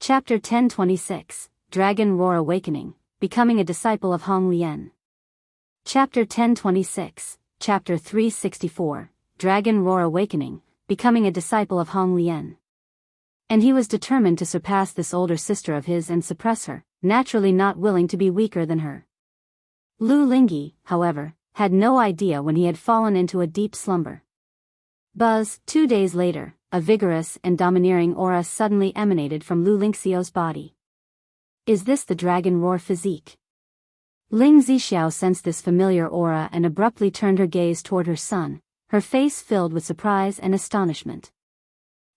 Chapter 1026, Dragon Roar Awakening, Becoming a Disciple of Hong Lian. Chapter 1026, Chapter 364, Dragon Roar Awakening, Becoming a Disciple of Hong Lian. And he was determined to surpass this older sister of his and suppress her, naturally not willing to be weaker than her. Lu Lingyi, however, had no idea when he had fallen into a deep slumber. 2 days later, a vigorous and domineering aura suddenly emanated from Lu Lingxiao's body. Is this the Dragon Roar physique? Ling Zixiao sensed this familiar aura and abruptly turned her gaze toward her son, her face filled with surprise and astonishment.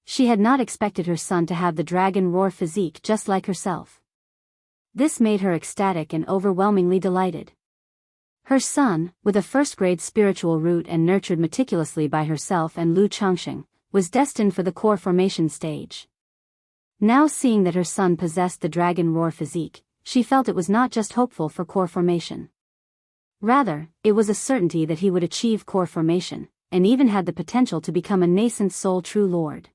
She had not expected her son to have the Dragon Roar physique just like herself. This made her ecstatic and overwhelmingly delighted. Her son, with a first-grade spiritual root and nurtured meticulously by herself and Lu Changsheng, was destined for the core formation stage. Now seeing that her son possessed the Dragon Roar physique, she felt it was not just hopeful for core formation. Rather, it was a certainty that he would achieve core formation, and even had the potential to become a nascent soul true lord.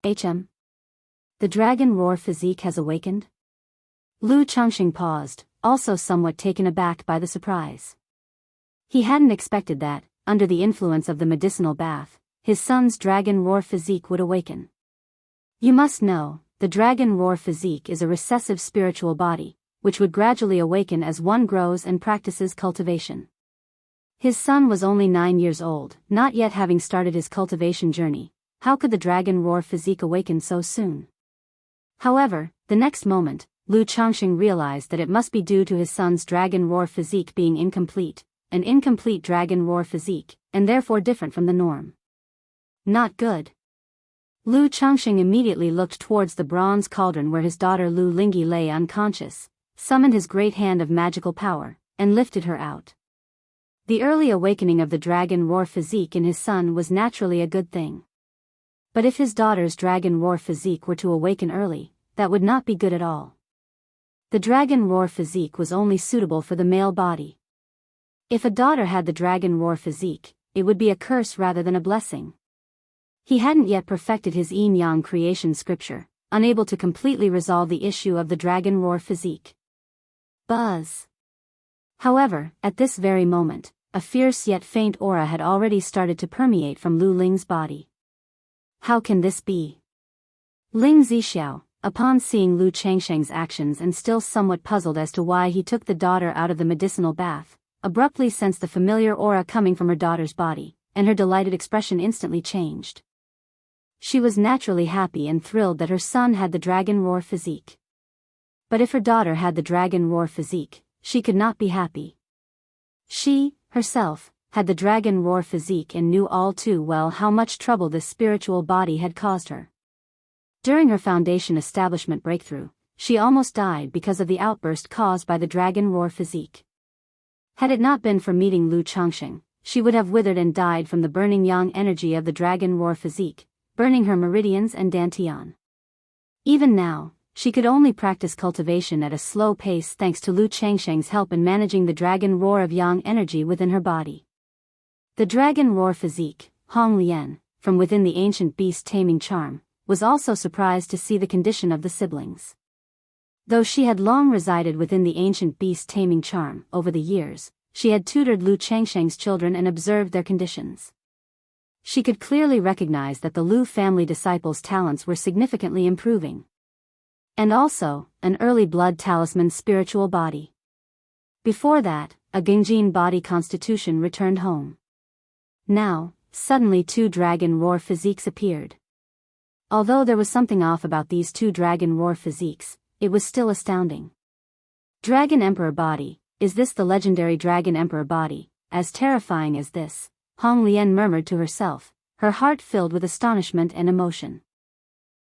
The Dragon Roar physique has awakened? Lu Changsheng paused, also somewhat taken aback by the surprise. He hadn't expected that, under the influence of the medicinal bath, his son's Dragon Roar physique would awaken. You must know, the Dragon Roar physique is a recessive spiritual body, which would gradually awaken as one grows and practices cultivation. His son was only 9 years old, not yet having started his cultivation journey. How could the Dragon Roar physique awaken so soon? However, the next moment, Lu Changsheng realized that it must be due to his son's Dragon Roar physique being incomplete, an incomplete Dragon Roar physique, and therefore different from the norm. Not good. Lu Changsheng immediately looked towards the bronze cauldron where his daughter Lu Lingyi lay unconscious, summoned his great hand of magical power, and lifted her out. The early awakening of the Dragon Roar physique in his son was naturally a good thing. But if his daughter's Dragon Roar physique were to awaken early, that would not be good at all. The Dragon Roar physique was only suitable for the male body. If a daughter had the Dragon Roar physique, it would be a curse rather than a blessing. He hadn't yet perfected his yin-yang creation scripture, unable to completely resolve the issue of the Dragon Roar physique. However, at this very moment, a fierce yet faint aura had already started to permeate from Lu Ling's body. How can this be? Ling Zixiao, upon seeing Lu Changsheng's actions and still somewhat puzzled as to why he took the daughter out of the medicinal bath, abruptly sensed the familiar aura coming from her daughter's body, and her delighted expression instantly changed. She was naturally happy and thrilled that her son had the Dragon Roar physique. But if her daughter had the Dragon Roar physique, she could not be happy. She, herself, had the Dragon Roar physique and knew all too well how much trouble this spiritual body had caused her. During her foundation establishment breakthrough, she almost died because of the outburst caused by the Dragon Roar physique. Had it not been for meeting Lu Changsheng, she would have withered and died from the burning yang energy of the Dragon Roar physique, burning her meridians and dantian. Even now, she could only practice cultivation at a slow pace thanks to Lu Changsheng's help in managing the Dragon Roar of yang energy within her body. The Dragon Roar physique, Hong Lian, from within the ancient beast taming charm, was also surprised to see the condition of the siblings. Though she had long resided within the ancient beast taming charm over the years, she had tutored Lu Changsheng's children and observed their conditions. She could clearly recognize that the Lu family disciples' talents were significantly improving. And also, an early blood talisman spiritual body. Before that, a Gengjin body constitution returned home. Now, suddenly 2 Dragon Roar physiques appeared. Although there was something off about these 2 Dragon Roar physiques, it was still astounding. Dragon Emperor body, is this the legendary Dragon Emperor body? As terrifying as this, Hong Lian murmured to herself, her heart filled with astonishment and emotion.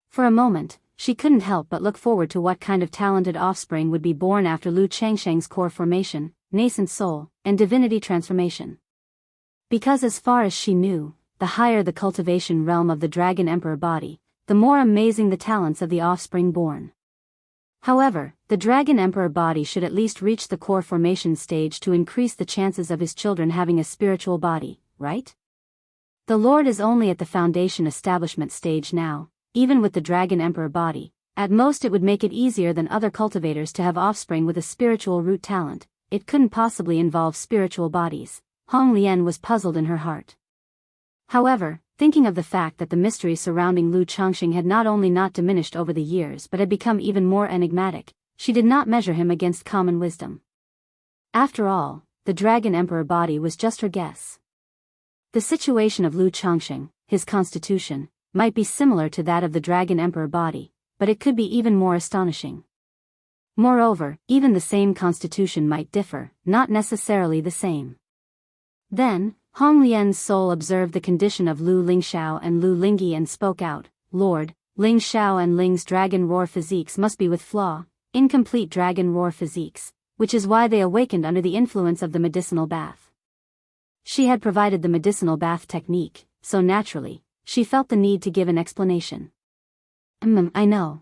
For a moment, she couldn't help but look forward to what kind of talented offspring would be born after Lu Changsheng's core formation, nascent soul, and divinity transformation. Because as far as she knew, the higher the cultivation realm of the Dragon Emperor body, the more amazing the talents of the offspring born. However, the Dragon Emperor body should at least reach the core formation stage to increase the chances of his children having a spiritual body, right? The Lord is only at the foundation establishment stage now, even with the Dragon Emperor body, At most it would make it easier than other cultivators to have offspring with a spiritual root talent. It couldn't possibly involve spiritual bodies. Hong Lian was puzzled in her heart. However, thinking of the fact that the mystery surrounding Lu Changxing had not only not diminished over the years but had become even more enigmatic, she did not measure him against common wisdom. After all, the Dragon Emperor body was just her guess. The situation of Lu Changxing, his constitution, might be similar to that of the Dragon Emperor body, but it could be even more astonishing. Moreover, even the same constitution might differ, not necessarily the same. Then, Hong Lian's soul observed the condition of Lu Lingxiao and Lu Lingyi and spoke out, "Lord, Ling Xiao and Ling's dragon roar physiques must be with flaw, incomplete dragon roar physiques, which is why they awakened under the influence of the medicinal bath." She had provided the medicinal bath technique, so naturally, she felt the need to give an explanation. I know."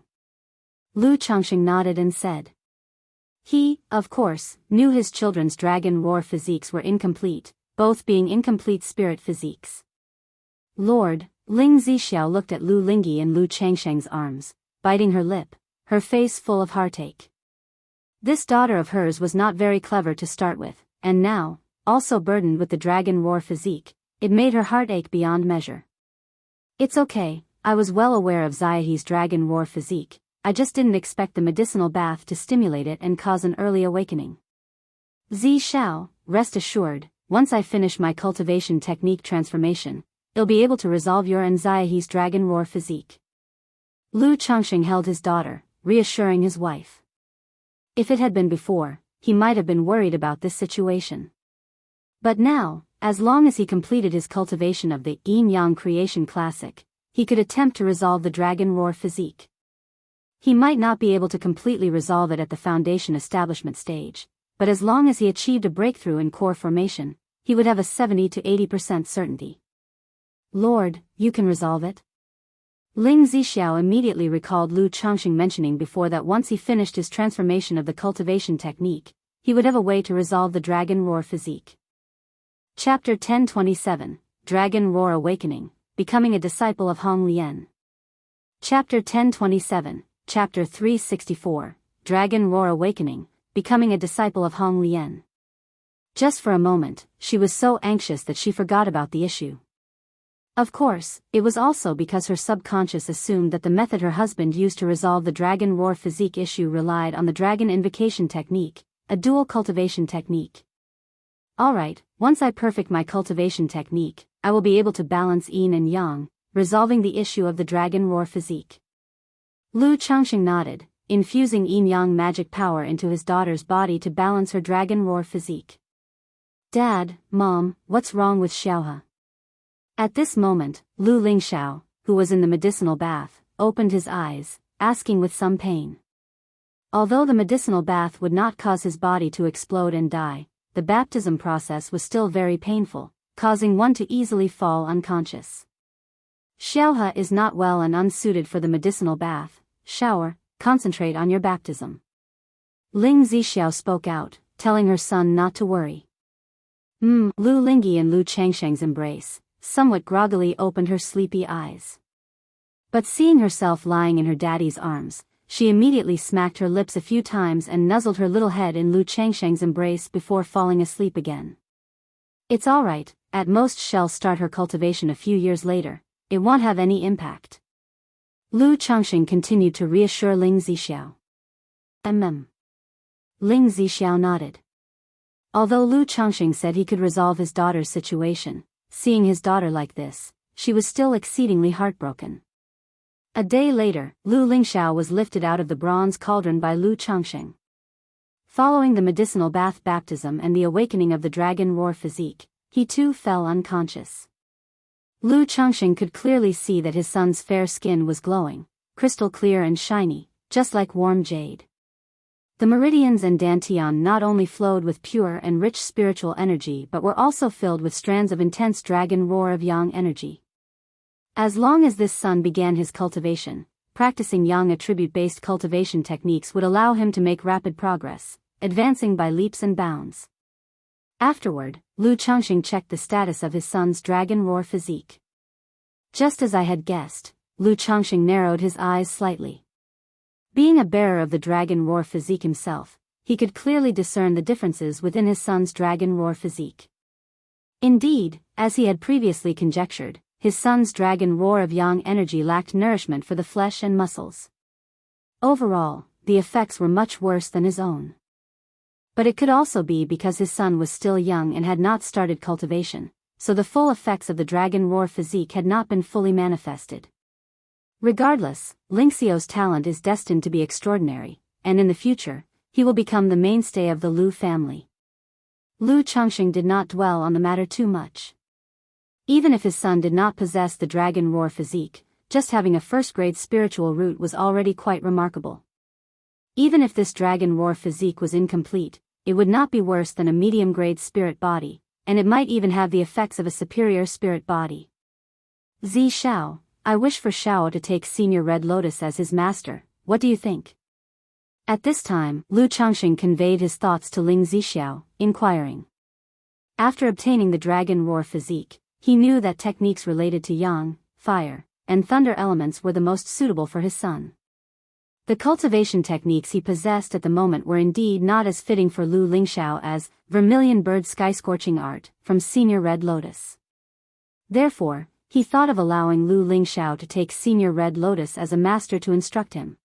Lu Changxing nodded and said. He, of course, knew his children's dragon roar physiques were incomplete, both being incomplete spirit physiques. Lord, Ling Zixiao looked at Lu Lingyi in Lu Changsheng's arms, biting her lip, her face full of heartache. This daughter of hers was not very clever to start with, and now, also burdened with the dragon roar physique, it made her heart ache beyond measure. "It's okay, I was well aware of Ziahe's dragon roar physique, I just didn't expect the medicinal bath to stimulate it and cause an early awakening. Zi Xiao, rest assured, once I finish my cultivation technique transformation, it'll be able to resolve your and Ziahe's dragon roar physique." Lu Changxing held his daughter, reassuring his wife. If it had been before, he might have been worried about this situation. But now, as long as he completed his cultivation of the Yin-Yang Creation Classic, he could attempt to resolve the dragon roar physique. He might not be able to completely resolve it at the foundation establishment stage, but as long as he achieved a breakthrough in core formation, he would have a 70 to 80% certainty. "Lord, you can resolve it?" Ling Zixiao immediately recalled Lu Changxing mentioning before that once he finished his transformation of the cultivation technique, he would have a way to resolve the dragon roar physique. Chapter 1027, Dragon Roar Awakening, Becoming a Disciple of Hong Lian. Chapter 1027, Chapter 364, Dragon Roar Awakening, Becoming a Disciple of Hong Lian. Just for a moment, she was so anxious that she forgot about the issue. Of course, it was also because her subconscious assumed that the method her husband used to resolve the dragon roar physique issue relied on the dragon invocation technique, a dual cultivation technique. "Alright, once I perfect my cultivation technique, I will be able to balance yin and yang, resolving the issue of the dragon roar physique." Lu Changxing nodded, infusing yin-yang magic power into his daughter's body to balance her dragon roar physique. "Dad, Mom, what's wrong with Xiaohe?" At this moment, Lu Lingxiao, who was in the medicinal bath, opened his eyes, asking with some pain. Although the medicinal bath would not cause his body to explode and die, the baptism process was still very painful, causing one to easily fall unconscious. "Xiaohe is not well and unsuited for the medicinal bath. Shower, concentrate on your baptism." Ling Zixiao spoke out, telling her son not to worry. Lu Lingyi and Lu Changsheng's embrace, somewhat groggily opened her sleepy eyes. But seeing herself lying in her daddy's arms, she immediately smacked her lips a few times and nuzzled her little head in Lu Changsheng's embrace before falling asleep again. "It's alright, at most she'll start her cultivation a few years later, it won't have any impact." Lu Changxing continued to reassure Ling Zixiao. Ling Zixiao nodded. Although Lu Changxing said he could resolve his daughter's situation, seeing his daughter like this, she was still exceedingly heartbroken. A day later, Lu Lingxiao was lifted out of the bronze cauldron by Lu Changxing. Following the medicinal bath baptism and the awakening of the dragon roar physique, he too fell unconscious. Lu Changxing could clearly see that his son's fair skin was glowing, crystal clear and shiny, just like warm jade. The meridians and dantian not only flowed with pure and rich spiritual energy but were also filled with strands of intense dragon roar of yang energy. As long as this son began his cultivation, practicing yang attribute-based cultivation techniques would allow him to make rapid progress, advancing by leaps and bounds. Afterward, Lu Changxing checked the status of his son's dragon roar physique. Just as I had guessed, Lu Changxing narrowed his eyes slightly. Being a bearer of the dragon roar physique himself, he could clearly discern the differences within his son's dragon roar physique. Indeed, as he had previously conjectured, his son's dragon roar of yang energy lacked nourishment for the flesh and muscles. Overall, the effects were much worse than his own. But it could also be because his son was still young and had not started cultivation, so the full effects of the dragon roar physique had not been fully manifested. Regardless, Lingxiao's talent is destined to be extraordinary, and in the future, he will become the mainstay of the Lu family. Lu Changxing did not dwell on the matter too much. Even if his son did not possess the dragon roar physique, just having a first-grade spiritual root was already quite remarkable. Even if this dragon roar physique was incomplete, it would not be worse than a medium-grade spirit body, and it might even have the effects of a superior spirit body. Zi Xiao, I wish for Xiao to take Senior Red Lotus as his master, what do you think? At this time, Lu Changxing conveyed his thoughts to Ling Zixiao, inquiring. After obtaining the dragon roar physique, he knew that techniques related to yang, fire, and thunder elements were the most suitable for his son. The cultivation techniques he possessed at the moment were indeed not as fitting for Lu Lingxiao as Vermilion Bird Sky-Scorching Art from Senior Red Lotus. Therefore, he thought of allowing Lu Lingxiao to take Senior Red Lotus as a master to instruct him.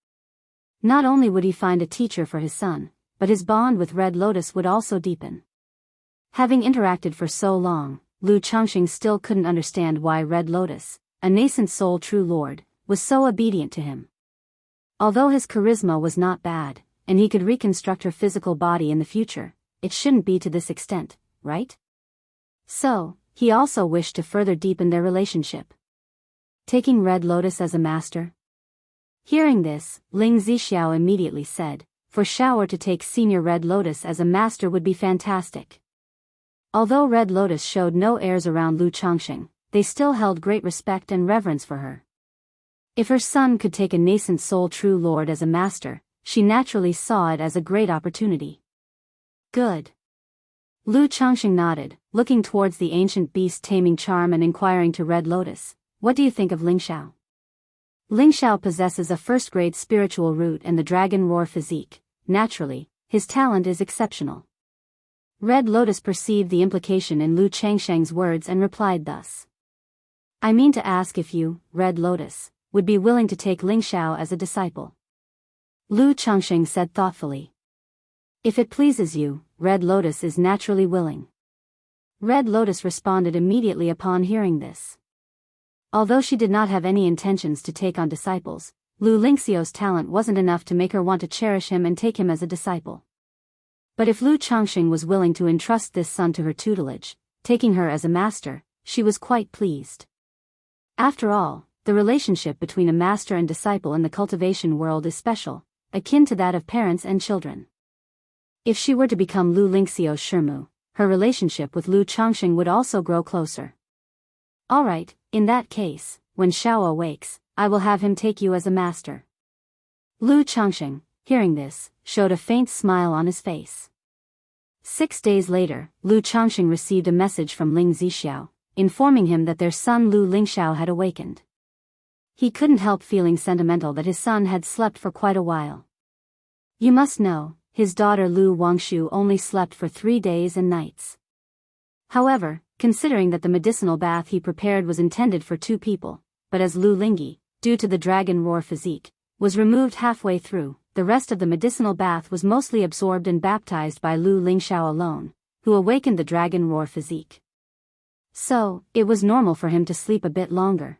Not only would he find a teacher for his son, but his bond with Red Lotus would also deepen. Having interacted for so long, Lu Changxing still couldn't understand why Red Lotus, a nascent soul true lord, was so obedient to him. Although his charisma was not bad, and he could reconstruct her physical body in the future, it shouldn't be to this extent, right? So, he also wished to further deepen their relationship. Taking Red Lotus as a master? Hearing this, Ling Zixiao immediately said, for Xiao to take Senior Red Lotus as a master would be fantastic. Although Red Lotus showed no airs around Lu Changxing, they still held great respect and reverence for her. If her son could take a nascent soul true lord as a master, she naturally saw it as a great opportunity. Good. Lu Changxing nodded, looking towards the ancient beast taming charm and inquiring to Red Lotus, what do you think of Lingxiao? Lingxiao possesses a first-grade spiritual root and the dragon roar physique. Naturally, his talent is exceptional. Red Lotus perceived the implication in Lu Changxing's words and replied thus. I mean to ask if you, Red Lotus, would be willing to take Lingxiao as a disciple. Lu Changxing said thoughtfully. If it pleases you, Red Lotus is naturally willing. Red Lotus responded immediately upon hearing this. Although she did not have any intentions to take on disciples, Lu Lingxiao's talent wasn't enough to make her want to cherish him and take him as a disciple. But if Lu Changxing was willing to entrust this son to her tutelage, taking her as a master, she was quite pleased. After all, the relationship between a master and disciple in the cultivation world is special, akin to that of parents and children. If she were to become Lu Lingxiao's Shirmu, her relationship with Lu Changxing would also grow closer. Alright, in that case, when Xiao awakes, I will have him take you as a master. Lu Changxing, hearing this, showed a faint smile on his face. 6 days later, Lu Changxing received a message from Ling Zixiao, informing him that their son Lu Lingxiao had awakened. He couldn't help feeling sentimental that his son had slept for quite a while. You must know, his daughter Lu Wangshu only slept for 3 days and nights. However, considering that the medicinal bath he prepared was intended for 2 people, but as Lu Lingyi, due to the dragon roar physique, was removed halfway through, the rest of the medicinal bath was mostly absorbed and baptized by Lu Lingxiao alone, who awakened the dragon roar physique. So, it was normal for him to sleep a bit longer.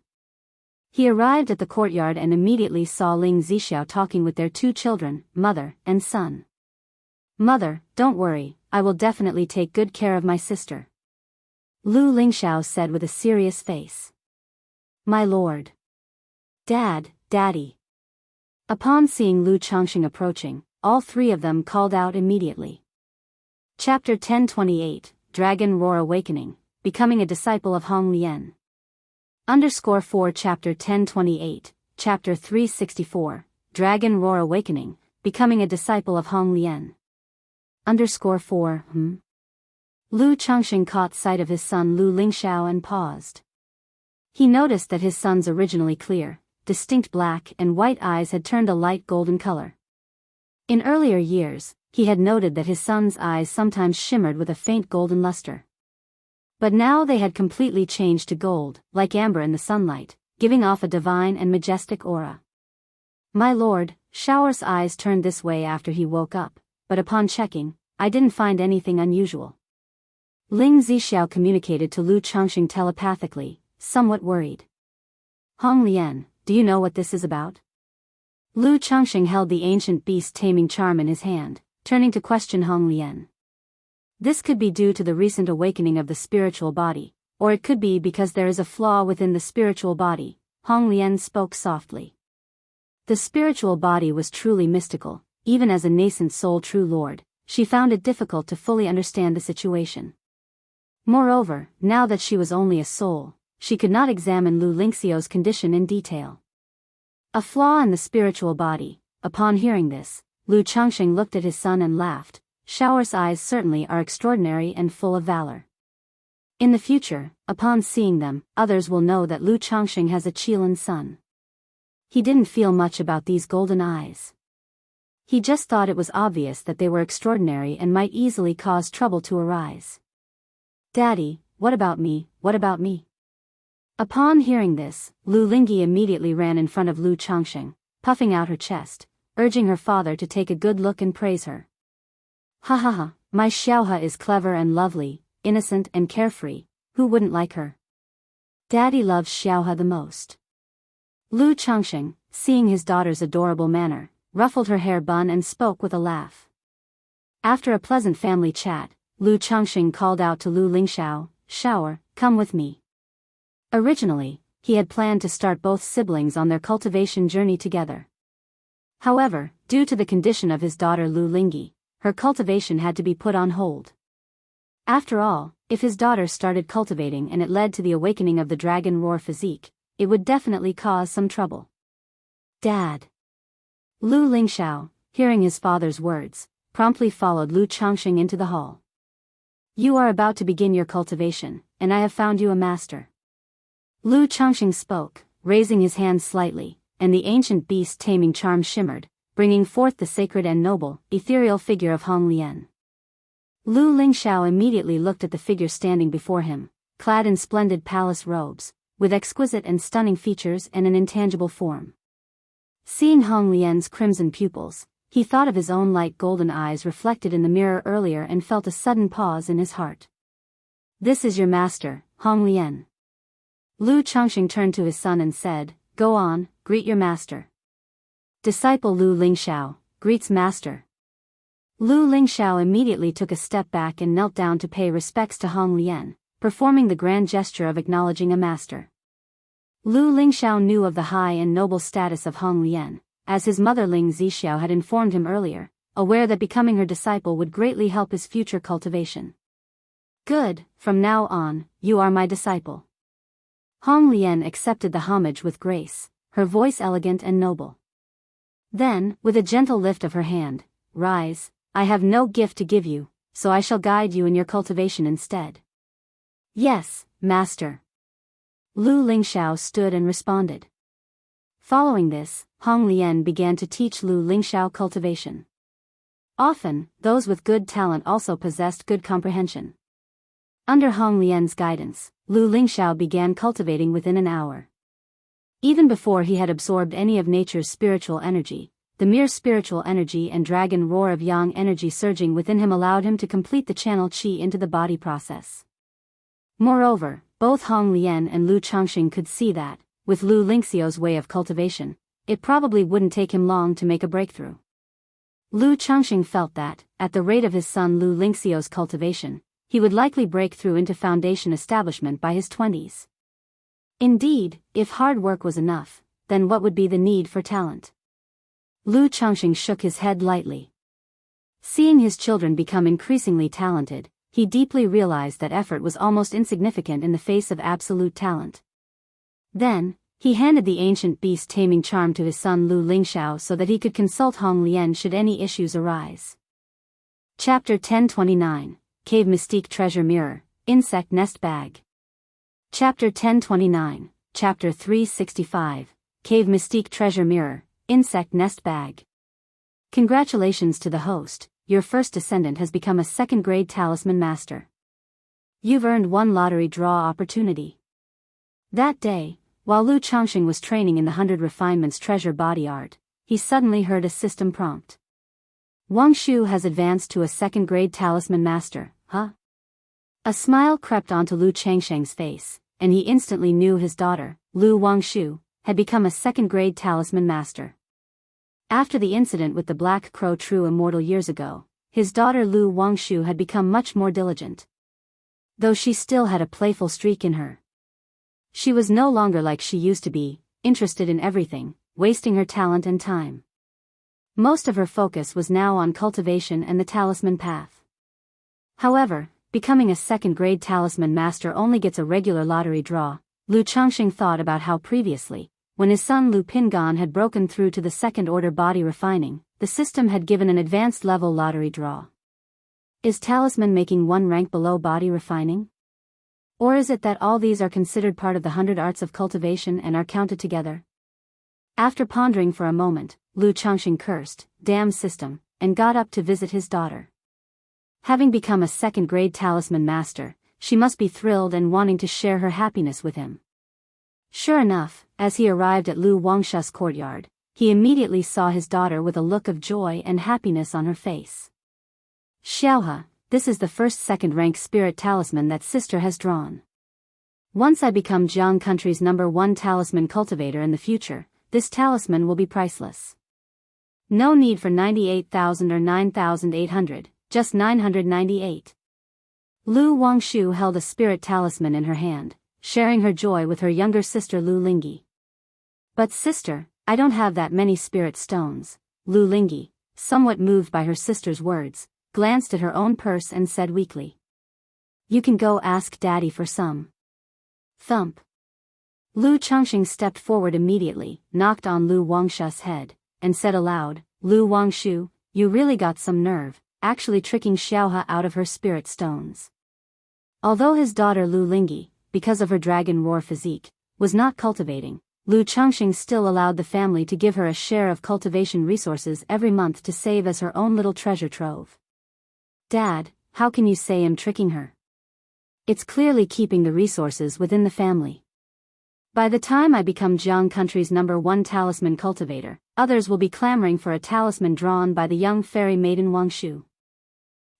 He arrived at the courtyard and immediately saw Ling Zixiao talking with their 2 children, mother and son. Mother, don't worry, I will definitely take good care of my sister. Lu Lingxiao said with a serious face. My lord. Dad, Daddy. Upon seeing Lu Changxing approaching, all 3 of them called out immediately. Chapter 1028, Dragon Roar Awakening, Becoming a Disciple of Hong Lian. _4 Chapter 1028, Chapter 364, Dragon Roar Awakening, Becoming a Disciple of Hong Lian. _4 Lu Changxing caught sight of his son Lu Lingxiao and paused. He noticed that his son's originally clear, distinct black and white eyes had turned a light golden color. In earlier years, he had noted that his son's eyes sometimes shimmered with a faint golden luster. But now they had completely changed to gold, like amber in the sunlight, giving off a divine and majestic aura. My lord, Shao's eyes turned this way after he woke up, but upon checking, I didn't find anything unusual. Ling Zixiao communicated to Lu Changxing telepathically, somewhat worried. Hong Lian, do you know what this is about? Lu Changxing held the ancient beast taming charm in his hand, turning to question Hong Lian. This could be due to the recent awakening of the spiritual body, or it could be because there is a flaw within the spiritual body, Hong Lian spoke softly. The spiritual body was truly mystical, even as a nascent soul true lord, she found it difficult to fully understand the situation. Moreover, now that she was only a soul, she could not examine Lu Lingxiao's condition in detail. A flaw in the spiritual body. Upon hearing this, Lu Changxing looked at his son and laughed. Shao's eyes certainly are extraordinary and full of valor. In the future, upon seeing them, others will know that Lu Changxing has a Qilin son. He didn't feel much about these golden eyes. He just thought it was obvious that they were extraordinary and might easily cause trouble to arise. Daddy, what about me, what about me? Upon hearing this, Lu Lingyi immediately ran in front of Lu Changxing, puffing out her chest, urging her father to take a good look and praise her. Ha ha ha, my Xiaohe is clever and lovely, innocent and carefree, who wouldn't like her? Daddy loves Xiaohe the most. Lu Changxing, seeing his daughter's adorable manner, ruffled her hair bun and spoke with a laugh. After a pleasant family chat, Lu Changxing called out to Lu Lingxiao, Xiao, come with me. Originally, he had planned to start both siblings on their cultivation journey together. However, due to the condition of his daughter Lu Lingyi, her cultivation had to be put on hold. After all, if his daughter started cultivating and it led to the awakening of the dragon roar physique, it would definitely cause some trouble. Dad. Lu Lingxiao, hearing his father's words, promptly followed Lu Changxing into the hall. You are about to begin your cultivation, and I have found you a master. Lu Changxing spoke, raising his hand slightly, and the ancient beast taming charm shimmered, bringing forth the sacred and noble, ethereal figure of Hong Lian. Lu Lingxiao immediately looked at the figure standing before him, clad in splendid palace robes, with exquisite and stunning features and an intangible form. Seeing Hong Lian's crimson pupils, he thought of his own light golden eyes reflected in the mirror earlier and felt a sudden pause in his heart. This is your master, Hong Lian. Lu Changxing turned to his son and said, Go on, greet your master. Disciple Lu Lingxiao, greets master. Lu Lingxiao immediately took a step back and knelt down to pay respects to Hong Lian, performing the grand gesture of acknowledging a master. Lu Lingxiao knew of the high and noble status of Hong Lian, as his mother Ling Zixiao had informed him earlier, aware that becoming her disciple would greatly help his future cultivation. Good, from now on, you are my disciple. Hong Lian accepted the homage with grace, her voice elegant and noble. Then, with a gentle lift of her hand, Rise, I have no gift to give you, so I shall guide you in your cultivation instead. Yes, master. Lu Lingxiao stood and responded. Following this, Hong Lian began to teach Lu Lingxiao cultivation. Often, those with good talent also possessed good comprehension. Under Hong Lian's guidance, Lu Lingxiao began cultivating within an hour. Even before he had absorbed any of nature's spiritual energy, the mere spiritual energy and dragon roar of yang energy surging within him allowed him to complete the channel qi into the body process. Moreover, both Hong Lian and Lu Changxing could see that, with Lu Lingxiao's way of cultivation, it probably wouldn't take him long to make a breakthrough. Lu Changxing felt that, at the rate of his son Lu Lingxiao's cultivation, he would likely break through into foundation establishment by his 20s. Indeed, if hard work was enough, then what would be the need for talent? Lu Changxing shook his head lightly. Seeing his children become increasingly talented, he deeply realized that effort was almost insignificant in the face of absolute talent. Then, he handed the ancient beast taming charm to his son Lu Lingxiao so that he could consult Hong Lian should any issues arise. Chapter 1029, Cave Mystique Treasure Mirror, Insect Nest Bag. Chapter 1029, Chapter 365, Cave Mystique Treasure Mirror, Insect Nest Bag. Congratulations to the host, your first descendant has become a second-grade talisman master. You've earned one lottery draw opportunity. That day, while Lu Changxing was training in the 100 Refinements treasure body art, he suddenly heard a system prompt. Wang Shu has advanced to a second-grade talisman master, huh? A smile crept onto Lu Changsheng's face, and he instantly knew his daughter, Lu Wangshu, had become a second-grade talisman master. After the incident with the Black Crow True Immortal years ago, his daughter Lu Wangshu had become much more diligent. Though she still had a playful streak in her. She was no longer like she used to be, interested in everything, wasting her talent and time. Most of her focus was now on cultivation and the talisman path. However, becoming a second-grade talisman master only gets a regular lottery draw. Lu Changxing thought about how previously, when his son Lu Pingan had broken through to the second-order body refining, the system had given an advanced-level lottery draw. Is talisman making one rank below body refining? Or is it that all these are considered part of the 100 arts of cultivation and are counted together? After pondering for a moment, Lu Changxing cursed, "Damn system," and got up to visit his daughter. Having become a second-grade talisman master, she must be thrilled and wanting to share her happiness with him. Sure enough, as he arrived at Lu Wangshu's courtyard, he immediately saw his daughter with a look of joy and happiness on her face. "Xiaohe, this is the first second-rank spirit talisman that sister has drawn. Once I become Jiang country's #1 talisman cultivator in the future, this talisman will be priceless. No need for 98,000 or 9,800, just 998. Lu Wangshu held a spirit talisman in her hand, sharing her joy with her younger sister Lu Lingyi. "But sister, I don't have that many spirit stones." Lu Lingyi, somewhat moved by her sister's words, glanced at her own purse and said weakly. "You can go ask daddy for some." Thump. Lu Changxing stepped forward immediately, knocked on Lu Wangshu's head, and said aloud, "Lu Wangshu, you really got some nerve, actually tricking Xiaohe out of her spirit stones." Although his daughter Lu Lingyi, because of her dragon roar physique, was not cultivating, Lu Changxing still allowed the family to give her a share of cultivation resources every month to save as her own little treasure trove. "Dad, how can you say I'm tricking her? It's clearly keeping the resources within the family. By the time I become Jiang country's #1 talisman cultivator, others will be clamoring for a talisman drawn by the young fairy maiden Wangshu."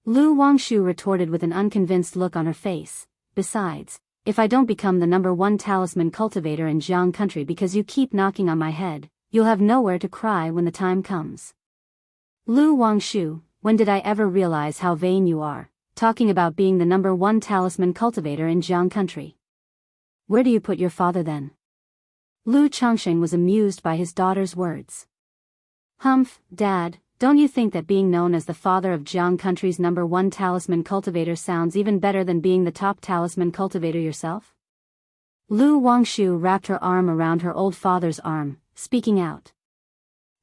Lu Wangshu retorted with an unconvinced look on her face. "Besides, if I don't become the #1 talisman cultivator in Jiang country because you keep knocking on my head, you'll have nowhere to cry when the time comes." "Lu Wangshu, when did I ever realize how vain you are, talking about being the #1 talisman cultivator in Jiang country? Where do you put your father then?" Lu Changxing was amused by his daughter's words. "Humph, Dad, don't you think that being known as the father of Jiang country's #1 talisman cultivator sounds even better than being the top talisman cultivator yourself?" Lu Wangshu wrapped her arm around her old father's arm, speaking out.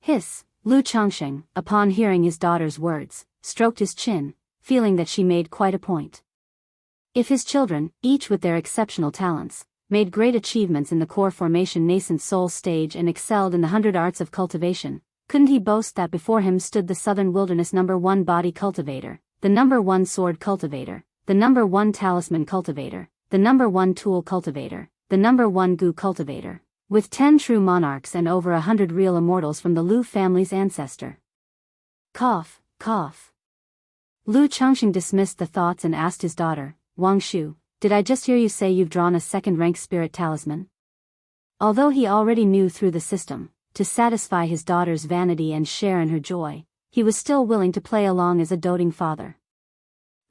Hiss. Lu Changxing, upon hearing his daughter's words, stroked his chin, feeling that she made quite a point. If his children, each with their exceptional talents, made great achievements in the core formation nascent soul stage and excelled in the 100 arts of cultivation, couldn't he boast that before him stood the Southern Wilderness #1 body cultivator, the #1 sword cultivator, the #1 talisman cultivator, the #1 tool cultivator, the #1 goo cultivator, with 10 true monarchs and over 100 real immortals from the Lu family's ancestor. Cough, cough. Lu Changxing dismissed the thoughts and asked his daughter, "Wangshu, did I just hear you say you've drawn a second-rank spirit talisman?" Although he already knew through the system, to satisfy his daughter's vanity and share in her joy, he was still willing to play along as a doting father.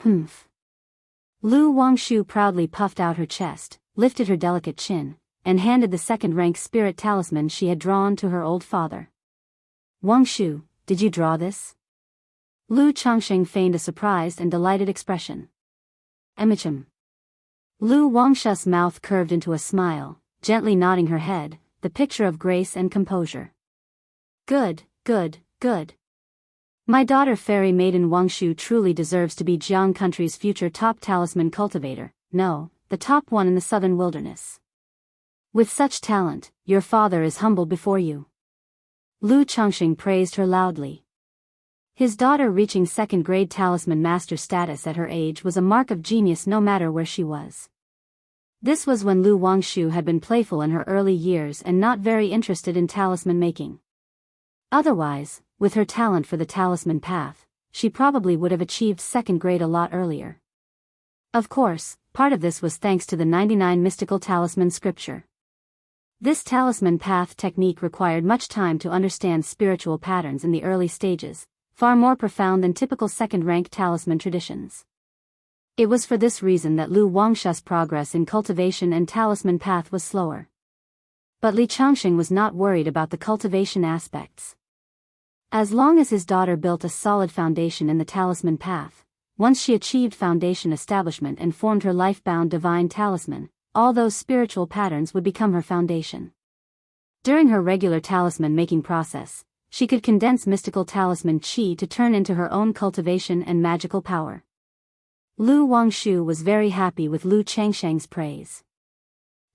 Humph. Lu Wangshu proudly puffed out her chest, lifted her delicate chin, and handed the second-rank spirit talisman she had drawn to her old father. "Wangshu, did you draw this?" Lu Changxing feigned a surprised and delighted expression. "Emichim." Lu Wangshu's mouth curved into a smile, gently nodding her head, the picture of grace and composure. "Good, good, good. My daughter fairy maiden Wangshu truly deserves to be Jiang country's future top talisman cultivator, no, the top one in the Southern Wilderness. With such talent, your father is humble before you. Lu Changxing praised her loudly. His daughter reaching second-grade talisman master status at her age was a mark of genius no matter where she was. This was when Lu Wangshu had been playful in her early years and not very interested in talisman making. Otherwise, with her talent for the talisman path, she probably would have achieved second grade a lot earlier. Of course, part of this was thanks to the 99 mystical talisman scripture. This talisman path technique required much time to understand spiritual patterns in the early stages, far more profound than typical second-rank talisman traditions. It was for this reason that Lu Wangshu's progress in cultivation and talisman path was slower. But Li Changxing was not worried about the cultivation aspects. As long as his daughter built a solid foundation in the talisman path, once she achieved foundation establishment and formed her life-bound divine talisman, all those spiritual patterns would become her foundation. During her regular talisman-making process, she could condense mystical talisman qi to turn into her own cultivation and magical power. Lu Wangshu was very happy with Lu Changsheng's praise.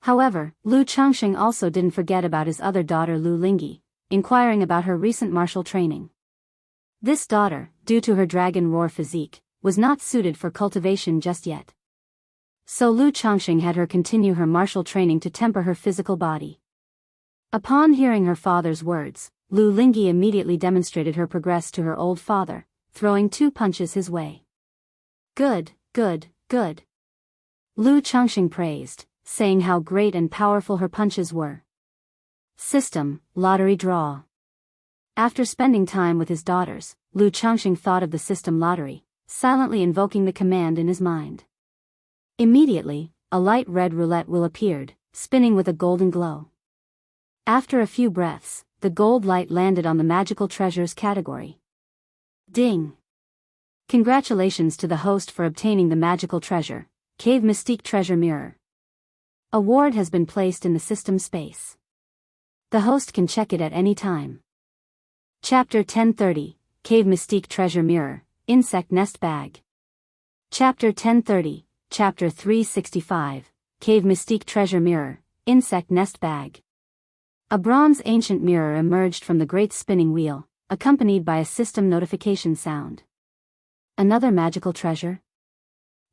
However, Lu Changxing also didn't forget about his other daughter Lu Lingyi, inquiring about her recent martial training. This daughter, due to her dragon roar physique, was not suited for cultivation just yet. So Lu Changxing had her continue her martial training to temper her physical body. Upon hearing her father's words, Lu Lingyi immediately demonstrated her progress to her old father, throwing 2 punches his way. Good, good, good. Lu Changxing praised, saying how great and powerful her punches were. System, lottery draw. After spending time with his daughters, Lu Changxing thought of the system lottery, silently invoking the command in his mind. Immediately, a light red roulette wheel appeared, spinning with a golden glow. After a few breaths, the gold light landed on the magical treasures category. Ding! Congratulations to the host for obtaining the magical treasure, Cave Mystique Treasure Mirror. Award has been placed in the system space. The host can check it at any time. Chapter 1030, Cave Mystique Treasure Mirror, Insect Nest Bag. Chapter 1030, Chapter 365, Cave Mystique Treasure Mirror, Insect Nest Bag. A bronze ancient mirror emerged from the great spinning wheel, accompanied by a system notification sound. Another magical treasure?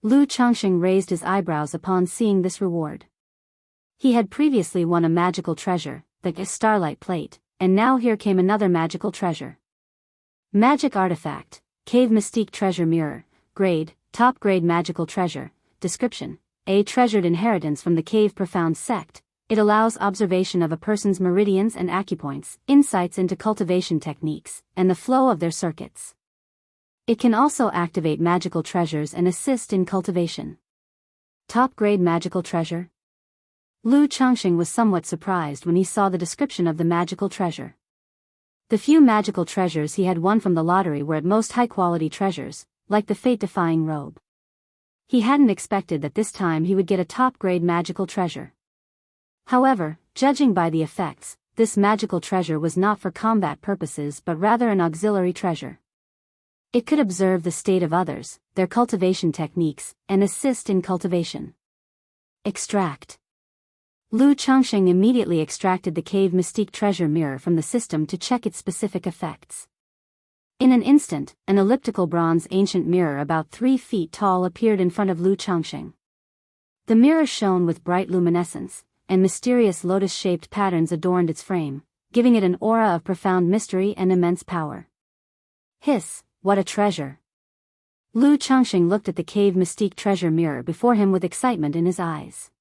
Lu Changxing raised his eyebrows upon seeing this reward. He had previously won a magical treasure, the Starlight Plate, and now here came another magical treasure. Magic Artifact, Cave Mystique Treasure Mirror, Grade, Top Grade Magical Treasure, Description, a treasured inheritance from the Cave Profound Sect. It allows observation of a person's meridians and acupoints, insights into cultivation techniques, and the flow of their circuits. It can also activate magical treasures and assist in cultivation. Top grade magical treasure? Lu Changxing was somewhat surprised when he saw the description of the magical treasure. The few magical treasures he had won from the lottery were at most high-quality treasures, like the fate-defying robe. He hadn't expected that this time he would get a top-grade magical treasure. However, judging by the effects, this magical treasure was not for combat purposes but rather an auxiliary treasure. It could observe the state of others, their cultivation techniques, and assist in cultivation. Extract. Lu Changxing immediately extracted the Cave Mystique Treasure Mirror from the system to check its specific effects. In an instant, an elliptical bronze ancient mirror about 3 feet tall appeared in front of Lu Changxing. The mirror shone with bright luminescence, and mysterious lotus-shaped patterns adorned its frame, giving it an aura of profound mystery and immense power. Hiss, what a treasure! Lu Changxing looked at the Cave Mystique Treasure Mirror before him with excitement in his eyes.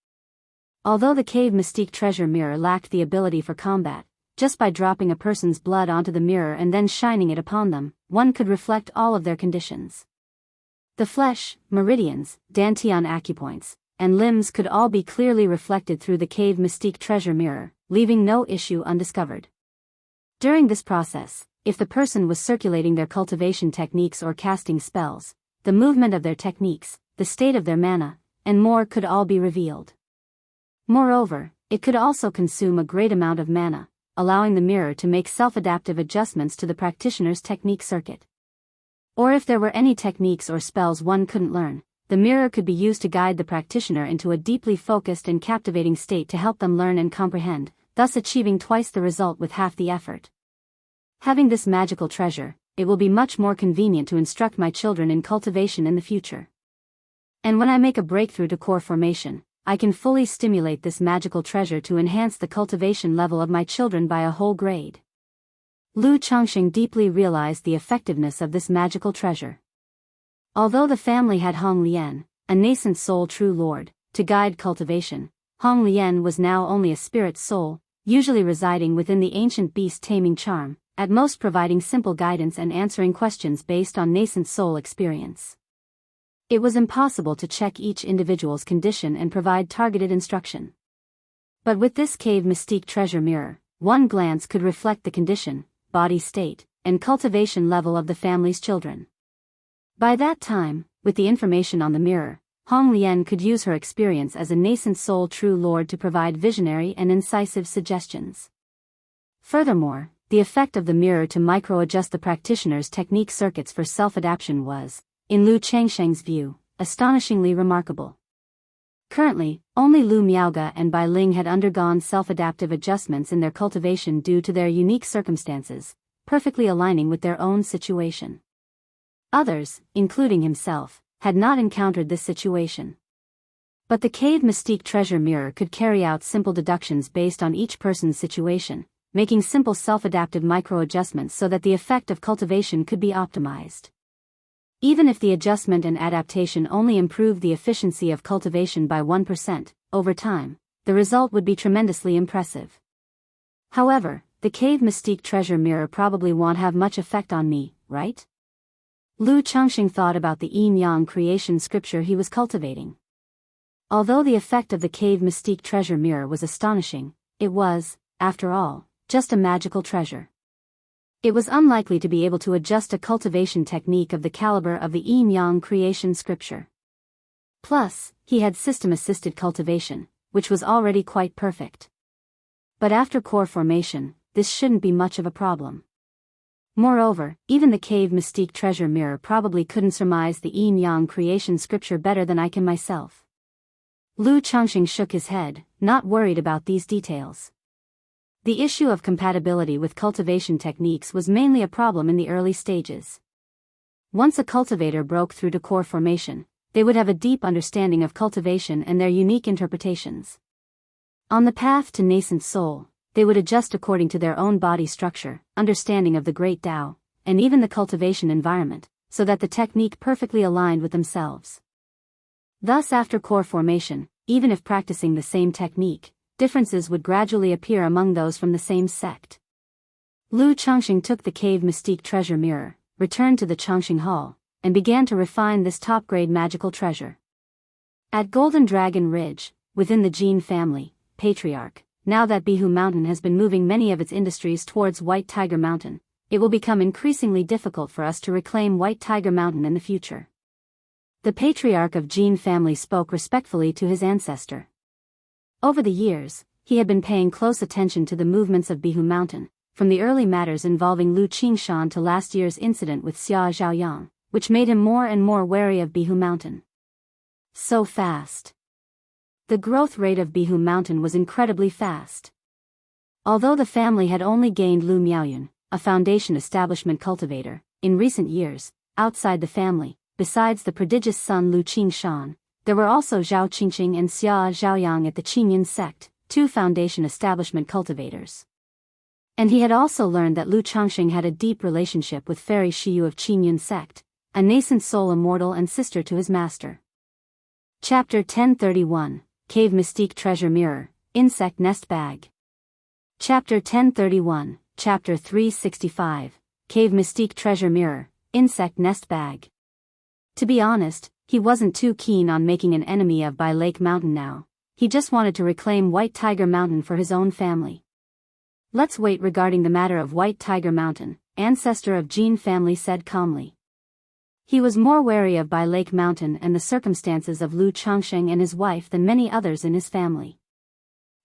Although the Cave Mystique Treasure Mirror lacked the ability for combat, just by dropping a person's blood onto the mirror and then shining it upon them, one could reflect all of their conditions. The flesh, meridians, dantian acupoints, and limbs could all be clearly reflected through the Cave Mystique Treasure Mirror, leaving no issue undiscovered. During this process, if the person was circulating their cultivation techniques or casting spells, the movement of their techniques, the state of their mana, and more could all be revealed. Moreover, it could also consume a great amount of mana, allowing the mirror to make self-adaptive adjustments to the practitioner's technique circuit. Or if there were any techniques or spells one couldn't learn, the mirror could be used to guide the practitioner into a deeply focused and captivating state to help them learn and comprehend, thus achieving twice the result with half the effort. Having this magical treasure, it will be much more convenient to instruct my children in cultivation in the future. And when I make a breakthrough to core formation, I can fully stimulate this magical treasure to enhance the cultivation level of my children by a whole grade. Lu Changxing deeply realized the effectiveness of this magical treasure. Although the family had Hong Lian, a nascent soul true lord, to guide cultivation, Hong Lian was now only a spirit soul, usually residing within the ancient beast taming charm, at most providing simple guidance and answering questions based on nascent soul experience. It was impossible to check each individual's condition and provide targeted instruction. But with this cave mystique treasure mirror, one glance could reflect the condition, body state, and cultivation level of the family's children. By that time, with the information on the mirror, Hong Lian could use her experience as a nascent soul true lord to provide visionary and incisive suggestions. Furthermore, the effect of the mirror to micro-adjust the practitioner's technique circuits for self-adaptation was, in Lu Changsheng's view, astonishingly remarkable. Currently, only Lu Miaoge and Bai Ling had undergone self-adaptive adjustments in their cultivation due to their unique circumstances, perfectly aligning with their own situation. Others, including himself, had not encountered this situation. But the cave mystique treasure mirror could carry out simple deductions based on each person's situation, making simple self-adaptive micro-adjustments so that the effect of cultivation could be optimized. Even if the adjustment and adaptation only improved the efficiency of cultivation by 1%, over time, the result would be tremendously impressive. However, the cave mystique treasure mirror probably won't have much effect on me, right? Lu Changxing thought about the yin-yang creation scripture he was cultivating. Although the effect of the cave mystique treasure mirror was astonishing, it was, after all, just a magical treasure. It was unlikely to be able to adjust a cultivation technique of the caliber of the yin-yang creation scripture. Plus, he had system-assisted cultivation, which was already quite perfect. But after core formation, this shouldn't be much of a problem. Moreover, even the cave mystique treasure mirror probably couldn't surmise the yin-yang creation scripture better than I can myself. Lu Changxing shook his head, not worried about these details. The issue of compatibility with cultivation techniques was mainly a problem in the early stages. Once a cultivator broke through to core formation, they would have a deep understanding of cultivation and their unique interpretations. On the path to nascent soul, they would adjust according to their own body structure, understanding of the great Tao, and even the cultivation environment, so that the technique perfectly aligned with themselves. Thus after core formation, even if practicing the same technique, differences would gradually appear among those from the same sect. Lu Changxing took the cave mystique treasure mirror, returned to the Changxing Hall, and began to refine this top-grade magical treasure. At Golden Dragon Ridge, within the Jin family, Patriarch, now that Bihu Mountain has been moving many of its industries towards White Tiger Mountain, it will become increasingly difficult for us to reclaim White Tiger Mountain in the future. The Patriarch of Jin family spoke respectfully to his ancestor. Over the years, he had been paying close attention to the movements of Bihu Mountain, from the early matters involving Lu Qingshan to last year's incident with Xia Zhaoyang, which made him more and more wary of Bihu Mountain. So fast. The growth rate of Bihu Mountain was incredibly fast. Although the family had only gained Lu Miaoyun, a foundation establishment cultivator, in recent years, outside the family, besides the prodigious son Lu Qingshan, there were also Zhao Qingqing and Xia Zhaoyang at the Qingyan sect, two foundation establishment cultivators. And he had also learned that Lu Changxing had a deep relationship with Fairy Shiyu of Qingyan sect, a nascent soul immortal and sister to his master. Chapter 1031, Cave Mystique Treasure Mirror, Insect Nest Bag. Chapter 1031, Chapter 365, Cave Mystique Treasure Mirror, Insect Nest Bag. To be honest, he wasn't too keen on making an enemy of Bai Lake Mountain now. He just wanted to reclaim White Tiger Mountain for his own family. Let's wait regarding the matter of White Tiger Mountain, ancestor of Jin family said calmly. He was more wary of Bai Lake Mountain and the circumstances of Lu Changxing and his wife than many others in his family.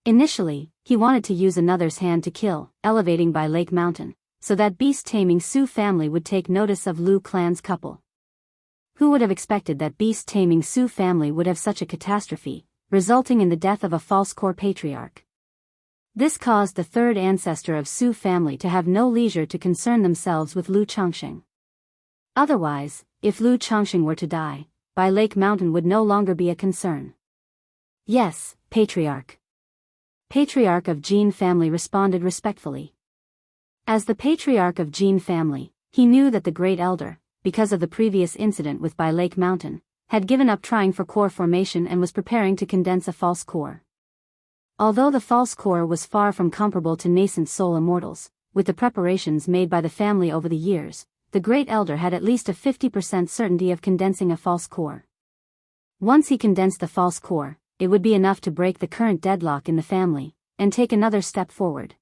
Initially, he wanted to use another's hand to kill, elevating Bai Lake Mountain, so that beast-taming Su family would take notice of Lu clan's couple. Who would have expected that beast-taming Su family would have such a catastrophe, resulting in the death of a false core patriarch? This caused the third ancestor of Su family to have no leisure to concern themselves with Lu Changxing. Otherwise, if Lu Changxing were to die, Bai Lake Mountain would no longer be a concern. Yes, Patriarch. Patriarch of Jin family responded respectfully. As the Patriarch of Jin family, he knew that the Great Elder, because of the previous incident with Bai Lake Mountain, had given up trying for core formation and was preparing to condense a false core. Although the false core was far from comparable to nascent soul immortals, with the preparations made by the family over the years, the Great Elder had at least a 50% certainty of condensing a false core. Once he condensed the false core, it would be enough to break the current deadlock in the family, and take another step forward.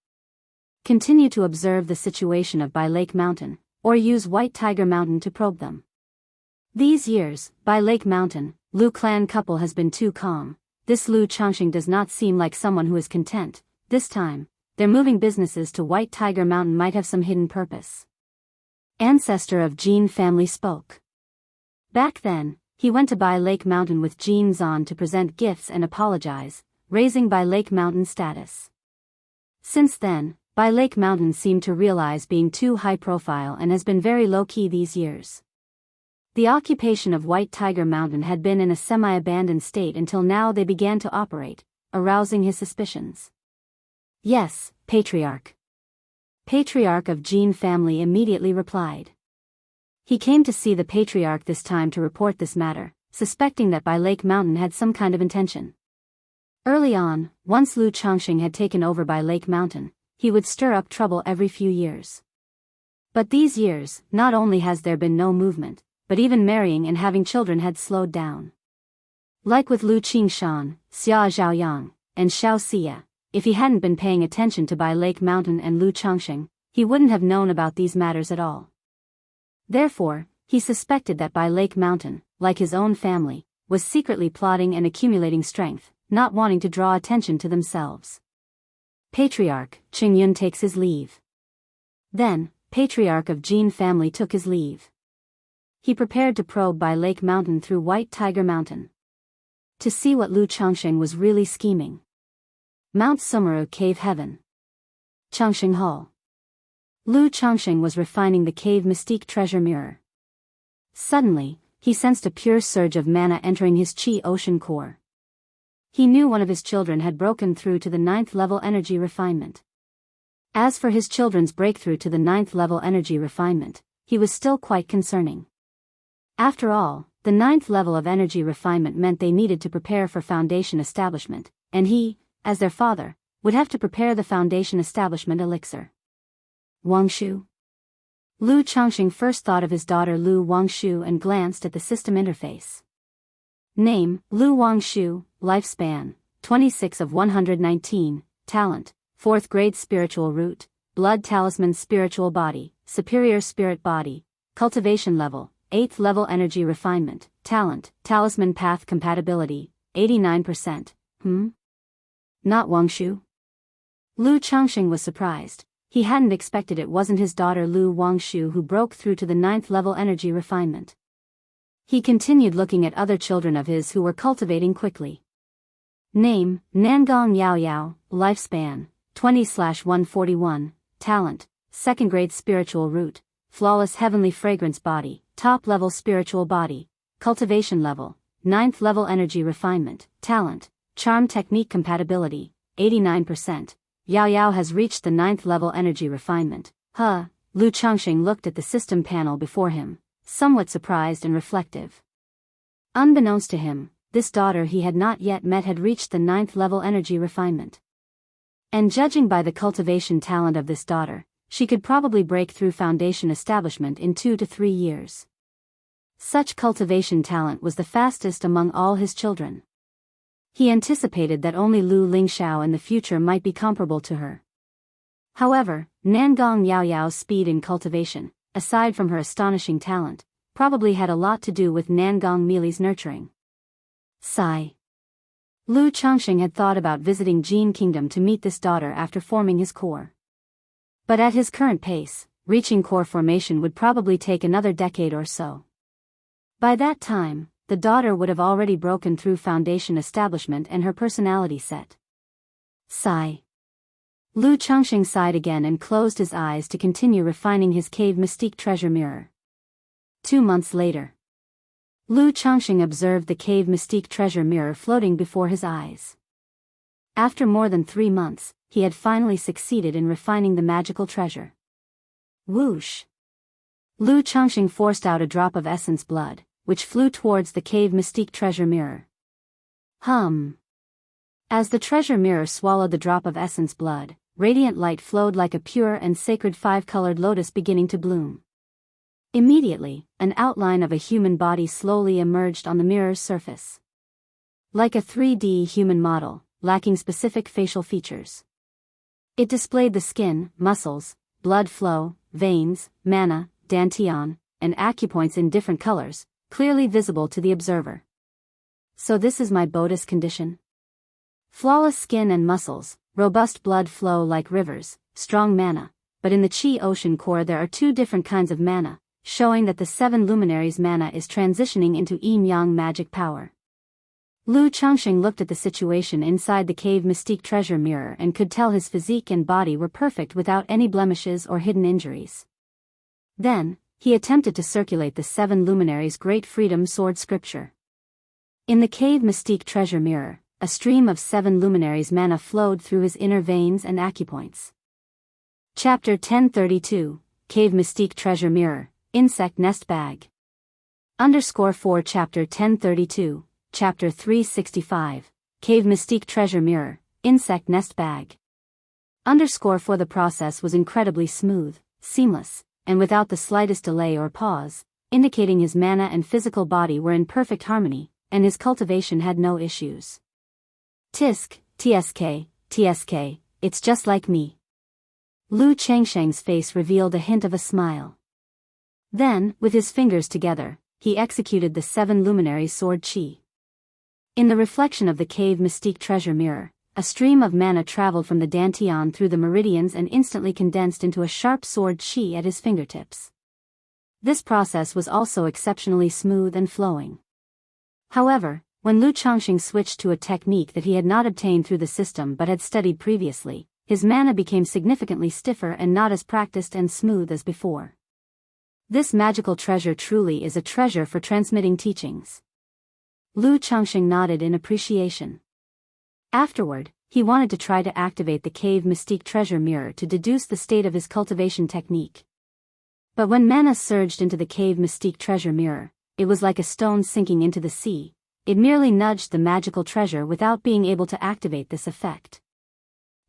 Continue to observe the situation of Bai Lake Mountain, or use White Tiger Mountain to probe them. These years, Bai Lake Mountain, Lu clan couple has been too calm. This Lu Changxing does not seem like someone who is content. This time, their moving businesses to White Tiger Mountain might have some hidden purpose. Ancestor of Jin family spoke. Back then, he went to Bai Lake Mountain with Jin Zan to present gifts and apologize, raising Bai Lake Mountain status. Since then, Bai Lake Mountain seemed to realize being too high profile and has been very low-key these years. The occupation of White Tiger Mountain had been in a semi-abandoned state until now they began to operate, arousing his suspicions. Yes, Patriarch. Patriarch of Jin family immediately replied. He came to see the Patriarch this time to report this matter, suspecting that Bai Lake Mountain had some kind of intention. Early on, once Lu Changxing had taken over Bai Lake Mountain, he would stir up trouble every few years. But these years, not only has there been no movement, but even marrying and having children had slowed down. Like with Lu Qingshan, Xia Zhaoyang, and Xiao Xia, if he hadn't been paying attention to Bai Lake Mountain and Lu Changxing, he wouldn't have known about these matters at all. Therefore, he suspected that Bai Lake Mountain, like his own family, was secretly plotting and accumulating strength, not wanting to draw attention to themselves. Patriarch Qingyun takes his leave. Then, Patriarch of Jin family took his leave. He prepared to probe Bai Lake Mountain through White Tiger Mountain, to see what Lu Changxing was really scheming. Mount Sumeru Cave Heaven. Changxing Hall. Lu Changxing was refining the cave mystique treasure mirror. Suddenly, he sensed a pure surge of mana entering his chi ocean core. He knew one of his children had broken through to the 9th level energy refinement. As for his children's breakthrough to the 9th level energy refinement, he was still quite concerning. After all, the 9th level of energy refinement meant they needed to prepare for foundation establishment, and he, as their father, would have to prepare the foundation establishment elixir. Wangshu. Lu Changxing first thought of his daughter Lu Wangshu and glanced at the system interface. Name, Lu Wangshu, lifespan, 26 of 119, talent, 4th grade spiritual root, blood talisman spiritual body, superior spirit body, cultivation level, 8th level energy refinement, talent, talisman path compatibility, 89%, Not Wangshu? Lu Changxing was surprised. He hadn't expected it wasn't his daughter Lu Wangshu who broke through to the 9th level energy refinement. He continued looking at other children of his who were cultivating quickly. Name, Nangong Yao Yao, lifespan, 20/141, talent, 2nd grade spiritual root, flawless heavenly fragrance body, top level spiritual body, cultivation level, 9th level energy refinement, talent, charm technique compatibility, 89%. Yao Yao has reached the 9th level energy refinement. Lu Changxing looked at the system panel before him, somewhat surprised and reflective. Unbeknownst to him, this daughter he had not yet met had reached the 9th level energy refinement. And judging by the cultivation talent of this daughter, she could probably break through foundation establishment in 2 to 3 years. Such cultivation talent was the fastest among all his children. He anticipated that only Lu Lingxiao in the future might be comparable to her. However, Nangong Yao Yao's speed in cultivation, aside from her astonishing talent, probably had a lot to do with Nangong Mili's nurturing. Sigh. Lu Changxing had thought about visiting Jin Kingdom to meet this daughter after forming his core. But at his current pace, reaching core formation would probably take another decade or so. By that time, the daughter would have already broken through foundation establishment and her personality set. Sigh. Lu Changxing sighed again and closed his eyes to continue refining his cave mystique treasure mirror. 2 months later. Lu Changxing observed the cave mystique treasure mirror floating before his eyes. After more than 3 months, he had finally succeeded in refining the magical treasure. Whoosh! Lu Changxing forced out a drop of essence blood, which flew towards the cave mystique treasure mirror. Hum! As the treasure mirror swallowed the drop of essence blood, radiant light flowed like a pure and sacred 5-colored lotus beginning to bloom. Immediately, an outline of a human body slowly emerged on the mirror's surface. Like a 3D human model, lacking specific facial features. It displayed the skin, muscles, blood flow, veins, mana, dantian, and acupoints in different colors, clearly visible to the observer. So this is my Buddhist condition? Flawless skin and muscles, robust blood flow like rivers, strong mana, but in the Qi ocean core there are 2 different kinds of mana, showing that the 7 luminaries' mana is transitioning into yin-yang magic power. Lu Changxing looked at the situation inside the cave mystique treasure mirror and could tell his physique and body were perfect without any blemishes or hidden injuries. Then, he attempted to circulate the 7 luminaries' great freedom sword scripture. In the cave mystique treasure mirror, a stream of 7 luminaries' mana flowed through his inner veins and acupoints. Chapter 1032, Cave Mystique Treasure Mirror, Insect Nest Bag. _4 Chapter 1032, Chapter 365, Cave Mystique Treasure Mirror, Insect Nest Bag. _4 The process was incredibly smooth, seamless, and without the slightest delay or pause, indicating his mana and physical body were in perfect harmony, and his cultivation had no issues. Tisk, tsk, it's just like me. Lu Changxing's face revealed a hint of a smile. Then, with his fingers together, he executed the 7 luminaries' sword qi. In the reflection of the cave mystique treasure mirror, a stream of mana traveled from the dantian through the meridians and instantly condensed into a sharp sword qi at his fingertips. This process was also exceptionally smooth and flowing. However, when Lu Changxing switched to a technique that he had not obtained through the system but had studied previously, his mana became significantly stiffer and not as practiced and smooth as before. This magical treasure truly is a treasure for transmitting teachings. Lu Changxing nodded in appreciation. Afterward, he wanted to try to activate the cave mystique treasure mirror to deduce the state of his cultivation technique. But when mana surged into the cave mystique treasure mirror, it was like a stone sinking into the sea. It merely nudged the magical treasure without being able to activate this effect.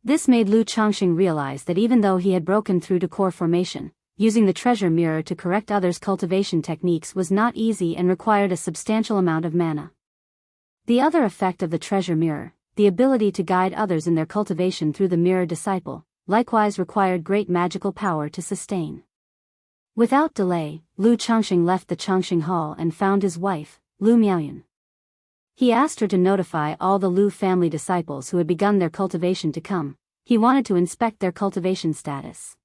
This made Lu Changxing realize that even though he had broken through to core formation, using the treasure mirror to correct others' cultivation techniques was not easy and required a substantial amount of mana. The other effect of the treasure mirror, the ability to guide others in their cultivation through the mirror disciple, likewise required great magical power to sustain. Without delay, Lu Changxing left the Changxing Hall and found his wife, Lu Miaoyun. He asked her to notify all the Lu family disciples who had begun their cultivation to come. He wanted to inspect their cultivation status.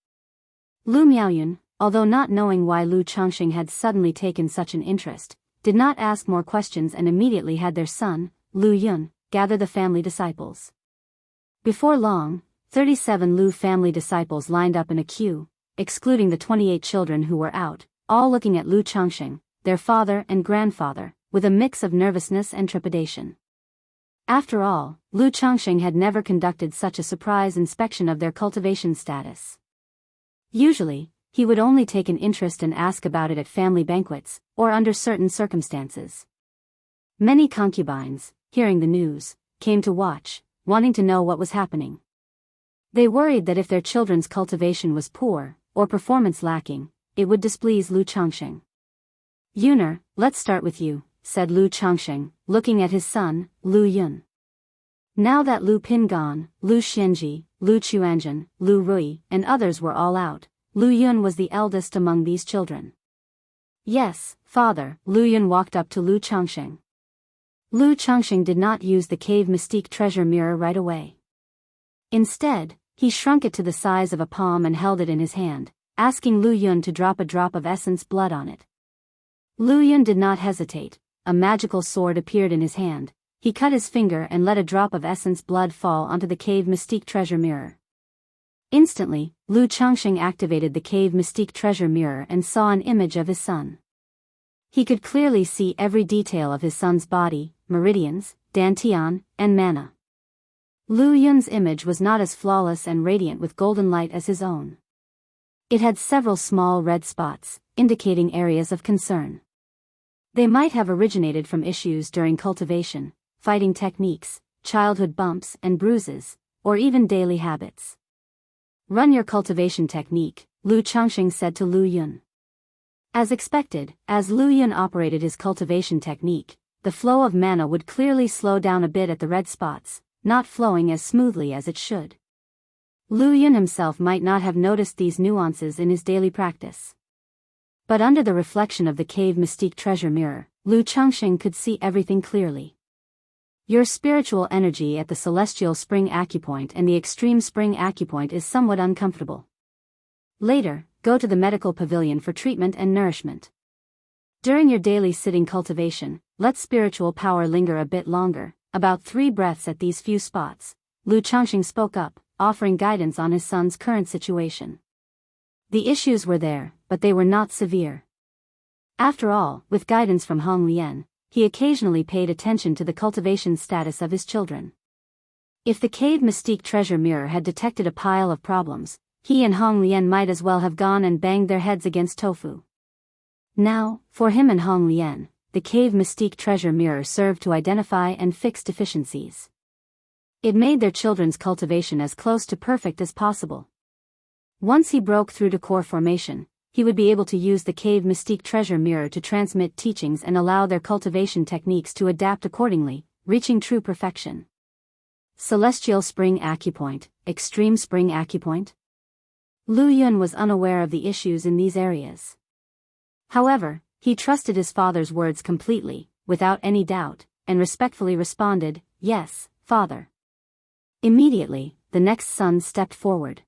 Lu Miaoyun, although not knowing why Lu Changxing had suddenly taken such an interest, did not ask more questions and immediately had their son, Lu Yun, gather the family disciples. Before long, 37 Lu family disciples lined up in a queue, excluding the 28 children who were out, all looking at Lu Changxing, their father and grandfather, with a mix of nervousness and trepidation. After all, Lu Changxing had never conducted such a surprise inspection of their cultivation status. Usually, he would only take an interest and ask about it at family banquets, or under certain circumstances. Many concubines, hearing the news, came to watch, wanting to know what was happening. They worried that if their children's cultivation was poor, or performance lacking, it would displease Lu Changxing. "Yuner, let's start with you," said Lu Changxing, looking at his son, Lu Yun. Now that Lu Pingan, Lu Xianji, Lu Chuanjun, Lu Rui, and others were all out, Lu Yun was the eldest among these children. "Yes, father," Lu Yun walked up to Lu Changxing. Lu Changxing did not use the cave mystique treasure mirror right away. Instead, he shrunk it to the size of a palm and held it in his hand, asking Lu Yun to drop a drop of essence blood on it. Lu Yun did not hesitate. A magical sword appeared in his hand. He cut his finger and let a drop of essence blood fall onto the cave mystique treasure mirror. Instantly, Lu Changxing activated the cave mystique treasure mirror and saw an image of his son. He could clearly see every detail of his son's body, meridians, dantian, and mana. Lu Yun's image was not as flawless and radiant with golden light as his own. It had several small red spots, indicating areas of concern. They might have originated from issues during cultivation, fighting techniques, childhood bumps and bruises, or even daily habits. Run your cultivation technique, Lu Changxing said to Lu Yun. As expected, as Lu Yun operated his cultivation technique, the flow of mana would clearly slow down a bit at the red spots, not flowing as smoothly as it should. Lu Yun himself might not have noticed these nuances in his daily practice. But under the reflection of the cave mystique treasure mirror, Lu Changxing could see everything clearly. Your spiritual energy at the celestial spring acupoint and the extreme spring acupoint is somewhat uncomfortable. Later, go to the medical pavilion for treatment and nourishment. During your daily sitting cultivation, let spiritual power linger a bit longer, about 3 breaths at these few spots. Lu Changxing spoke up, offering guidance on his son's current situation. The issues were there, but they were not severe. After all, with guidance from Hong Lian, he occasionally paid attention to the cultivation status of his children. If the cave mystique treasure mirror had detected a pile of problems, he and Hong Lian might as well have gone and banged their heads against tofu. Now, for him and Hong Lian, the cave mystique treasure mirror served to identify and fix deficiencies. It made their children's cultivation as close to perfect as possible. Once he broke through to core formation, he would be able to use the cave mystique treasure mirror to transmit teachings and allow their cultivation techniques to adapt accordingly, reaching true perfection. Celestial spring acupoint, extreme spring acupoint? Lu Yun was unaware of the issues in these areas. However, he trusted his father's words completely, without any doubt, and respectfully responded, "Yes, father." Immediately, the next son stepped forward.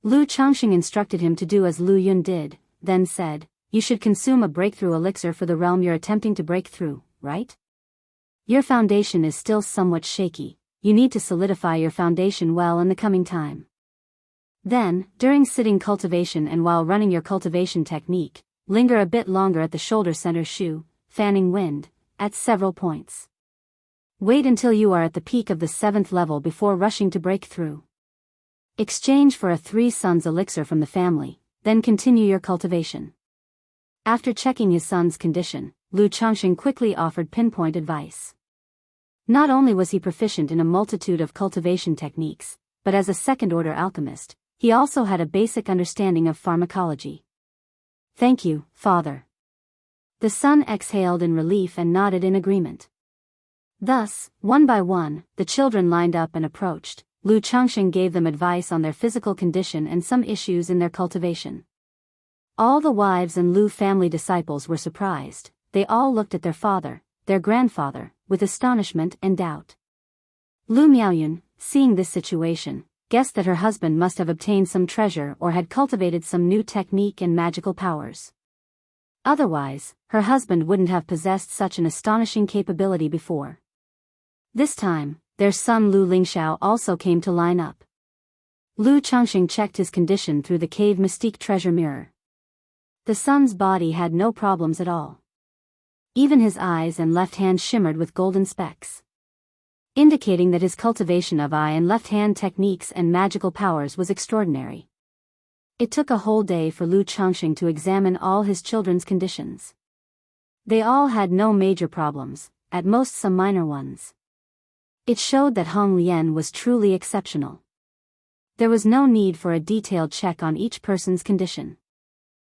Lu Changxing instructed him to do as Lu Yun did, then said, "You should consume a breakthrough elixir for the realm you're attempting to break through, right? Your foundation is still somewhat shaky. You need to solidify your foundation well in the coming time. Then, during sitting cultivation and while running your cultivation technique, linger a bit longer at the shoulder center shu, fanning wind, at several points. Wait until you are at the peak of the 7th level before rushing to break through. Exchange for a 3 sons elixir from the family, then continue your cultivation." After checking his son's condition, Lu Changxing quickly offered pinpoint advice. Not only was he proficient in a multitude of cultivation techniques, but as a second-order alchemist, he also had a basic understanding of pharmacology. "Thank you, father." The son exhaled in relief and nodded in agreement. Thus, one by one, the children lined up and approached. Lu Changxing gave them advice on their physical condition and some issues in their cultivation. All the wives and Lu family disciples were surprised. They all looked at their father, their grandfather, with astonishment and doubt. Lu Miaoyun, seeing this situation, guessed that her husband must have obtained some treasure or had cultivated some new technique and magical powers. Otherwise, her husband wouldn't have possessed such an astonishing capability before. This time, their son Lu Lingxiao also came to line up. Lu Changxing checked his condition through the cave mystique treasure mirror. The son's body had no problems at all. Even his eyes and left hand shimmered with golden specks, indicating that his cultivation of eye and left hand techniques and magical powers was extraordinary. It took a whole day for Lu Changxing to examine all his children's conditions. They all had no major problems, at most some minor ones. It showed that Hong Lian was truly exceptional. There was no need for a detailed check on each person's condition.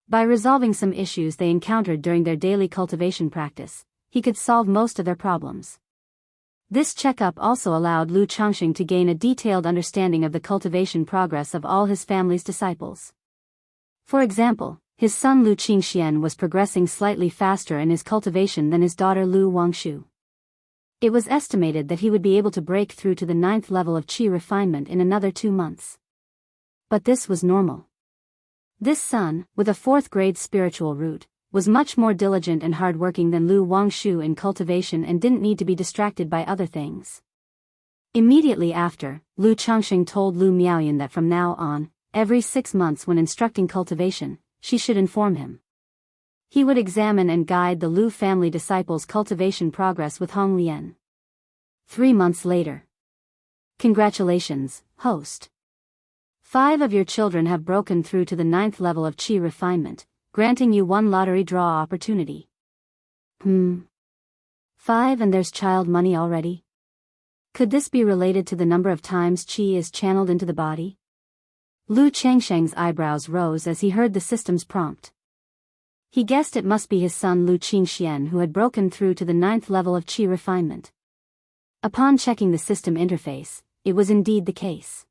By resolving some issues they encountered during their daily cultivation practice, he could solve most of their problems. This checkup also allowed Lu Changxing to gain a detailed understanding of the cultivation progress of all his family's disciples. For example, his son Lu Qingxian was progressing slightly faster in his cultivation than his daughter Lu Wangshu. It was estimated that he would be able to break through to the 9th level of qi refinement in another 2 months. But this was normal. This son, with a 4th grade spiritual root, was much more diligent and hardworking than Lu Wangshu in cultivation and didn't need to be distracted by other things. Immediately after, Lu Changxing told Lu Miaoyan that from now on, every 6 months when instructing cultivation, she should inform him. He would examine and guide the Lu family disciples' cultivation progress with Hong Lian. 3 months later. Congratulations, host. 5 of your children have broken through to the 9th level of Qi refinement, granting you 1 lottery draw opportunity. 5 and there's child money already? Could this be related to the number of times Qi is channeled into the body? Lu Changsheng's eyebrows rose as he heard the system's prompt. He guessed it must be his son Lu Qingxian who had broken through to the 9th level of Qi refinement. Upon checking the system interface, it was indeed the case.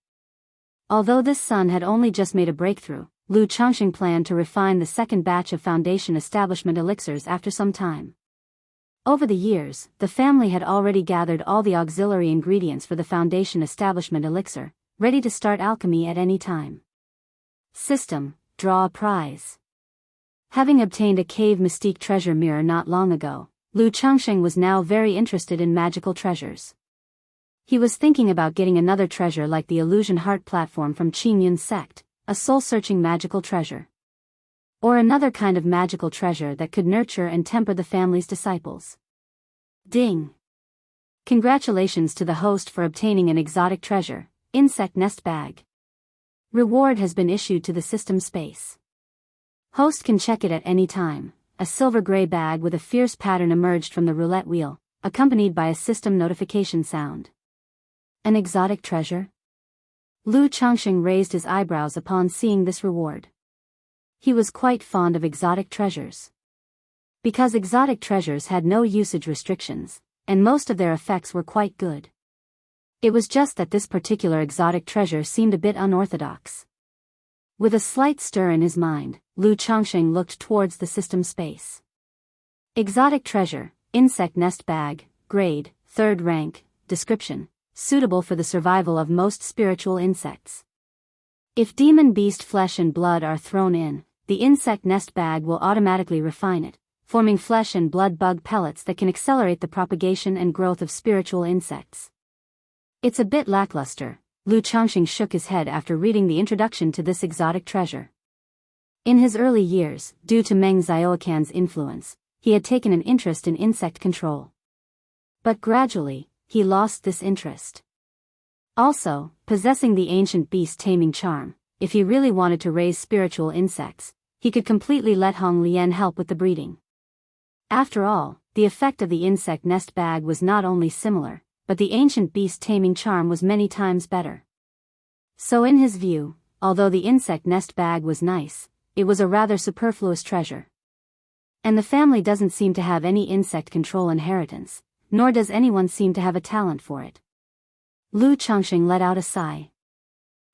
Although this son had only just made a breakthrough, Lu Changxing planned to refine the second batch of foundation establishment elixirs after some time. Over the years, the family had already gathered all the auxiliary ingredients for the foundation establishment elixir, ready to start alchemy at any time. System, draw a prize. Having obtained a cave mystique treasure mirror not long ago, Lu Changxing was now very interested in magical treasures. He was thinking about getting another treasure like the Illusion Heart platform from Qingyun's sect, a soul-searching magical treasure. Or another kind of magical treasure that could nurture and temper the family's disciples. Ding! Congratulations to the host for obtaining an exotic treasure, insect nest bag. Reward has been issued to the system space. Host can check it at any time. A silver-gray bag with a fierce pattern emerged from the roulette wheel, accompanied by a system notification sound. An exotic treasure? Lu Changxing raised his eyebrows upon seeing this reward. He was quite fond of exotic treasures. Because exotic treasures had no usage restrictions, and most of their effects were quite good. It was just that this particular exotic treasure seemed a bit unorthodox. With a slight stir in his mind, Lu Changxing looked towards the system space. Exotic treasure, insect nest bag, grade, 3rd rank, description, suitable for the survival of most spiritual insects. If demon beast flesh and blood are thrown in, the insect nest bag will automatically refine it, forming flesh and blood bug pellets that can accelerate the propagation and growth of spiritual insects. It's a bit lackluster. Lu Changxing shook his head after reading the introduction to this exotic treasure. In his early years, due to Meng Xiaoquan's influence, he had taken an interest in insect control. But gradually, he lost this interest. Also, possessing the ancient beast taming charm, if he really wanted to raise spiritual insects, he could completely let Hong Lian help with the breeding. After all, the effect of the insect nest bag was not only similar, but the ancient beast taming charm was many times better. So in his view, although the insect nest bag was nice, it was a rather superfluous treasure. And the family doesn't seem to have any insect control inheritance, nor does anyone seem to have a talent for it. Lu Changxing let out a sigh.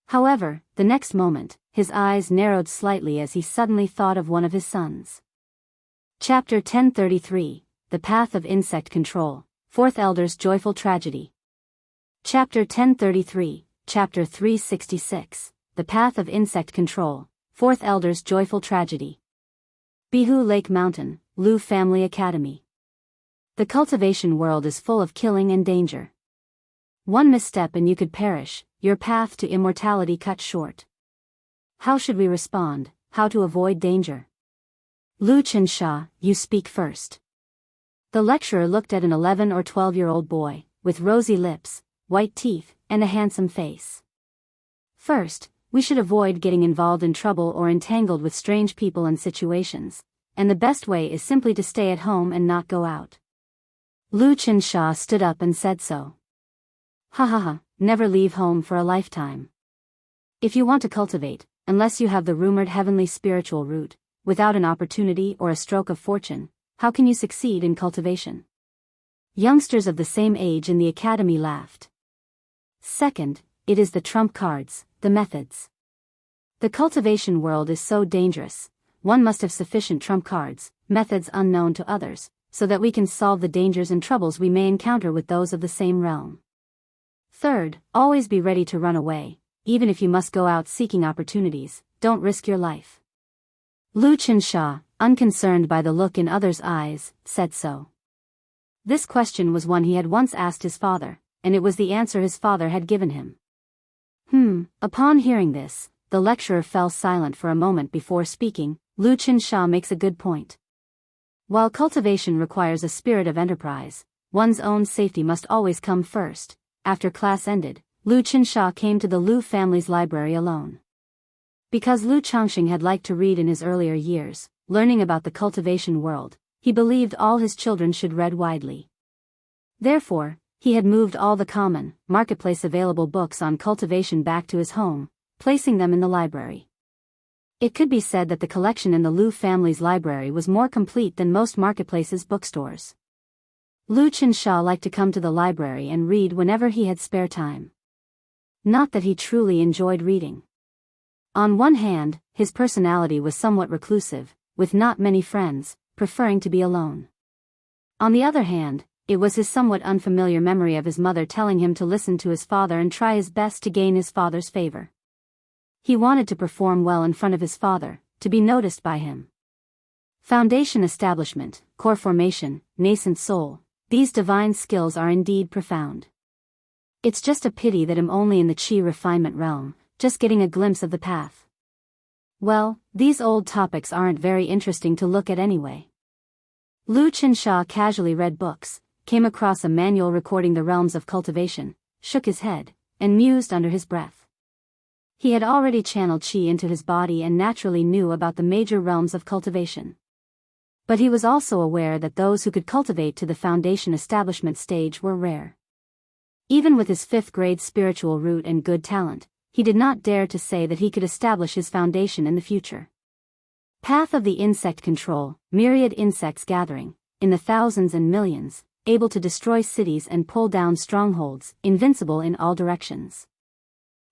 However, the next moment, his eyes narrowed slightly as he suddenly thought of one of his sons. Chapter 1033, The Path of Insect Control. 4th Elder's Joyful Tragedy. Chapter 1033, Chapter 366, The Path of Insect Control, 4th Elder's Joyful Tragedy. Bihu Lake Mountain, Lu Family Academy. The cultivation world is full of killing and danger. One misstep and you could perish, your path to immortality cut short. How should we respond? How to avoid danger? Lu Qinsha, you speak first. The lecturer looked at an 11 or 12-year-old boy, with rosy lips, white teeth, and a handsome face. First, we should avoid getting involved in trouble or entangled with strange people and situations, and the best way is simply to stay at home and not go out. Lu Qinsha stood up and said so. Ha ha ha, never leave home for a lifetime. If you want to cultivate, unless you have the rumored heavenly spiritual root, without an opportunity or a stroke of fortune, how can you succeed in cultivation? Youngsters of the same age in the academy laughed. Second, it is the trump cards, the methods. The cultivation world is so dangerous, one must have sufficient trump cards, methods unknown to others, so that we can solve the dangers and troubles we may encounter with those of the same realm. Third, always be ready to run away, even if you must go out seeking opportunities, don't risk your life. Lu Qinsha, unconcerned by the look in others' eyes, said so. This question was one he had once asked his father, and it was the answer his father had given him. Upon hearing this, the lecturer fell silent for a moment before speaking. Lu Qinsha makes a good point. While cultivation requires a spirit of enterprise, one's own safety must always come first. After class ended, Lu Qinsha came to the Lu family's library alone. Because Lu Changxing had liked to read in his earlier years, learning about the cultivation world, he believed all his children should read widely. Therefore, he had moved all the common, marketplace available books on cultivation back to his home, placing them in the library. It could be said that the collection in the Lu family's library was more complete than most marketplaces' bookstores. Lu Qinsha liked to come to the library and read whenever he had spare time. Not that he truly enjoyed reading. On one hand, his personality was somewhat reclusive, with not many friends, preferring to be alone. On the other hand, it was his somewhat unfamiliar memory of his mother telling him to listen to his father and try his best to gain his father's favor. He wanted to perform well in front of his father, to be noticed by him. Foundation establishment, core formation, nascent soul, these divine skills are indeed profound. It's just a pity that I'm only in the chi refinement realm, just getting a glimpse of the path. Well, these old topics aren't very interesting to look at anyway. Lu Qinsha casually read books, came across a manual recording the realms of cultivation, shook his head, and mused under his breath. He had already channeled qi into his body and naturally knew about the major realms of cultivation. But he was also aware that those who could cultivate to the foundation establishment stage were rare. Even with his 5th grade spiritual root and good talent, he did not dare to say that he could establish his foundation in the future. Path of the insect control, myriad insects gathering, in the thousands and millions, able to destroy cities and pull down strongholds, invincible in all directions.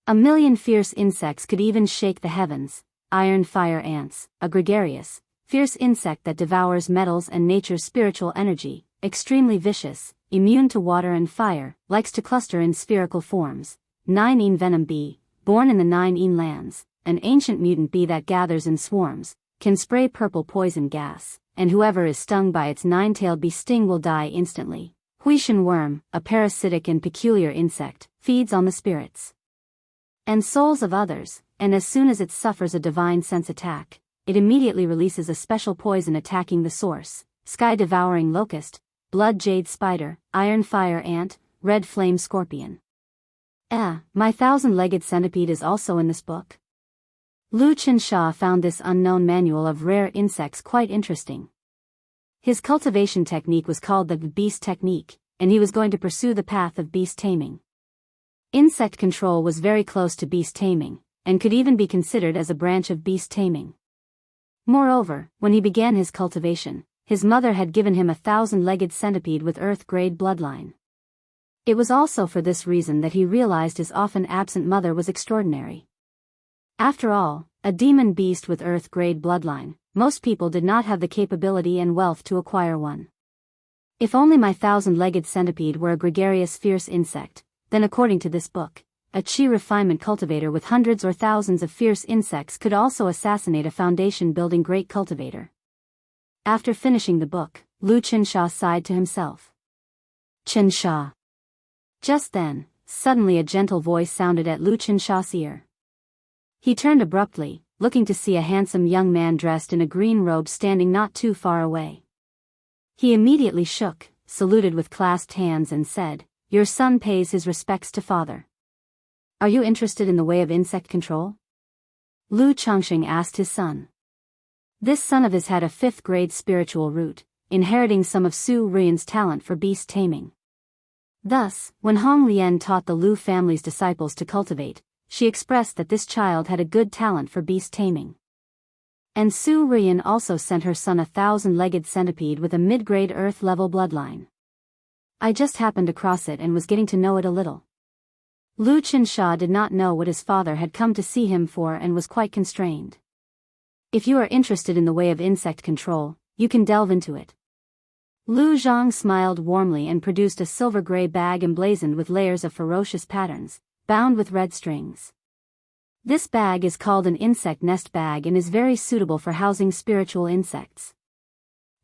A million fierce insects could even shake the heavens, iron fire ants, a gregarious, fierce insect that devours metals and nature's spiritual energy, extremely vicious, immune to water and fire, likes to cluster in spherical forms, 9-ene venom bee, born in the 9-ene lands, an ancient mutant bee that gathers in swarms, can spray purple poison gas, and whoever is stung by its 9-tailed bee sting will die instantly. Huishan worm, a parasitic and peculiar insect, feeds on the spirits and souls of others, and as soon as it suffers a divine sense attack, it immediately releases a special poison attacking the source: sky-devouring locust, blood jade spider, iron fire ant, red flame scorpion. My 1,000-legged centipede is also in this book. Lu Qinsha found this unknown manual of rare insects quite interesting. His cultivation technique was called the beast technique, and he was going to pursue the path of beast taming. Insect control was very close to beast taming, and could even be considered as a branch of beast taming. Moreover, when he began his cultivation, his mother had given him a 1,000-legged centipede with earth-grade bloodline. It was also for this reason that he realized his often absent mother was extraordinary. After all, a demon beast with earth-grade bloodline, most people did not have the capability and wealth to acquire one. If only my 1,000-legged centipede were a gregarious fierce insect, then according to this book, a chi refinement cultivator with hundreds or thousands of fierce insects could also assassinate a foundation-building great cultivator. After finishing the book, Lu Qinsha sighed to himself. Qinsha. Just then, suddenly a gentle voice sounded at Lu Qinsha's ear. He turned abruptly, looking to see a handsome young man dressed in a green robe standing not too far away. He immediately shook, saluted with clasped hands and said, "Your son pays his respects to father. Are you interested in the way of insect control?" Lu Changxing asked his son. This son of his had a 5th grade spiritual root, inheriting some of Su Ruian's talent for beast taming. Thus, when Hong Lian taught the Lu family's disciples to cultivate, she expressed that this child had a good talent for beast taming. And Su Ruian also sent her son a 1,000-legged centipede with a mid-grade earth-level bloodline. I just happened across it and was getting to know it a little. Lu Qinsha did not know what his father had come to see him for and was quite constrained. If you are interested in the way of insect control, you can delve into it. Lu Zhang smiled warmly and produced a silver-gray bag emblazoned with layers of ferocious patterns, bound with red strings. This bag is called an insect nest bag and is very suitable for housing spiritual insects.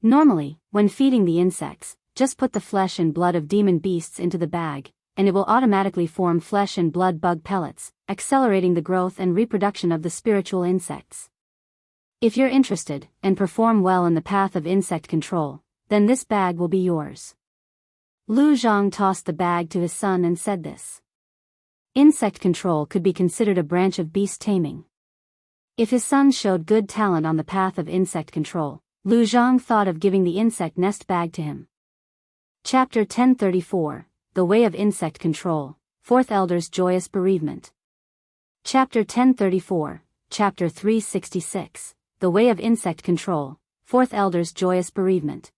Normally, when feeding the insects, just put the flesh and blood of demon beasts into the bag, and it will automatically form flesh and blood bug pellets, accelerating the growth and reproduction of the spiritual insects. If you're interested, and perform well in the path of insect control, then this bag will be yours. Lu Zhang tossed the bag to his son and said this. Insect control could be considered a branch of beast taming. If his son showed good talent on the path of insect control, Lu Zhang thought of giving the insect nest bag to him. Chapter 1034, The Way of Insect Control, Fourth Elder's Joyous Bereavement. Chapter 1034, Chapter 366, The Way of Insect Control, Fourth Elder's Joyous Bereavement.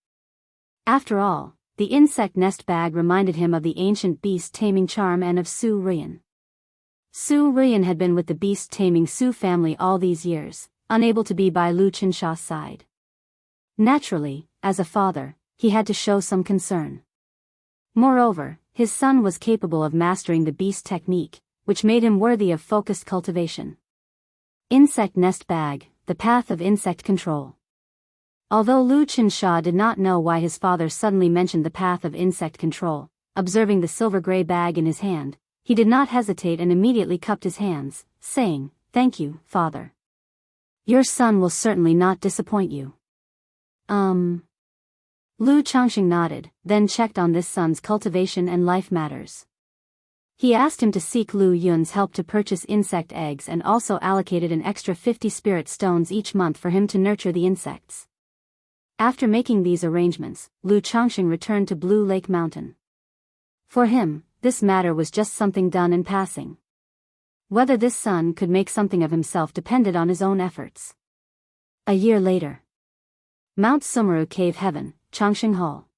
After all, the insect nest bag reminded him of the ancient beast taming charm and of Su Ruyan. Su Ruyan had been with the beast taming Su family all these years, unable to be by Lu Qinsha's side. Naturally, as a father, he had to show some concern. Moreover, his son was capable of mastering the beast technique, which made him worthy of focused cultivation. Insect nest bag, the path of insect control. Although Lu Qinsha did not know why his father suddenly mentioned the path of insect control, observing the silver-gray bag in his hand, he did not hesitate and immediately cupped his hands, saying, "Thank you, father. Your son will certainly not disappoint you." Lu Changxing nodded, then checked on this son's cultivation and life matters. He asked him to seek Lu Yun's help to purchase insect eggs and also allocated an extra 50 spirit stones each month for him to nurture the insects. After making these arrangements, Lu Changxing returned to Blue Lake Mountain. For him, this matter was just something done in passing. Whether this son could make something of himself depended on his own efforts. A year later. Mount Sumeru Cave Heaven, Changxing Hall.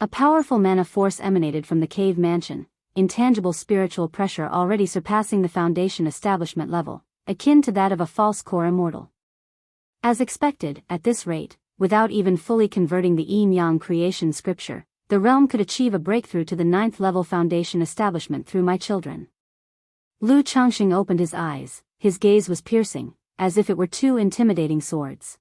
A powerful mana force emanated from the cave mansion, intangible spiritual pressure already surpassing the foundation establishment level, akin to that of a false core immortal. As expected, at this rate, without even fully converting the yin-yang creation scripture, the realm could achieve a breakthrough to the 9th level foundation establishment through my children. Lu Changxing opened his eyes, his gaze was piercing, as if it were two intimidating swords.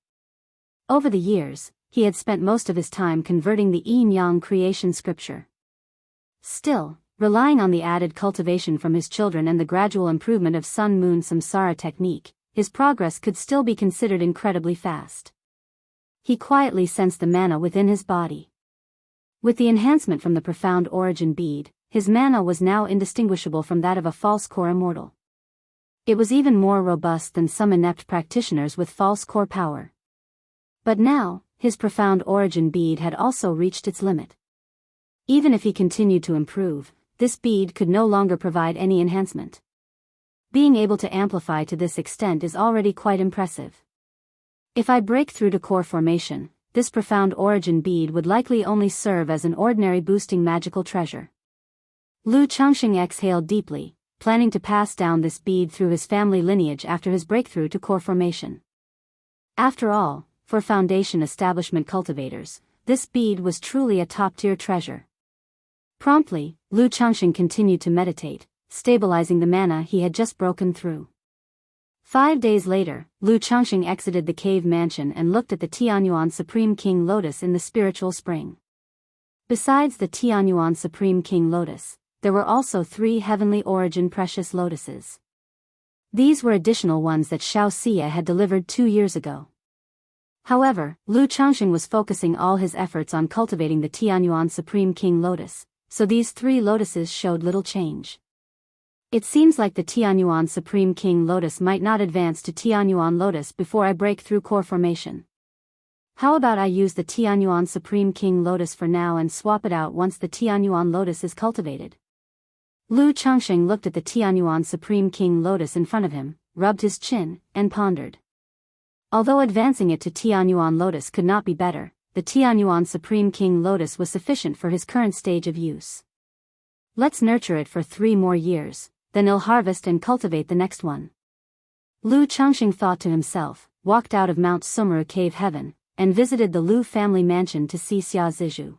Over the years, he had spent most of his time converting the yin-yang creation scripture. Still, relying on the added cultivation from his children and the gradual improvement of Sun-Moon Samsara technique, his progress could still be considered incredibly fast. He quietly sensed the mana within his body. With the enhancement from the profound origin bead, his mana was now indistinguishable from that of a false core immortal. It was even more robust than some inept practitioners with false core power. But now, his profound origin bead had also reached its limit. Even if he continued to improve, this bead could no longer provide any enhancement. Being able to amplify to this extent is already quite impressive. If I break through to core formation, this profound origin bead would likely only serve as an ordinary boosting magical treasure. Lu Changxing exhaled deeply, planning to pass down this bead through his family lineage after his breakthrough to core formation. After all, for foundation establishment cultivators, this bead was truly a top-tier treasure. Promptly, Lu Changxing continued to meditate, stabilizing the mana he had just broken through. 5 days later, Lu Changxing exited the cave mansion and looked at the Tianyuan Supreme King Lotus in the spiritual spring. Besides the Tianyuan Supreme King Lotus, there were also 3 heavenly origin precious lotuses. These were additional ones that Xiao Xia had delivered 2 years ago. However, Lu Changxing was focusing all his efforts on cultivating the Tianyuan Supreme King Lotus, so these 3 lotuses showed little change. It seems like the Tianyuan Supreme King Lotus might not advance to Tianyuan Lotus before I break through core formation. How about I use the Tianyuan Supreme King Lotus for now and swap it out once the Tianyuan Lotus is cultivated? Lu Changxing looked at the Tianyuan Supreme King Lotus in front of him, rubbed his chin, and pondered. Although advancing it to Tianyuan Lotus could not be better, the Tianyuan Supreme King Lotus was sufficient for his current stage of use. Let's nurture it for 3 more years. Then he'll harvest and cultivate the next one. Lu Changxing thought to himself, walked out of Mount Sumeru Cave Heaven, and visited the Lu family mansion to see Xia Zizhu.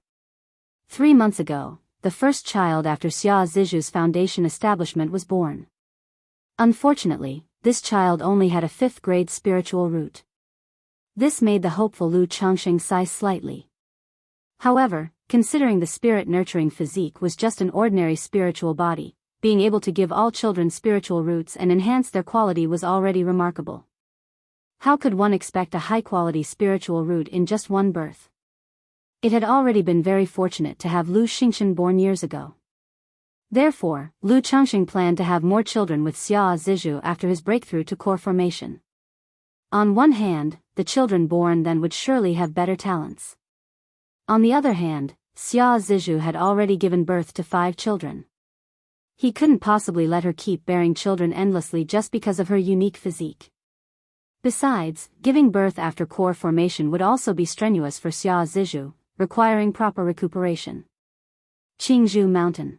3 months ago, the first child after Xia Zizhu's foundation establishment was born. Unfortunately, this child only had a 5th grade spiritual root. This made the hopeful Lu Changxing sigh slightly. However, considering the spirit-nurturing physique was just an ordinary spiritual body, being able to give all children spiritual roots and enhance their quality was already remarkable. How could one expect a high-quality spiritual root in just one birth? It had already been very fortunate to have Lu Xingchen born years ago. Therefore, Lu Changxing planned to have more children with Xia Zizhu after his breakthrough to core formation. On one hand, the children born then would surely have better talents. On the other hand, Xia Zizhu had already given birth to 5 children. He couldn't possibly let her keep bearing children endlessly just because of her unique physique. Besides, giving birth after core formation would also be strenuous for Xia Zizhu, requiring proper recuperation. Qingzhou Mountain.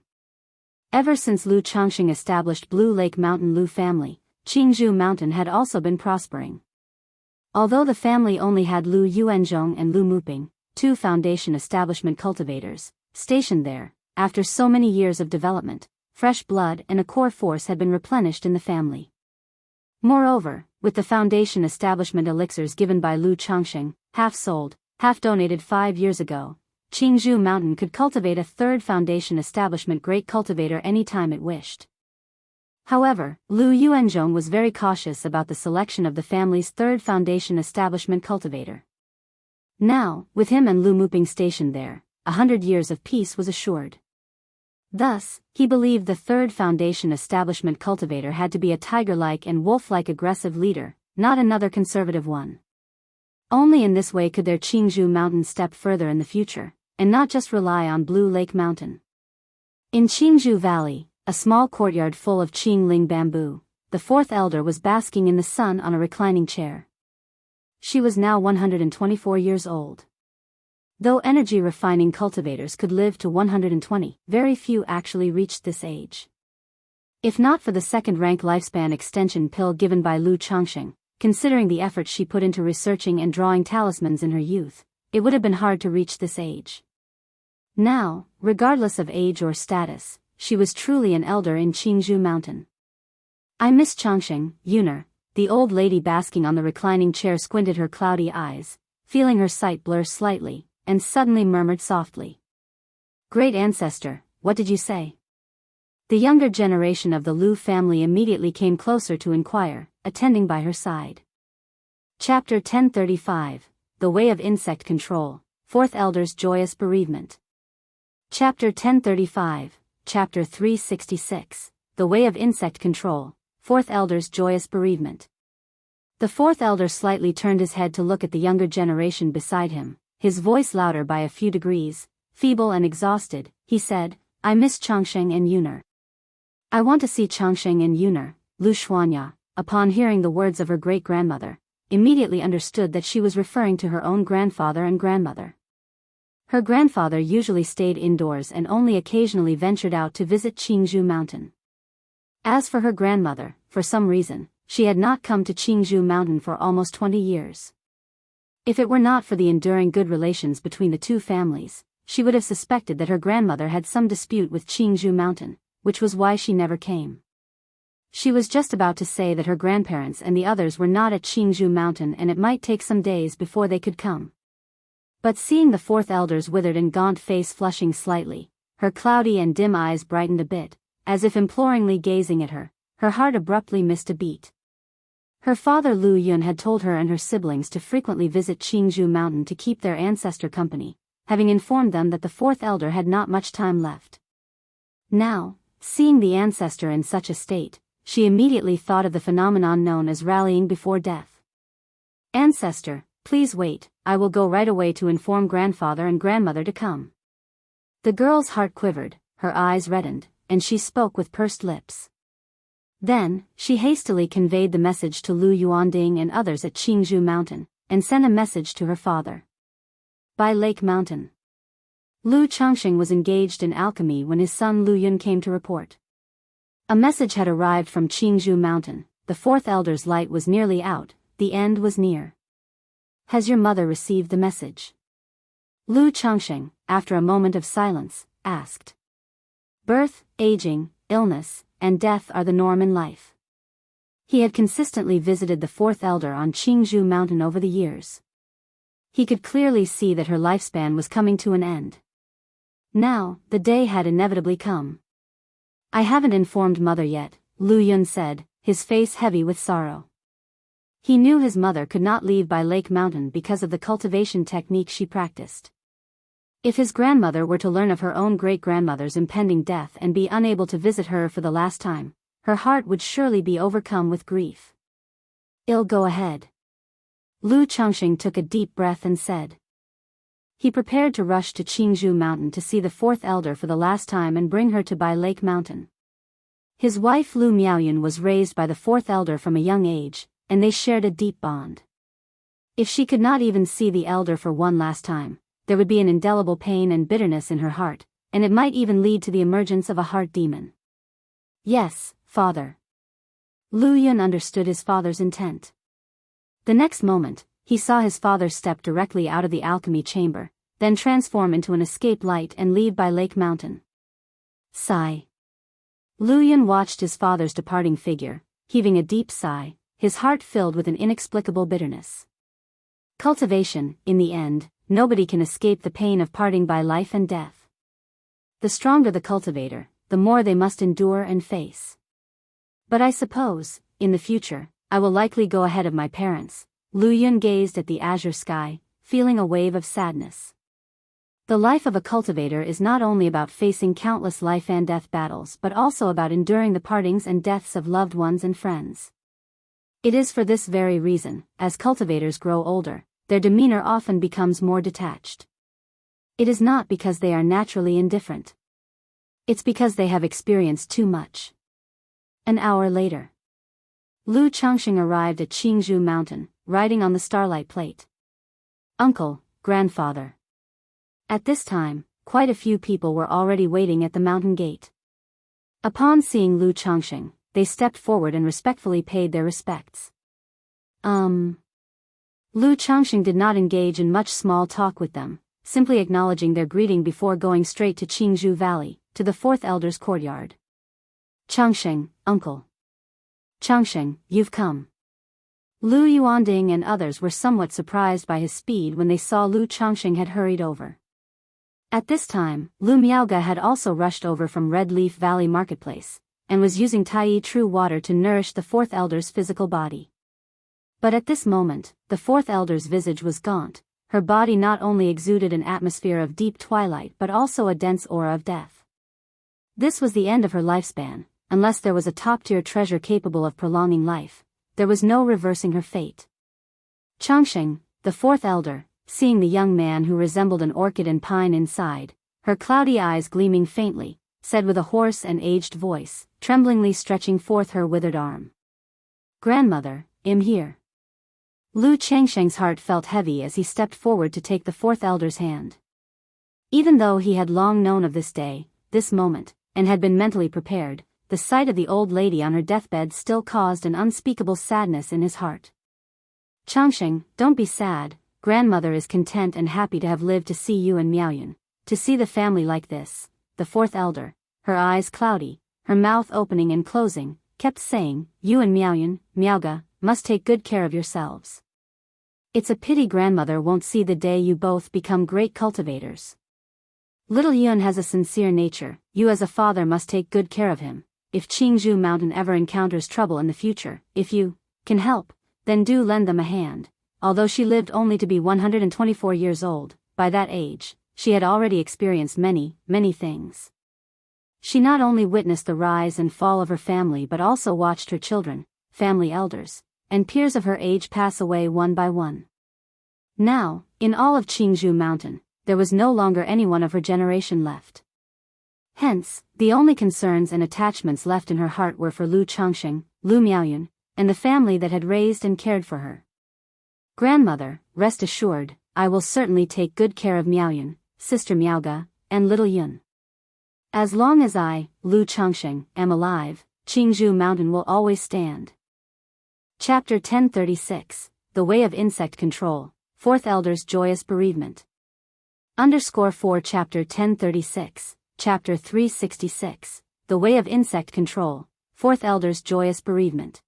Ever since Lu Changxing established Blue Lake Mountain Lu family, Qingzhou Mountain had also been prospering. Although the family only had Lu Yuanzhong and Lu Muping, 2 foundation establishment cultivators, stationed there, after so many years of development, fresh blood and a core force had been replenished in the family. Moreover, with the foundation establishment elixirs given by Lu Changxing, half sold, half donated 5 years ago, Qingzhou Mountain could cultivate a 3rd foundation establishment great cultivator any time it wished. However, Lu Yuanzhong was very cautious about the selection of the family's 3rd foundation establishment cultivator. Now, with him and Lu Muping stationed there, 100 years of peace was assured. Thus, he believed the 3rd foundation establishment cultivator had to be a tiger-like and wolf-like aggressive leader, not another conservative one. Only in this way could their Qingzhou Mountain step further in the future, and not just rely on Blue Lake Mountain. In Qingzhou Valley, a small courtyard full of Qingling bamboo, the 4th elder was basking in the sun on a reclining chair. She was now 124 years old. Though energy-refining cultivators could live to 120, very few actually reached this age. If not for the 2nd-rank lifespan extension pill given by Lu Changxing, considering the effort she put into researching and drawing talismans in her youth, it would have been hard to reach this age. Now, regardless of age or status, she was truly an elder in Qingzhou Mountain. I miss Changxing, Yuner. The old lady basking on the reclining chair squinted her cloudy eyes, feeling her sight blur slightly, and suddenly murmured softly. Great ancestor, what did you say? The younger generation of the Lu family immediately came closer to inquire, attending by her side. Chapter 1035, The Way of Insect Control, 4th Elder's Joyous Bereavement. Chapter 1035, Chapter 366, The Way of Insect Control, 4th Elder's Joyous Bereavement. The 4th elder slightly turned his head to look at the younger generation beside him, his voice louder by a few degrees, feeble and exhausted. He said, I miss Changxing and Yuner. I want to see Changxing and Yuner. Lu Xuanya, upon hearing the words of her great-grandmother, immediately understood that she was referring to her own grandfather and grandmother. Her grandfather usually stayed indoors and only occasionally ventured out to visit Qingzhou Mountain. As for her grandmother, for some reason, she had not come to Qingzhou Mountain for almost 20 years. If it were not for the enduring good relations between the 2 families, she would have suspected that her grandmother had some dispute with Qingzhou Mountain, which was why she never came. She was just about to say that her grandparents and the others were not at Qingzhou Mountain and it might take some days before they could come. But seeing the 4th elder's withered and gaunt face flushing slightly, her cloudy and dim eyes brightened a bit, as if imploringly gazing at her, her heart abruptly missed a beat. Her father Lu Yun had told her and her siblings to frequently visit Qingzhou Mountain to keep their ancestor company, having informed them that the 4th elder had not much time left. Now, seeing the ancestor in such a state, she immediately thought of the phenomenon known as rallying before death. Ancestor, please wait, I will go right away to inform grandfather and grandmother to come. The girl's heart quivered, her eyes reddened, and she spoke with pursed lips. Then, she hastily conveyed the message to Lu Yuanding and others at Qingzhou Mountain, and sent a message to her father. By Lake Mountain. Lu Changxing was engaged in alchemy when his son Lu Yun came to report. A message had arrived from Qingzhou Mountain, the 4th elder's light was nearly out, the end was near. Has your mother received the message? Lu Changxing, after a moment of silence, asked. Birth, aging, illness, and death are the norm in life. He had consistently visited the fourth elder on Jianghu mountain over the years. He could clearly see that her lifespan was coming to an end. Now, the day had inevitably come. I haven't informed mother yet, Lu Yun said, his face heavy with sorrow. He knew his mother could not leave by Lake Mountain because of the cultivation technique she practiced. If his grandmother were to learn of her own great-grandmother's impending death and be unable to visit her for the last time, her heart would surely be overcome with grief. "I'll go ahead." Lu Changxing took a deep breath and said. He prepared to rush to Jianghu mountain to see the fourth elder for the last time and bring her to Bai Lake Mountain. His wife Lu Miaoyun was raised by the fourth elder from a young age, and they shared a deep bond. If she could not even see the elder for one last time, there would be an indelible pain and bitterness in her heart, and it might even lead to the emergence of a heart demon. "Yes, father." Lu Yun understood his father's intent. The next moment, he saw his father step directly out of the alchemy chamber, then transform into an escape light and leave by Lake Mountain. Sigh. Lu Yun watched his father's departing figure, heaving a deep sigh, his heart filled with an inexplicable bitterness. Cultivation, in the end, nobody can escape the pain of parting by life and death. The stronger the cultivator, the more they must endure and face. But I suppose, in the future, I will likely go ahead of my parents. Lu Yun gazed at the azure sky, feeling a wave of sadness. The life of a cultivator is not only about facing countless life and death battles but also about enduring the partings and deaths of loved ones and friends. It is for this very reason, as cultivators grow older, their demeanor often becomes more detached. It is not because they are naturally indifferent. It's because they have experienced too much. An hour later, Lu Changxing arrived at Jianghu mountain, riding on the starlight plate. Uncle, grandfather. At this time, quite a few people were already waiting at the mountain gate. Upon seeing Lu Changxing, they stepped forward and respectfully paid their respects. Lu Changxing did not engage in much small talk with them, simply acknowledging their greeting before going straight to Jianghu Valley, to the fourth elder's courtyard. Changxing, uncle. Changxing, you've come. Lu Yuanding and others were somewhat surprised by his speed when they saw Lu Changxing had hurried over. At this time, Lu Miaoga had also rushed over from Red Leaf Valley Marketplace, and was using Tai True water to nourish the fourth elder's physical body. But at this moment, the fourth elder's visage was gaunt, her body not only exuded an atmosphere of deep twilight but also a dense aura of death. This was the end of her lifespan, unless there was a top-tier treasure capable of prolonging life. There was no reversing her fate. Changxing, the fourth elder, seeing the young man who resembled an orchid and pine inside, her cloudy eyes gleaming faintly, said with a hoarse and aged voice, tremblingly stretching forth her withered arm. "Grandmother, I'm here." Lu Changxing's heart felt heavy as he stepped forward to take the fourth elder's hand. Even though he had long known of this day, this moment, and had been mentally prepared, the sight of the old lady on her deathbed still caused an unspeakable sadness in his heart. "Changxing, don't be sad, grandmother is content and happy to have lived to see you and Miaoyun, to see the family like this," the fourth elder, her eyes cloudy, her mouth opening and closing, kept saying, "You and Miaoyun, Miaoga, must take good care of yourselves. It's a pity grandmother won't see the day you both become great cultivators. Little Yun has a sincere nature, you as a father must take good care of him. If Jianghu mountain ever encounters trouble in the future, if you can help, then do lend them a hand." Although she lived only to be 124 years old, by that age, she had already experienced many, many things. She not only witnessed the rise and fall of her family but also watched her children, family elders, and peers of her age pass away one by one. Now, in all of Jianghu mountain, there was no longer anyone of her generation left. Hence, the only concerns and attachments left in her heart were for Lu Changxing, Lu Miaoyun, and the family that had raised and cared for her. "Grandmother, rest assured, I will certainly take good care of Miaoyun, sister Miaoga, and little Yun. As long as I, Lu Changxing, am alive, Jianghu mountain will always stand." Chapter 1036, The Way of Insect Control, Fourth Elder's Joyous Bereavement. _4 Chapter 1036, Chapter 366, The Way of Insect Control, Fourth Elder's Joyous Bereavement.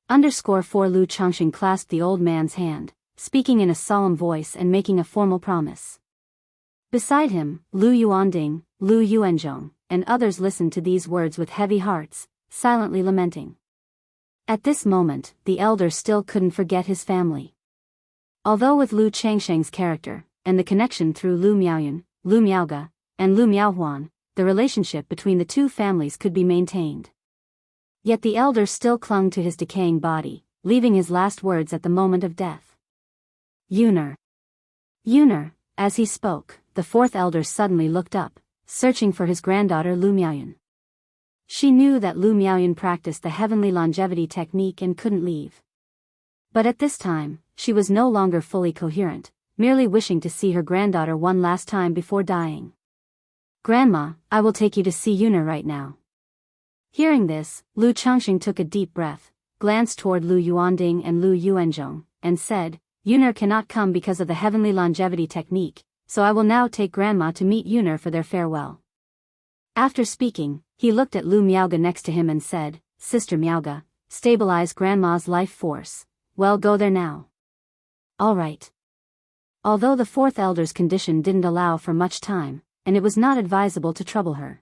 _4 Lu Changxing clasped the old man's hand, speaking in a solemn voice and making a formal promise. Beside him, Lu Yuanding, Lu Yuanzhong, and others listened to these words with heavy hearts, silently lamenting. At this moment, the elder still couldn't forget his family. Although with Lu Changsheng's character, and the connection through Lu Miaoyun, Lu Miaoga, and Lu Miaohuan, the relationship between the two families could be maintained. Yet the elder still clung to his decaying body, leaving his last words at the moment of death. Yuner. Yuner. As he spoke, the fourth elder suddenly looked up, searching for his granddaughter Lu Miaoyun. She knew that Lu Miaoyun practiced the heavenly longevity technique and couldn't leave. But at this time, she was no longer fully coherent, merely wishing to see her granddaughter one last time before dying. Grandma, I will take you to see Yuner right now. Hearing this, Lu Changxing took a deep breath, glanced toward Lu Yuanding and Lu Yuanzhong, and said, Yuner cannot come because of the heavenly longevity technique, so I will now take Grandma to meet Yuner for their farewell. After speaking, he looked at Lu Miaoga next to him and said, Sister Miaoga, stabilize Grandma's life force. Well, go there now. All right. Although the fourth elder's condition didn't allow for much time, and it was not advisable to trouble her.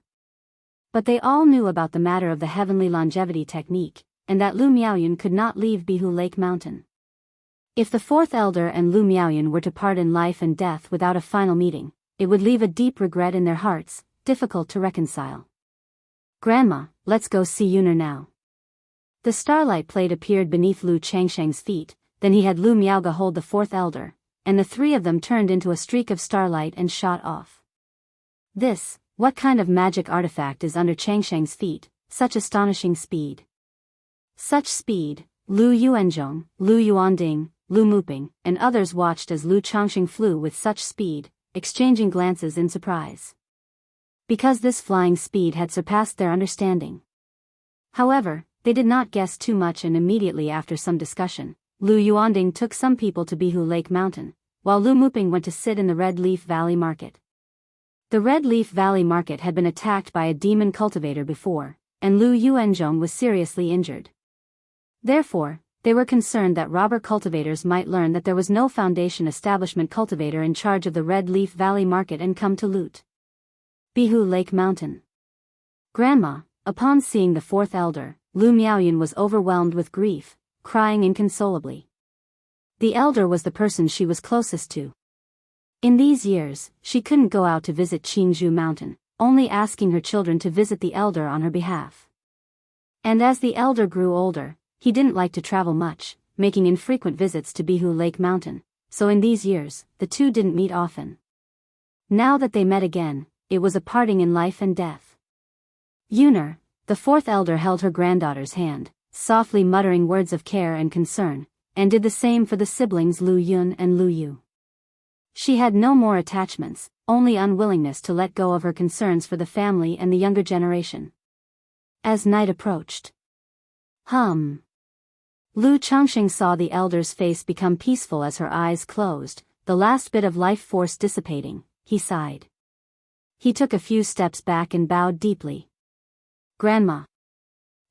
But they all knew about the matter of the heavenly longevity technique, and that Lu Miaoyun could not leave Bihu Lake Mountain. If the fourth elder and Lu Miaoyun were to part in life and death without a final meeting, it would leave a deep regret in their hearts, difficult to reconcile. Grandma, let's go see Yuner now. The starlight plate appeared beneath Lu Changsheng's feet, then he had Lu Miaoga hold the fourth elder, and the three of them turned into a streak of starlight and shot off. What kind of magic artifact is under Changsheng's feet, such astonishing speed? Such speed, Lu Yuanzhong, Lu Yuanding, Lu Muping, and others watched as Lu Changxing flew with such speed, exchanging glances in surprise. Because this flying speed had surpassed their understanding. However, they did not guess too much, and immediately after some discussion, Lu Yuanding took some people to Bihu Lake Mountain, while Lu Muping went to sit in the Red Leaf Valley Market. The Red Leaf Valley Market had been attacked by a demon cultivator before, and Lu Yuanzhong was seriously injured. Therefore, they were concerned that robber cultivators might learn that there was no Foundation establishment cultivator in charge of the Red Leaf Valley Market and come to loot Bihu Lake Mountain. Grandma, upon seeing the fourth elder, Lu Miaoyun was overwhelmed with grief, crying inconsolably. The elder was the person she was closest to. In these years, she couldn't go out to visit Jianghu Mountain, only asking her children to visit the elder on her behalf. And as the elder grew older, he didn't like to travel much, making infrequent visits to Bihu Lake Mountain, so in these years, the two didn't meet often. Now that they met again, it was a parting in life and death. Yuner, the fourth elder, held her granddaughter's hand, softly muttering words of care and concern, and did the same for the siblings Lu Yun and Lu Yu. She had no more attachments, only unwillingness to let go of her concerns for the family and the younger generation. As night approached, Lu Changxing saw the elder's face become peaceful as her eyes closed, the last bit of life force dissipating. He sighed. He took a few steps back and bowed deeply. Grandma.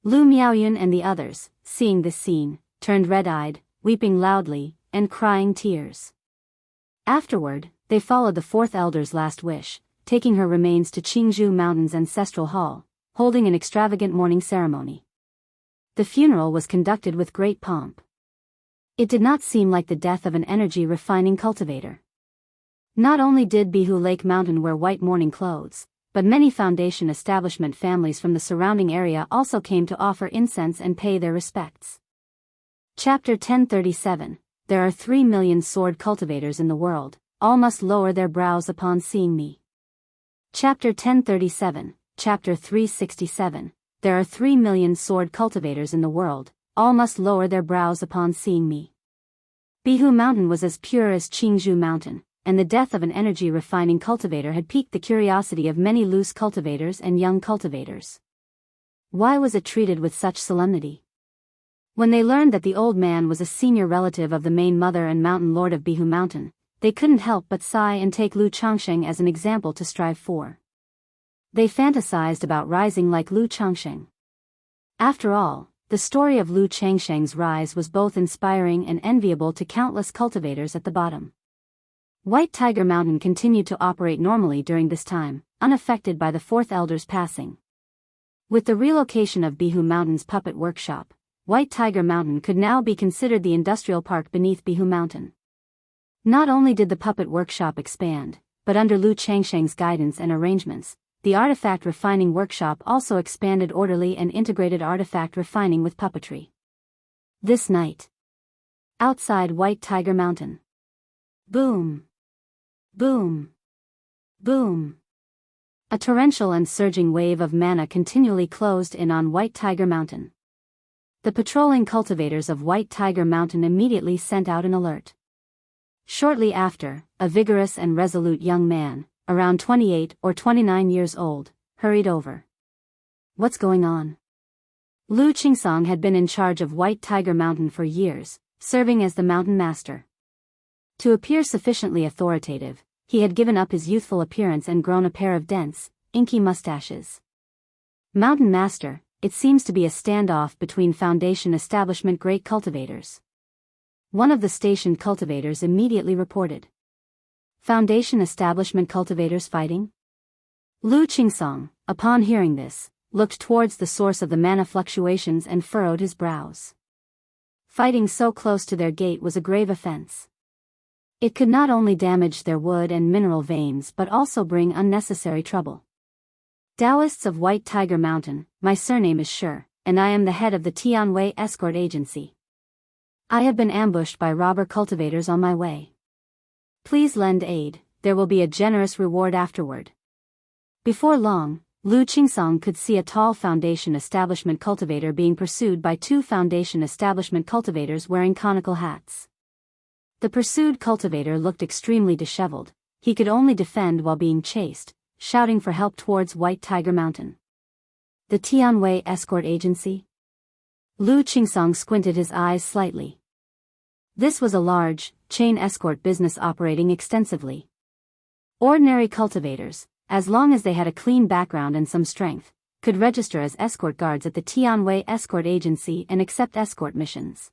Lu Miaoyun and the others, seeing this scene, turned red-eyed, weeping loudly, and crying tears. Afterward, they followed the fourth elder's last wish, taking her remains to Jianghu Mountain's ancestral hall, holding an extravagant mourning ceremony. The funeral was conducted with great pomp. It did not seem like the death of an energy-refining cultivator. Not only did Bihu Lake Mountain wear white mourning clothes, but many Foundation establishment families from the surrounding area also came to offer incense and pay their respects. Chapter 1037. There are 3 million sword cultivators in the world, all must lower their brows upon seeing me. Chapter 1037, Chapter 367. There are 3 million sword cultivators in the world, all must lower their brows upon seeing me. Bihu Mountain was as pure as Jianghu Mountain, and the death of an energy-refining cultivator had piqued the curiosity of many loose cultivators and young cultivators. Why was it treated with such solemnity? When they learned that the old man was a senior relative of the main mother and mountain lord of Bihu Mountain, they couldn't help but sigh and take Lu Changxing as an example to strive for. They fantasized about rising like Lu Changxing. After all, the story of Lu Changsheng's rise was both inspiring and enviable to countless cultivators at the bottom. White Tiger Mountain continued to operate normally during this time, unaffected by the Fourth Elder's passing. With the relocation of Bihu Mountain's puppet workshop, White Tiger Mountain could now be considered the industrial park beneath Bihu Mountain. Not only did the puppet workshop expand, but under Lu Changsheng's guidance and arrangements, the artifact refining workshop also expanded orderly and integrated artifact refining with puppetry. This night, outside White Tiger Mountain. Boom! Boom! Boom! A torrential and surging wave of mana continually closed in on White Tiger Mountain. The patrolling cultivators of White Tiger Mountain immediately sent out an alert. Shortly after, a vigorous and resolute young man, around 28 or 29 years old, hurried over. What's going on? Lu Qingsong had been in charge of White Tiger Mountain for years, serving as the mountain master. To appear sufficiently authoritative, he had given up his youthful appearance and grown a pair of dense, inky mustaches. Mountain master, it seems to be a standoff between Foundation establishment great cultivators. One of the stationed cultivators immediately reported. Foundation establishment cultivators fighting? Lu Qingsong, upon hearing this, looked towards the source of the mana fluctuations and furrowed his brows. Fighting so close to their gate was a grave offense. It could not only damage their wood and mineral veins but also bring unnecessary trouble. Daoists of White Tiger Mountain, my surname is Shi, and I am the head of the Tianwei Escort Agency. I have been ambushed by robber cultivators on my way. Please lend aid, there will be a generous reward afterward. Before long, Lu Qingsong could see a tall Foundation establishment cultivator being pursued by two Foundation establishment cultivators wearing conical hats. The pursued cultivator looked extremely disheveled, he could only defend while being chased, shouting for help towards White Tiger Mountain. The Tianwei Escort Agency? Lu Qingsong squinted his eyes slightly. This was a large, chain escort business operating extensively. Ordinary cultivators, as long as they had a clean background and some strength, could register as escort guards at the Tianwei Escort Agency and accept escort missions.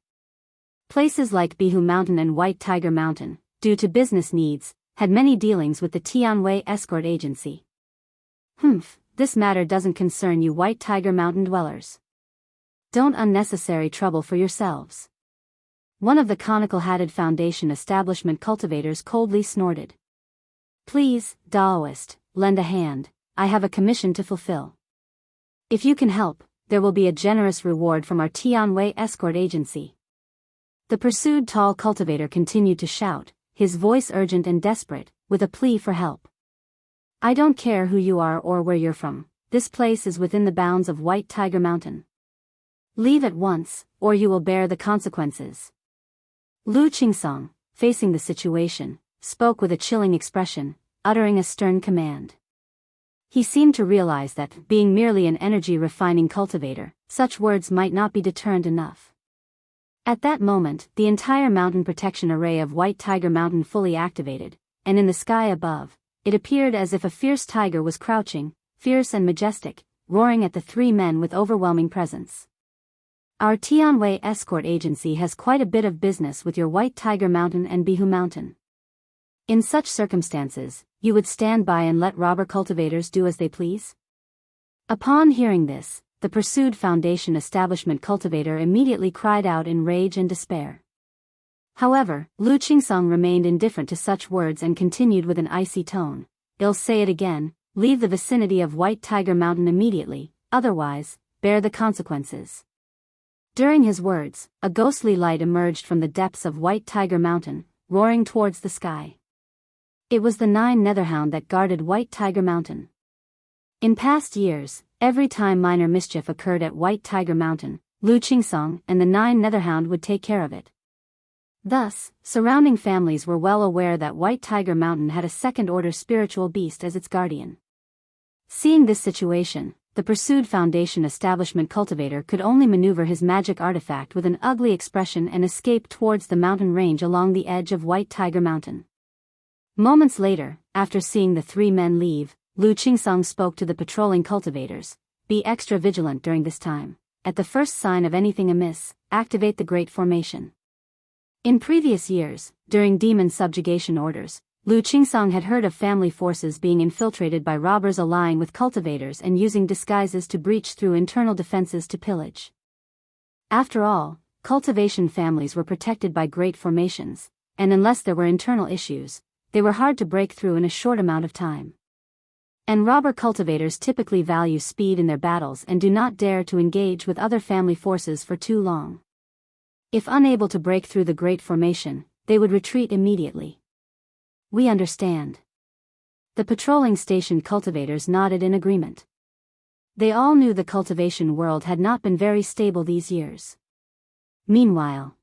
Places like Bihu Mountain and White Tiger Mountain, due to business needs, had many dealings with the Tianwei Escort Agency. This matter doesn't concern you White Tiger Mountain dwellers. Don't unnecessary trouble for yourselves. One of the conical-hatted Foundation establishment cultivators coldly snorted. Please, Daoist, lend a hand, I have a commission to fulfill. If you can help, there will be a generous reward from our Tianwei Escort Agency. The pursued tall cultivator continued to shout, his voice urgent and desperate, with a plea for help. I don't care who you are or where you're from, this place is within the bounds of White Tiger Mountain. Leave at once, or you will bear the consequences. Lu Qingsong, facing the situation, spoke with a chilling expression, uttering a stern command. He seemed to realize that, being merely an energy-refining cultivator, such words might not be deterrent enough. At that moment, the entire mountain protection array of White Tiger Mountain fully activated, and in the sky above, it appeared as if a fierce tiger was crouching, fierce and majestic, roaring at the three men with overwhelming presence. Our Tianwei Escort Agency has quite a bit of business with your White Tiger Mountain and Bihu Mountain. In such circumstances, you would stand by and let robber cultivators do as they please? Upon hearing this, the pursued Foundation establishment cultivator immediately cried out in rage and despair. However, Lu Qingsong remained indifferent to such words and continued with an icy tone, "I'll say it again, leave the vicinity of White Tiger Mountain immediately, otherwise, bear the consequences." During his words, a ghostly light emerged from the depths of White Tiger Mountain, roaring towards the sky. It was the 9 Netherhound that guarded White Tiger Mountain. In past years, every time minor mischief occurred at White Tiger Mountain, Lu Qingsong and the 9 Netherhound would take care of it. Thus, surrounding families were well aware that White Tiger Mountain had a second-order spiritual beast as its guardian. Seeing this situation, the pursued Foundation establishment cultivator could only maneuver his magic artifact with an ugly expression and escape towards the mountain range along the edge of White Tiger Mountain. Moments later, after seeing the 3 men leave, Lu Qingsong spoke to the patrolling cultivators, "Be extra vigilant during this time. at the first sign of anything amiss, activate the Great Formation. In previous years, during demon subjugation orders, Lu Qingsong had heard of family forces being infiltrated by robbers allying with cultivators and using disguises to breach through internal defenses to pillage. After all, cultivation families were protected by great formations, and unless there were internal issues, they were hard to break through in a short amount of time. And robber cultivators typically value speed in their battles and do not dare to engage with other family forces for too long. If unable to break through the Great Formation, they would retreat immediately. We understand. The patrolling station cultivators nodded in agreement. They all knew the cultivation world had not been very stable these years. Meanwhile,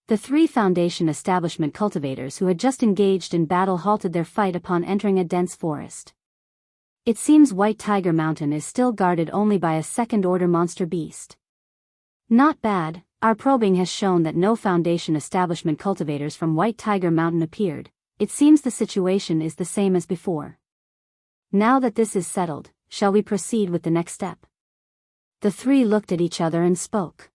the 3 Foundation establishment cultivators who had just engaged in battle halted their fight upon entering a dense forest. It seems White Tiger Mountain is still guarded only by a second-order monster beast. Not bad, our probing has shown that no Foundation establishment cultivators from White Tiger Mountain appeared. It seems the situation is the same as before. Now that this is settled, shall we proceed with the next step? The 3 looked at each other and spoke.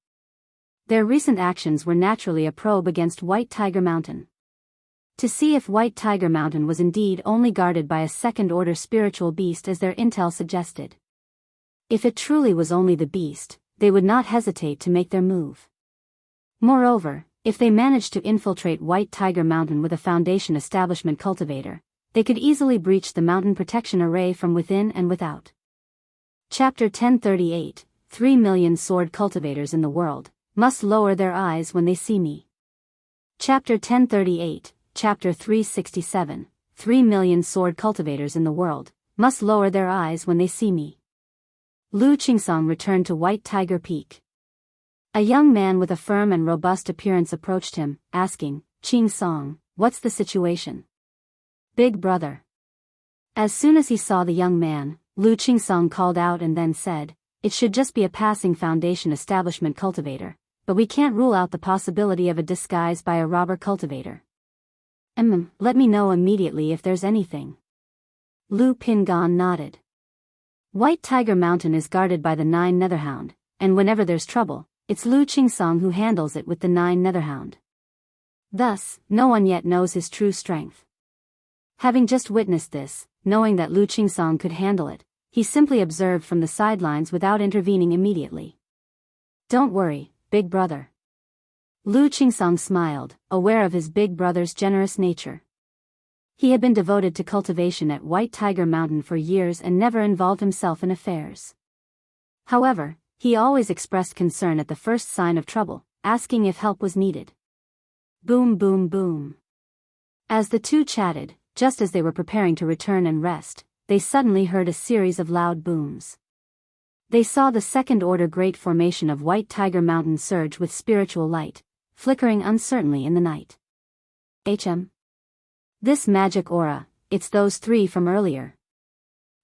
Their recent actions were naturally a probe against White Tiger Mountain. To see if White Tiger Mountain was indeed only guarded by a second-order spiritual beast as their intel suggested. If it truly was only the beast, they would not hesitate to make their move. Moreover, if they managed to infiltrate White Tiger Mountain with a Foundation establishment cultivator, they could easily breach the mountain protection array from within and without. Chapter 1038, 3 million sword cultivators in the world, must lower their eyes when they see me. Chapter 1038, Chapter 367, 3 million sword cultivators in the world, must lower their eyes when they see me. Lu Qingsong returned to White Tiger Peak. A young man with a firm and robust appearance approached him, asking, "Qingsong, what's the situation?" "Big brother." As soon as he saw the young man, Lu Qingsong called out and then said, "It should just be a passing Foundation establishment cultivator, but we can't rule out the possibility of a disguise by a robber cultivator. Let me know immediately if there's anything." Lu Pingan nodded. White Tiger Mountain is guarded by the 9 Netherhound, and whenever there's trouble, it's Lu Qingsong who handles it with the 9 Netherhound. Thus, no one yet knows his true strength. Having just witnessed this, knowing that Lu Qingsong could handle it, he simply observed from the sidelines without intervening immediately. "Don't worry, big brother." Lu Qingsong smiled, aware of his big brother's generous nature. He had been devoted to cultivation at White Tiger Mountain for years and never involved himself in affairs. However, he always expressed concern at the first sign of trouble, asking if help was needed. Boom boom boom. As the 2 chatted, just as they were preparing to return and rest, they suddenly heard a series of loud booms. They saw the second-order Great Formation of White Tiger Mountain surge with spiritual light, flickering uncertainly in the night. This magic aura, it's those 3 from earlier.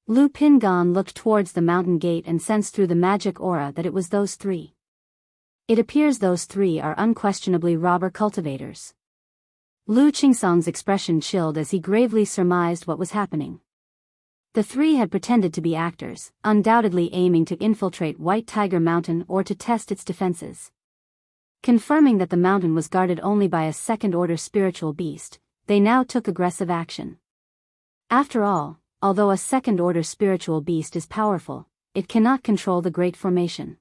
Lu Pingan looked towards the mountain gate and sensed through the magic aura that it was those 3. It appears those 3 are unquestionably robber cultivators. Lu Qingsong's expression chilled as he gravely surmised what was happening. The 3 had pretended to be actors, undoubtedly aiming to infiltrate White Tiger Mountain or to test its defenses. Confirming that the mountain was guarded only by a second-order spiritual beast, they now took aggressive action. After all, although a second-order spiritual beast is powerful, it cannot control the Great Formation.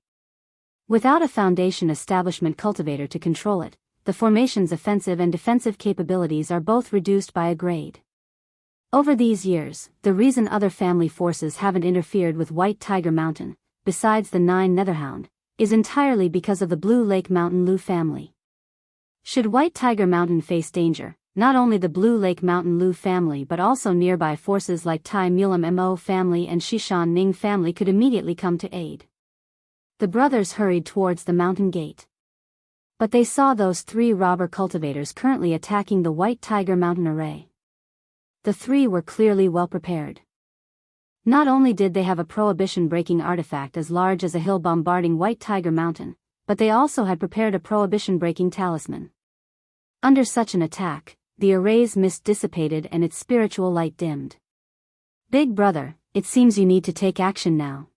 Without a Foundation establishment cultivator to control it, the formation's offensive and defensive capabilities are both reduced by a grade. Over these years, the reason other family forces haven't interfered with White Tiger Mountain, besides the 9 Netherhound, is entirely because of the Blue Lake Mountain Lu family. Should White Tiger Mountain face danger, not only the Blue Lake Mountain Lu family but also nearby forces like Tai Mulam Mo family and Shishan Ning family could immediately come to aid. The brothers hurried towards the mountain gate. But they saw those 3 robber cultivators currently attacking the White Tiger Mountain array. The 3 were clearly well prepared. Not only did they have a prohibition-breaking artifact as large as a hill bombarding White Tiger Mountain, but they also had prepared a prohibition-breaking talisman. Under such an attack, the array's mist dissipated and its spiritual light dimmed. "Big brother, it seems you need to take action now."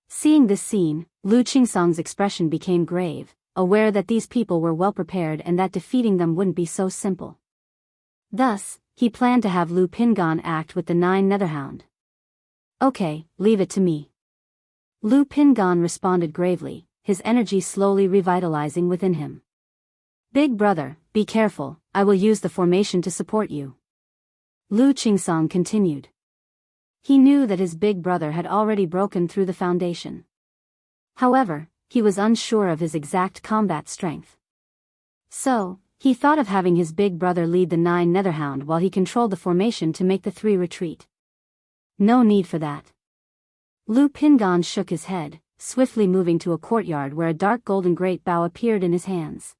Seeing this scene, Lu Qingsong's expression became grave, aware that these people were well prepared and that defeating them wouldn't be so simple. Thus, he planned to have Lu Pingan act with the 9 Netherhound. Okay, leave it to me. Lu Pingan responded gravely, his energy slowly revitalizing within him. Big brother, be careful, I will use the formation to support you. Lu Qingsong continued. He knew that his big brother had already broken through the foundation. However, he was unsure of his exact combat strength. So, he thought of having his big brother lead the 9 Netherhound while he controlled the formation to make the 3 retreat. No need for that. Lu Pingan shook his head, swiftly moving to a courtyard where a dark golden great bow appeared in his hands.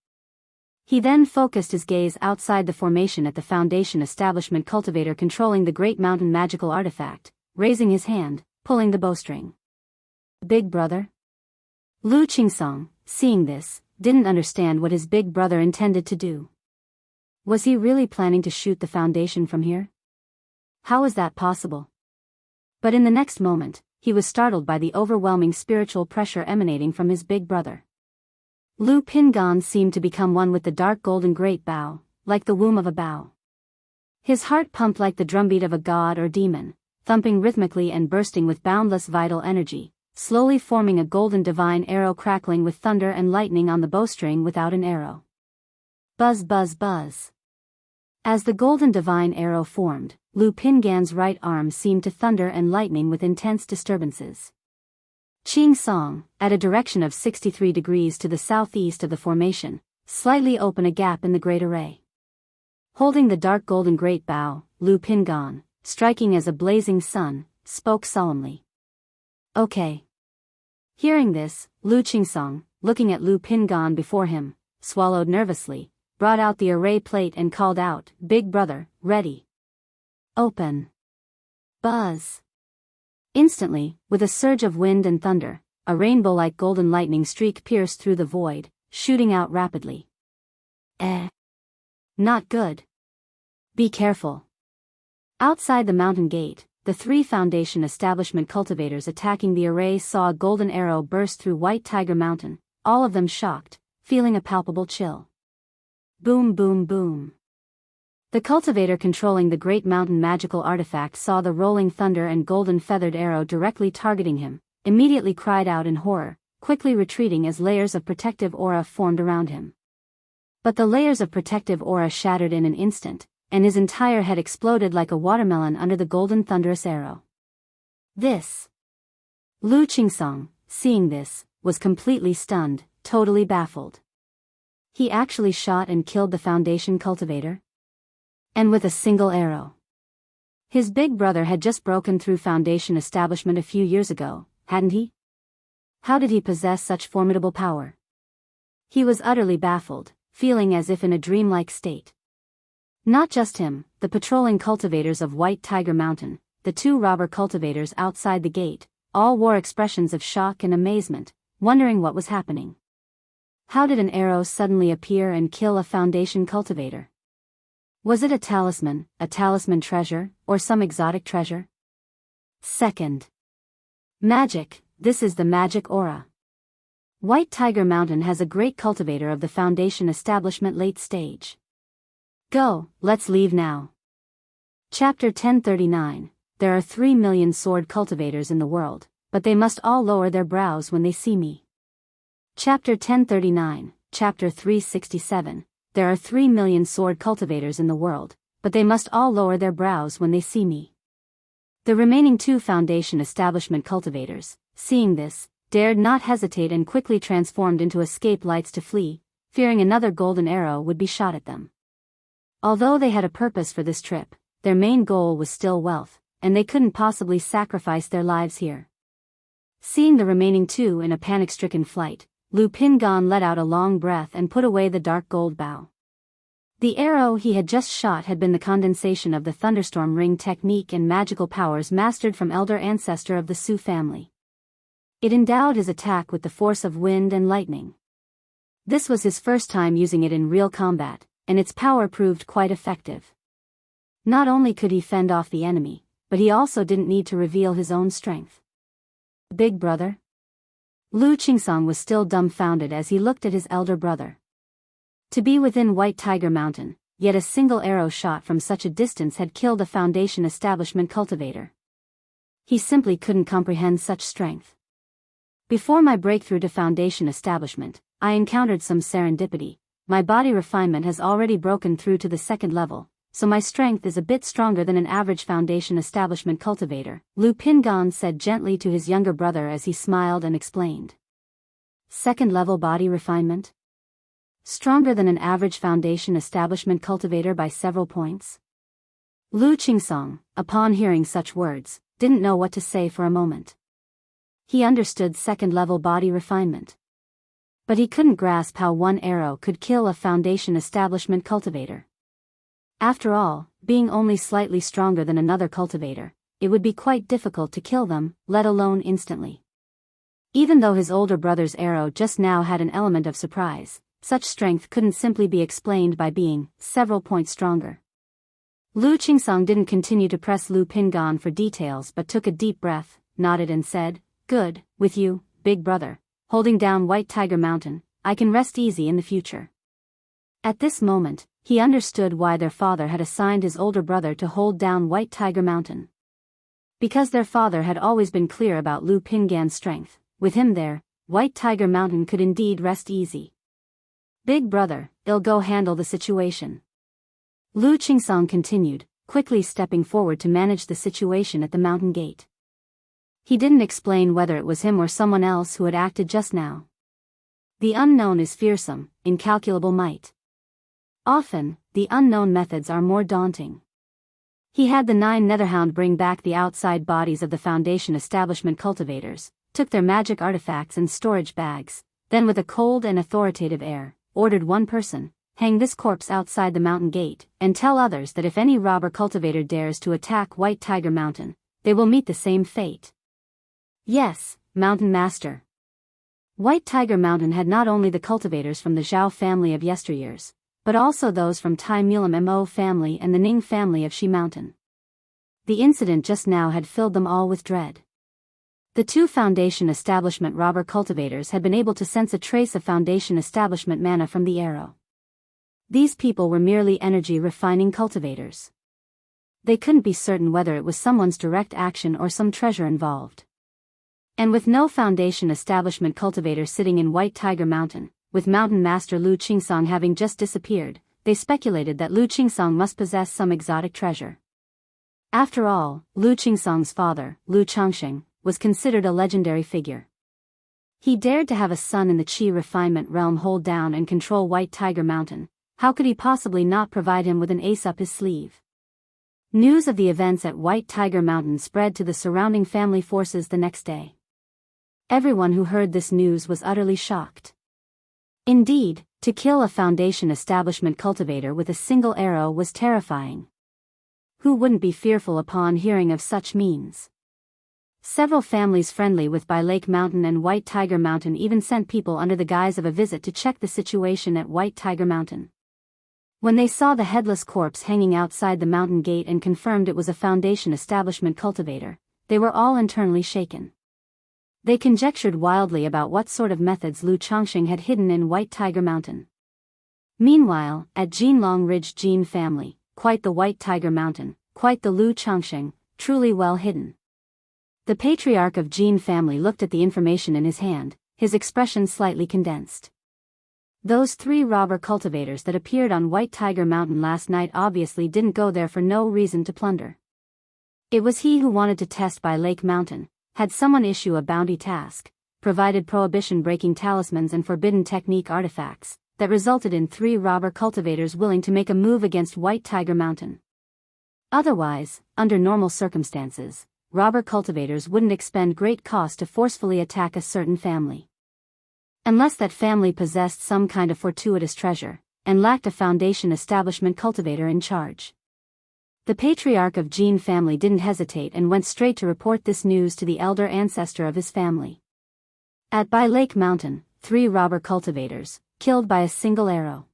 He then focused his gaze outside the formation at the Foundation establishment cultivator controlling the Great Mountain magical artifact, raising his hand, pulling the bowstring. Big brother? Lu Qingsong, seeing this, didn't understand what his big brother intended to do. Was he really planning to shoot the Foundation from here? How was that possible? But in the next moment, he was startled by the overwhelming spiritual pressure emanating from his big brother. Lu Pingan seemed to become one with the dark golden great bow, like the womb of a bow. His heart pumped like the drumbeat of a god or demon, thumping rhythmically and bursting with boundless vital energy, slowly forming a golden divine arrow crackling with thunder and lightning on the bowstring without an arrow. Buzz buzz buzz. As the golden divine arrow formed, Lu Pingan's right arm seemed to thunder and lightning with intense disturbances. Qingsong, at a direction of 63 degrees to the southeast of the formation, slightly opened a gap in the great array. Holding the dark golden great bow, Lu Pingan, striking as a blazing sun, spoke solemnly. Okay. Hearing this, Lu Qingsong, looking at Lu Pingan before him, swallowed nervously, brought out the array plate and called out, Big brother, ready. Open. Buzz. Instantly, with a surge of wind and thunder, a rainbow-like golden lightning streak pierced through the void, shooting out rapidly. Not good. Be careful. Outside the mountain gate, the 3 Foundation establishment cultivators attacking the array saw a golden arrow burst through White Tiger Mountain, all of them shocked, feeling a palpable chill. Boom boom boom. The cultivator controlling the Great Mountain magical artifact saw the rolling thunder and golden feathered arrow directly targeting him, immediately cried out in horror, quickly retreating as layers of protective aura formed around him. But the layers of protective aura shattered in an instant, and his entire head exploded like a watermelon under the golden thunderous arrow. This. Lu Qingsong, seeing this, was completely stunned, totally baffled. He actually shot and killed the Foundation cultivator? And with a single arrow. His big brother had just broken through Foundation establishment a few years ago, hadn't he? How did he possess such formidable power? He was utterly baffled, feeling as if in a dreamlike state. Not just him, the patrolling cultivators of White Tiger Mountain, the 2 robber cultivators outside the gate, all wore expressions of shock and amazement, wondering what was happening. How did an arrow suddenly appear and kill a Foundation cultivator? Was it a talisman treasure, or some exotic treasure? Second. Magic, this is the magic aura. White Tiger Mountain has a great cultivator of the Foundation establishment late stage. Go, let's leave now. Chapter 1039, There are 3 million sword cultivators in the world, but they must all lower their brows when they see me. Chapter 1039, Chapter 367, There are 3 million sword cultivators in the world, but they must all lower their brows when they see me. The remaining 2 Foundation establishment cultivators, seeing this, dared not hesitate and quickly transformed into escape lights to flee, fearing another golden arrow would be shot at them. Although they had a purpose for this trip, their main goal was still wealth, and they couldn't possibly sacrifice their lives here. Seeing the remaining 2 in a panic-stricken flight, Lu Pingan let out a long breath and put away the dark gold bow. The arrow he had just shot had been the condensation of the thunderstorm ring technique and magical powers mastered from elder ancestor of the Su family. It endowed his attack with the force of wind and lightning. This was his first time using it in real combat, and its power proved quite effective. Not only could he fend off the enemy, but he also didn't need to reveal his own strength. Big brother? Lu Qingsong was still dumbfounded as he looked at his elder brother. To be within White Tiger Mountain, yet a single arrow shot from such a distance had killed a Foundation establishment cultivator. He simply couldn't comprehend such strength. Before my breakthrough to Foundation establishment, I encountered some serendipity. My body refinement has already broken through to the second level, so my strength is a bit stronger than an average Foundation establishment cultivator, Lu Pingan said gently to his younger brother as he smiled and explained. Second level body refinement? Stronger than an average Foundation establishment cultivator by several points? Lu Qingsong, upon hearing such words, didn't know what to say for a moment. He understood second level body refinement. But he couldn't grasp how one arrow could kill a Foundation establishment cultivator. After all, being only slightly stronger than another cultivator, it would be quite difficult to kill them, let alone instantly. Even though his older brother's arrow just now had an element of surprise, such strength couldn't simply be explained by being several points stronger. Lu Qingsong didn't continue to press Lu Pingan for details but took a deep breath, nodded and said, "Good, with you, big brother, holding down White Tiger Mountain, I can rest easy in the future." At this moment, he understood why their father had assigned his older brother to hold down White Tiger Mountain. Because their father had always been clear about Lu Pingan's strength, with him there, White Tiger Mountain could indeed rest easy. "Big brother, I'll go handle the situation." Lu Qingsong continued, quickly stepping forward to manage the situation at the mountain gate. He didn't explain whether it was him or someone else who had acted just now. The unknown is fearsome, incalculable might. Often, the unknown methods are more daunting. He had the 9 Netherhound bring back the outside bodies of the Foundation establishment cultivators, took their magic artifacts and storage bags, then with a cold and authoritative air, ordered one person, hang this corpse outside the mountain gate, and tell others that if any robber cultivator dares to attack White Tiger Mountain, they will meet the same fate. Yes, Mountain Master. White Tiger Mountain had not only the cultivators from the Zhao family of yesteryears, but also those from Tai Mulam Mo family and the Ning family of Shi Mountain. The incident just now had filled them all with dread. The 2 Foundation establishment robber cultivators had been able to sense a trace of Foundation establishment mana from the arrow. These people were merely energy refining cultivators. They couldn't be certain whether it was someone's direct action or some treasure involved. And with no Foundation establishment cultivator sitting in White Tiger Mountain, with Mountain Master Lu Qingsong having just disappeared, they speculated that Lu Qingsong must possess some exotic treasure. After all, Lu Qingsong's father, Lu Changxing, was considered a legendary figure. He dared to have a son in the Qi refinement realm hold down and control White Tiger Mountain. How could he possibly not provide him with an ace up his sleeve? News of the events at White Tiger Mountain spread to the surrounding family forces the next day. Everyone who heard this news was utterly shocked. Indeed, to kill a Foundation establishment cultivator with a single arrow was terrifying. Who wouldn't be fearful upon hearing of such means? Several families friendly with Bai Lake Mountain and White Tiger Mountain even sent people under the guise of a visit to check the situation at White Tiger Mountain. When they saw the headless corpse hanging outside the mountain gate and confirmed it was a Foundation establishment cultivator, they were all internally shaken. They conjectured wildly about what sort of methods Lu Changxing had hidden in White Tiger Mountain. Meanwhile, at Jinlong Ridge Jin family, quite the White Tiger Mountain, quite the Lu Changxing, truly well hidden. The Patriarch of Jin family looked at the information in his hand, his expression slightly condensed. Those 3 robber cultivators that appeared on White Tiger Mountain last night obviously didn't go there for no reason to plunder. It was he who wanted to test Bai Lake Mountain, had someone issue a bounty task, provided prohibition-breaking talismans and forbidden technique artifacts, that resulted in 3 robber cultivators willing to make a move against White Tiger Mountain. Otherwise, under normal circumstances, robber cultivators wouldn't expend great cost to forcefully attack a certain family. Unless that family possessed some kind of fortuitous treasure, and lacked a Foundation establishment cultivator in charge. The Patriarch of Jin family didn't hesitate and went straight to report this news to the elder ancestor of his family. At Bai Lake Mountain, 3 robber cultivators, killed by a single arrow.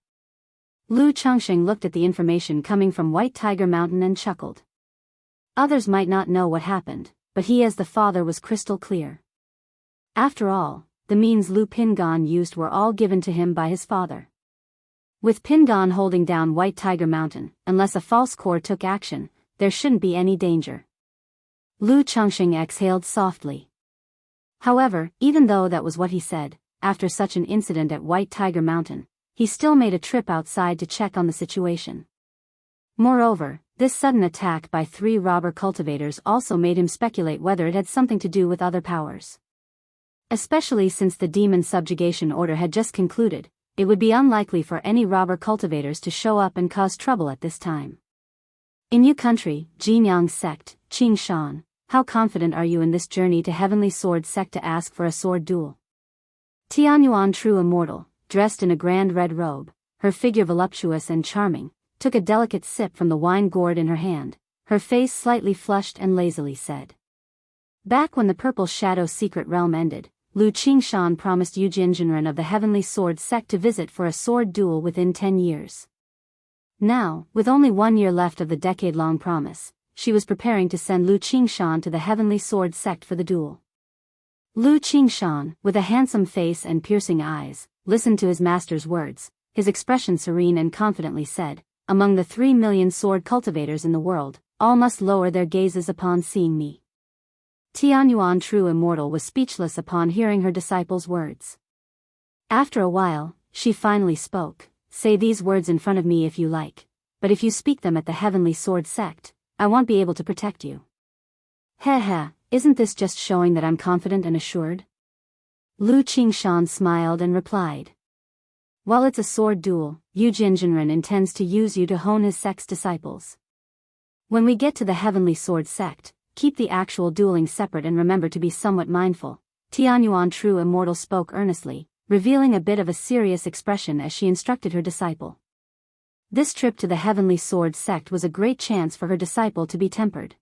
Lu Changxing looked at the information coming from White Tiger Mountain and chuckled. Others might not know what happened, but he as the father was crystal clear. After all, the means Lu Pingan used were all given to him by his father. With Pingan holding down White Tiger Mountain, unless a false core took action, there shouldn't be any danger. Lu Changxing exhaled softly. However, even though that was what he said, after such an incident at White Tiger Mountain, he still made a trip outside to check on the situation. Moreover, this sudden attack by 3 robber cultivators also made him speculate whether it had something to do with other powers. Especially since the demon subjugation order had just concluded, it would be unlikely for any robber cultivators to show up and cause trouble at this time. In your country, Jianghu sect, Qing Shan, how confident are you in this journey to Heavenly Sword sect to ask for a sword duel? Tianyuan True Immortal, dressed in a grand red robe, her figure voluptuous and charming, took a delicate sip from the wine gourd in her hand, her face slightly flushed and lazily said. Back when the Purple Shadow secret realm ended, Lu Qingshan promised Yujinjinren of the Heavenly Sword sect to visit for a sword duel within 10 years. Now, with only 1 year left of the decade-long promise, she was preparing to send Lu Qingshan to the Heavenly Sword sect for the duel. Lu Qingshan, with a handsome face and piercing eyes, listened to his master's words, his expression serene and confidently said, "Among the 3 million sword cultivators in the world, all must lower their gazes upon seeing me." Tianyuan True Immortal was speechless upon hearing her disciple's words. After a while, she finally spoke, "Say these words in front of me if you like, but if you speak them at the Heavenly Sword sect, I won't be able to protect you." Heh, isn't this just showing that I'm confident and assured? Lu Qingshan smiled and replied. While it's a sword duel, Yu Jinjinren intends to use you to hone his sect's disciples. When we get to the Heavenly Sword sect, keep the actual dueling separate and remember to be somewhat mindful. Tianyuan True Immortal spoke earnestly, revealing a bit of a serious expression as she instructed her disciple. This trip to the Heavenly Sword sect was a great chance for her disciple to be tempered.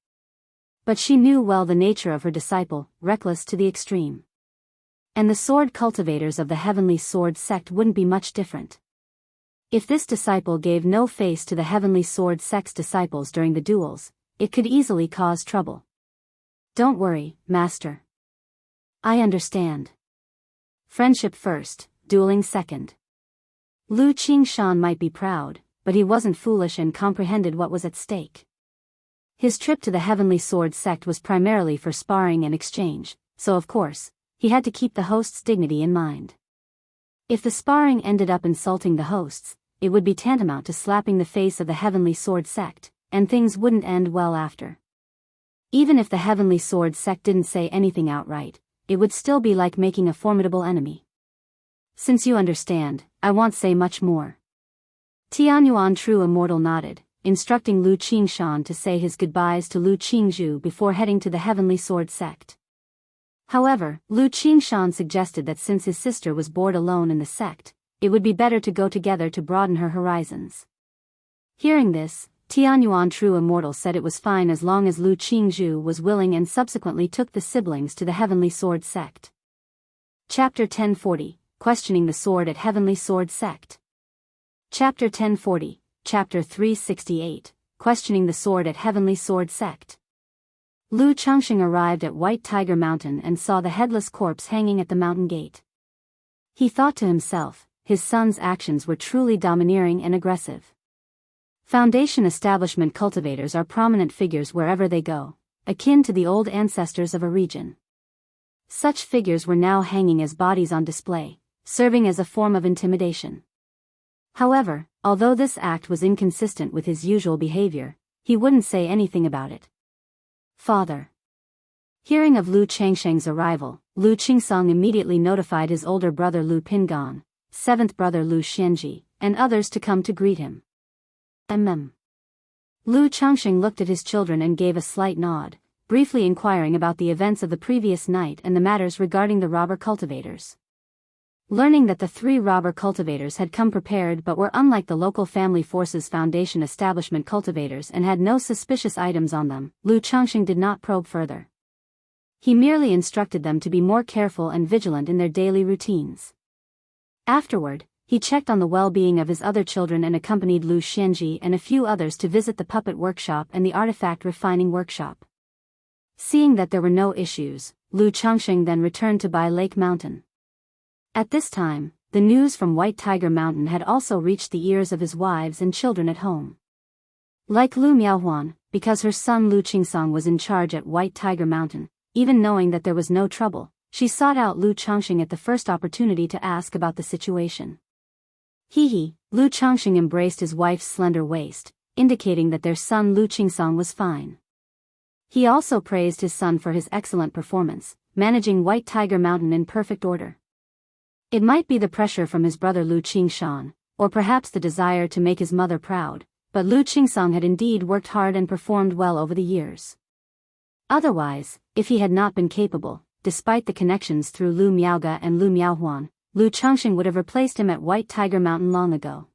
But she knew well the nature of her disciple, reckless to the extreme. And the sword cultivators of the Heavenly Sword sect wouldn't be much different. If this disciple gave no face to the Heavenly Sword sect's disciples during the duels, it could easily cause trouble. Don't worry, Master. I understand. Friendship first, dueling second. Lu Qingshan might be proud, but he wasn't foolish and comprehended what was at stake. His trip to the Heavenly Sword sect was primarily for sparring and exchange, so of course, he had to keep the host's dignity in mind. If the sparring ended up insulting the hosts, it would be tantamount to slapping the face of the Heavenly Sword sect, and things wouldn't end well after. Even if the Heavenly Sword sect didn't say anything outright, it would still be like making a formidable enemy. Since you understand, I won't say much more. Tianyuan True Immortal nodded, instructing Lu Qingshan to say his goodbyes to Lu Qingzhu before heading to the Heavenly Sword sect. However, Lu Qingshan suggested that since his sister was bored alone in the sect, it would be better to go together to broaden her horizons. Hearing this, Tianyuan True Immortal said it was fine as long as Lu Qingzhu was willing and subsequently took the siblings to the Heavenly Sword sect. Chapter 1040, Questioning the Sword at Heavenly Sword sect. Chapter 1040, Chapter 368, Questioning the Sword at Heavenly Sword sect. Lu Changxing arrived at White Tiger Mountain and saw the headless corpse hanging at the mountain gate. He thought to himself, his son's actions were truly domineering and aggressive. Foundation establishment cultivators are prominent figures wherever they go, akin to the old ancestors of a region. Such figures were now hanging as bodies on display, serving as a form of intimidation. However, although this act was inconsistent with his usual behavior, he wouldn't say anything about it. Father. Hearing of Lu Changsheng's arrival, Lu Qingsong immediately notified his older brother Lu Pingan, seventh brother Lu Xianji, and others to come to greet him. Lu Changsheng looked at his children and gave a slight nod, briefly inquiring about the events of the previous night and the matters regarding the robber cultivators. Learning that the 3 robber cultivators had come prepared but were unlike the local family forces Foundation establishment cultivators and had no suspicious items on them, Lu Changxing did not probe further. He merely instructed them to be more careful and vigilant in their daily routines. Afterward, he checked on the well-being of his other children and accompanied Lu Xianji and a few others to visit the puppet workshop and the artifact refining workshop. Seeing that there were no issues, Lu Changxing then returned to Bai Lake Mountain. At this time, the news from White Tiger Mountain had also reached the ears of his wives and children at home. Like Lu Miaohuan, because her son Lu Qingsong was in charge at White Tiger Mountain, even knowing that there was no trouble, she sought out Lu Changxing at the first opportunity to ask about the situation. Lu Changxing embraced his wife's slender waist, indicating that their son Lu Qingsong was fine. He also praised his son for his excellent performance, managing White Tiger Mountain in perfect order. It might be the pressure from his brother Lu Qingshan, or perhaps the desire to make his mother proud, but Lu Qingsong had indeed worked hard and performed well over the years. Otherwise, if he had not been capable, despite the connections through Lu Miaoge and Lu Miaohuan, Lu Changxing would have replaced him at White Tiger Mountain long ago.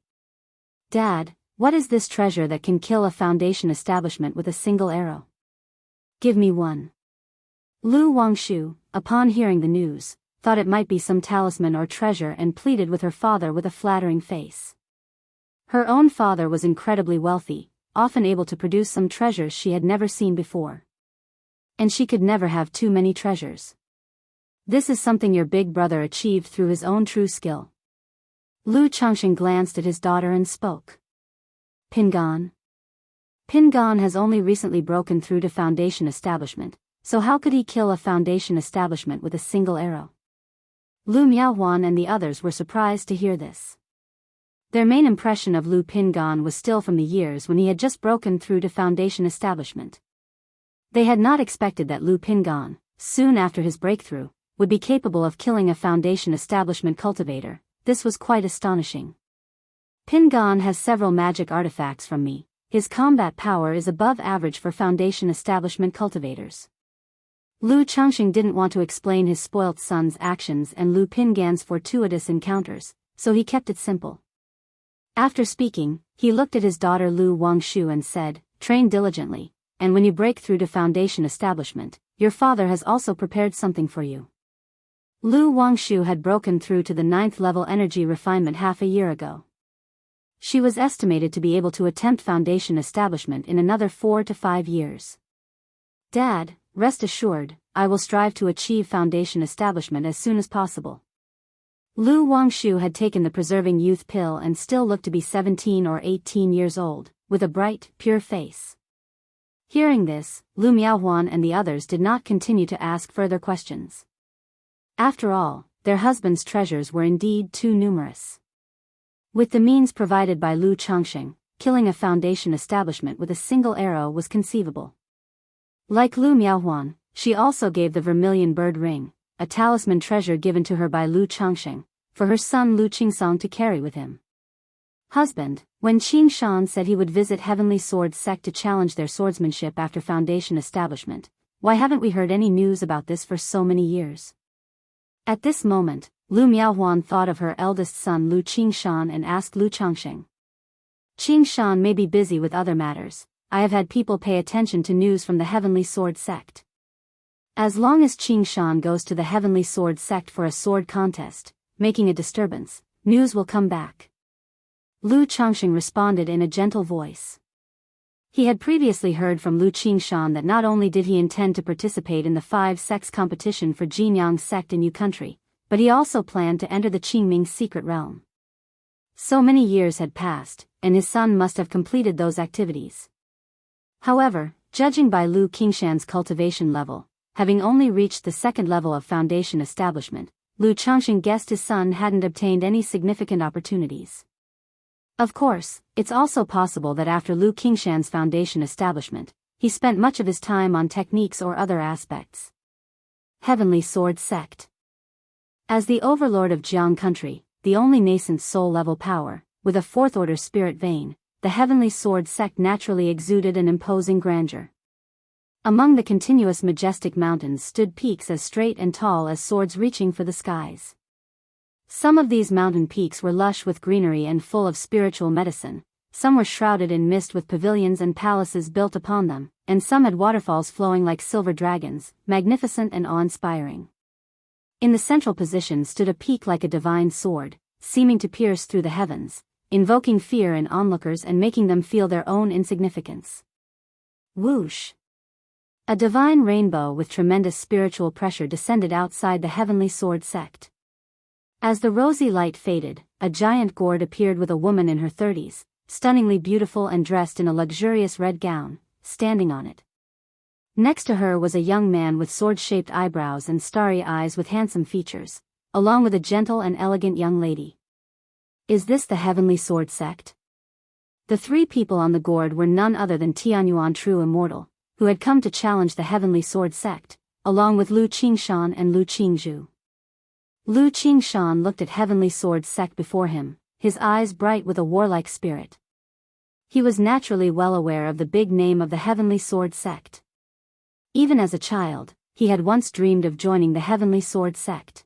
Dad, what is this treasure that can kill a foundation establishment with a single arrow? Give me one. Lu Wangshu, upon hearing the news, thought it might be some talisman or treasure and pleaded with her father with a flattering face. Her own father was incredibly wealthy, often able to produce some treasures she had never seen before. And she could never have too many treasures. This is something your big brother achieved through his own true skill. Lu Changxing glanced at his daughter and spoke. Pingan. Pingan has only recently broken through to foundation establishment, so how could he kill a foundation establishment with a single arrow? Lu Miaohuan and the others were surprised to hear this. Their main impression of Lu Pingan was still from the years when he had just broken through to foundation establishment. They had not expected that Lu Pingan, soon after his breakthrough, would be capable of killing a foundation establishment cultivator. This was quite astonishing. Pingan has several magic artifacts from me. His combat power is above average for foundation establishment cultivators. Lu Changxing didn't want to explain his spoilt son's actions and Lu Pingan's fortuitous encounters, so he kept it simple. After speaking, he looked at his daughter Lu Wangshu and said, "Train diligently, and when you break through to foundation establishment, your father has also prepared something for you." Lu Wangshu had broken through to the 9th level energy refinement half a year ago. She was estimated to be able to attempt foundation establishment in another 4 to 5 years. Dad, rest assured, I will strive to achieve foundation establishment as soon as possible. Lu Wangshu had taken the preserving youth pill and still looked to be 17 or 18 years old, with a bright, pure face. Hearing this, Lu Miaohuan and the others did not continue to ask further questions. After all, their husbands' treasures were indeed too numerous. With the means provided by Lu Changxing, killing a foundation establishment with a single arrow was conceivable. Like Lu Miaohuan, she also gave the vermilion bird ring, a talisman treasure given to her by Lu Changxing, for her son Lu Qingsong to carry with him. Husband, when Qingshan said he would visit Heavenly Sword sect to challenge their swordsmanship after foundation establishment, why haven't we heard any news about this for so many years? At this moment, Lu Miaohuan thought of her eldest son Lu Qingshan and asked Lu Changxing. Qingshan may be busy with other matters. I have had people pay attention to news from the Heavenly Sword sect. As long as Qingshan goes to the Heavenly Sword sect for a sword contest, making a disturbance, news will come back. Lu Changxing responded in a gentle voice. He had previously heard from Lu Qingshan that not only did he intend to participate in the 5 sects competition for Jianghu sect in Yu country, but he also planned to enter the Qingming secret realm. So many years had passed, and his son must have completed those activities. However, judging by Lu Qingshan's cultivation level, having only reached the 2nd level of foundation establishment, Lu Changxing guessed his son hadn't obtained any significant opportunities. Of course, it's also possible that after Lu Qingshan's foundation establishment, he spent much of his time on techniques or other aspects. Heavenly Sword Sect. As the overlord of Jianghu country, the only nascent soul-level power, with a 4th-order spirit vein, the Heavenly Sword Sect naturally exuded an imposing grandeur. Among the continuous majestic mountains stood peaks as straight and tall as swords reaching for the skies. Some of these mountain peaks were lush with greenery and full of spiritual medicine, some were shrouded in mist with pavilions and palaces built upon them, and some had waterfalls flowing like silver dragons, magnificent and awe-inspiring. In the central position stood a peak like a divine sword, seeming to pierce through the heavens, invoking fear in onlookers and making them feel their own insignificance. Whoosh! A divine rainbow with tremendous spiritual pressure descended outside the Heavenly Sword Sect. As the rosy light faded, a giant gourd appeared with a woman in her 30s, stunningly beautiful and dressed in a luxurious red gown, standing on it. Next to her was a young man with sword-shaped eyebrows and starry eyes with handsome features, along with a gentle and elegant young lady. Is this the Heavenly Sword Sect? The three people on the gourd were none other than Tianyuan True Immortal, who had come to challenge the Heavenly Sword Sect, along with Lu Qingshan and Lu Qingzhu. Lu Qingshan looked at Heavenly Sword Sect before him, his eyes bright with a warlike spirit. He was naturally well aware of the big name of the Heavenly Sword Sect. Even as a child, he had once dreamed of joining the Heavenly Sword Sect.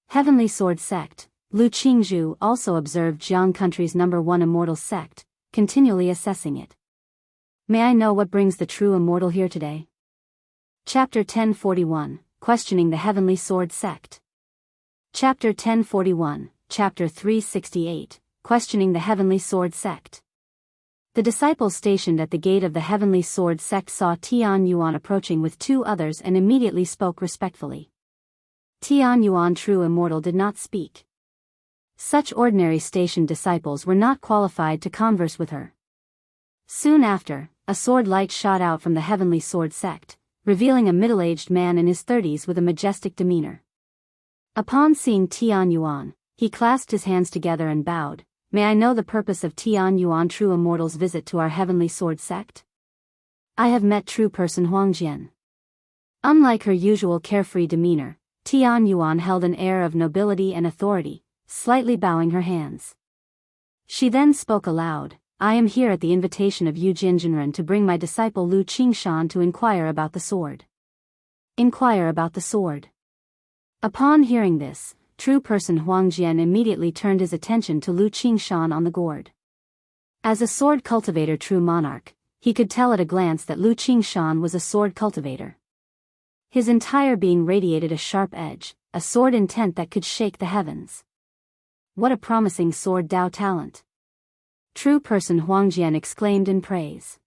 Heavenly Sword Sect, Lu Qingzhu also observed Jiang country's #1 immortal sect, continually assessing it. May I know what brings the true immortal here today? Chapter 1041, Questioning the Heavenly Sword Sect. Chapter 1041, Chapter 368, Questioning the Heavenly Sword Sect. The disciples stationed at the gate of the Heavenly Sword Sect saw Tianyuan approaching with two others and immediately spoke respectfully. Tianyuan True Immortal did not speak. Such ordinary stationed disciples were not qualified to converse with her. Soon after, a sword light shot out from the Heavenly Sword Sect, revealing a middle-aged man in his 30s with a majestic demeanor. Upon seeing Tianyuan, he clasped his hands together and bowed. May I know the purpose of Tianyuan True Immortal's visit to our Heavenly Sword Sect? I have met true person Huangjian. Unlike her usual carefree demeanor, Tianyuan held an air of nobility and authority, slightly bowing her hands. She then spoke aloud. I am here at the invitation of Yu Jinjinren to bring my disciple Lu Qingshan to inquire about the sword. Inquire about the sword. Upon hearing this, true person Huangjian immediately turned his attention to Lu Qingshan on the gourd. As a sword cultivator true monarch, he could tell at a glance that Lu Qingshan was a sword cultivator. His entire being radiated a sharp edge, a sword intent that could shake the heavens. What a promising sword Dao talent! True person Huangjian exclaimed in praise.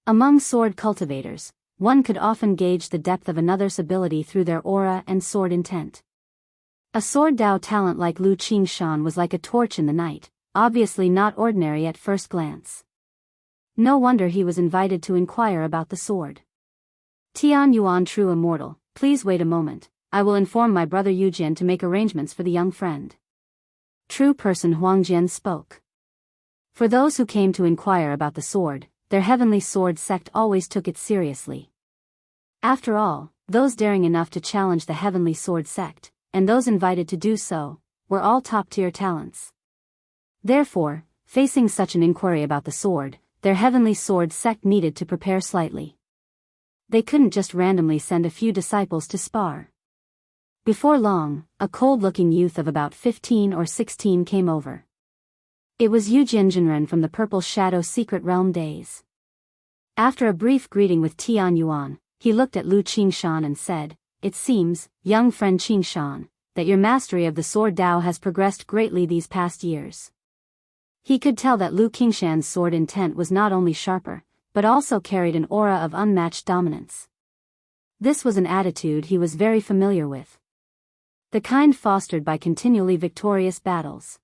Among sword cultivators, one could often gauge the depth of another's ability through their aura and sword intent. A sword Dao talent like Lu Qingshan was like a torch in the night, obviously not ordinary at first glance. No wonder he was invited to inquire about the sword. Tianyuan True Immortal, please wait a moment, I will inform my brother Yujin to make arrangements for the young friend. True person Huangjian spoke. For those who came to inquire about the sword, their Heavenly Sword Sect always took it seriously. After all, those daring enough to challenge the Heavenly Sword Sect, and those invited to do so, were all top-tier talents. Therefore, facing such an inquiry about the sword, their Heavenly Sword Sect needed to prepare slightly. They couldn't just randomly send a few disciples to spar. Before long, a cold-looking youth of about 15 or 16 came over. It was Yu Jinjinren from the Purple Shadow Secret Realm days. After a brief greeting with Tianyuan, he looked at Lu Qingshan and said, It seems, young friend Qingshan, that your mastery of the sword Dao has progressed greatly these past years. He could tell that Lu Qingshan's sword intent was not only sharper, but also carried an aura of unmatched dominance. This was an attitude he was very familiar with. The kind fostered by continually victorious battles.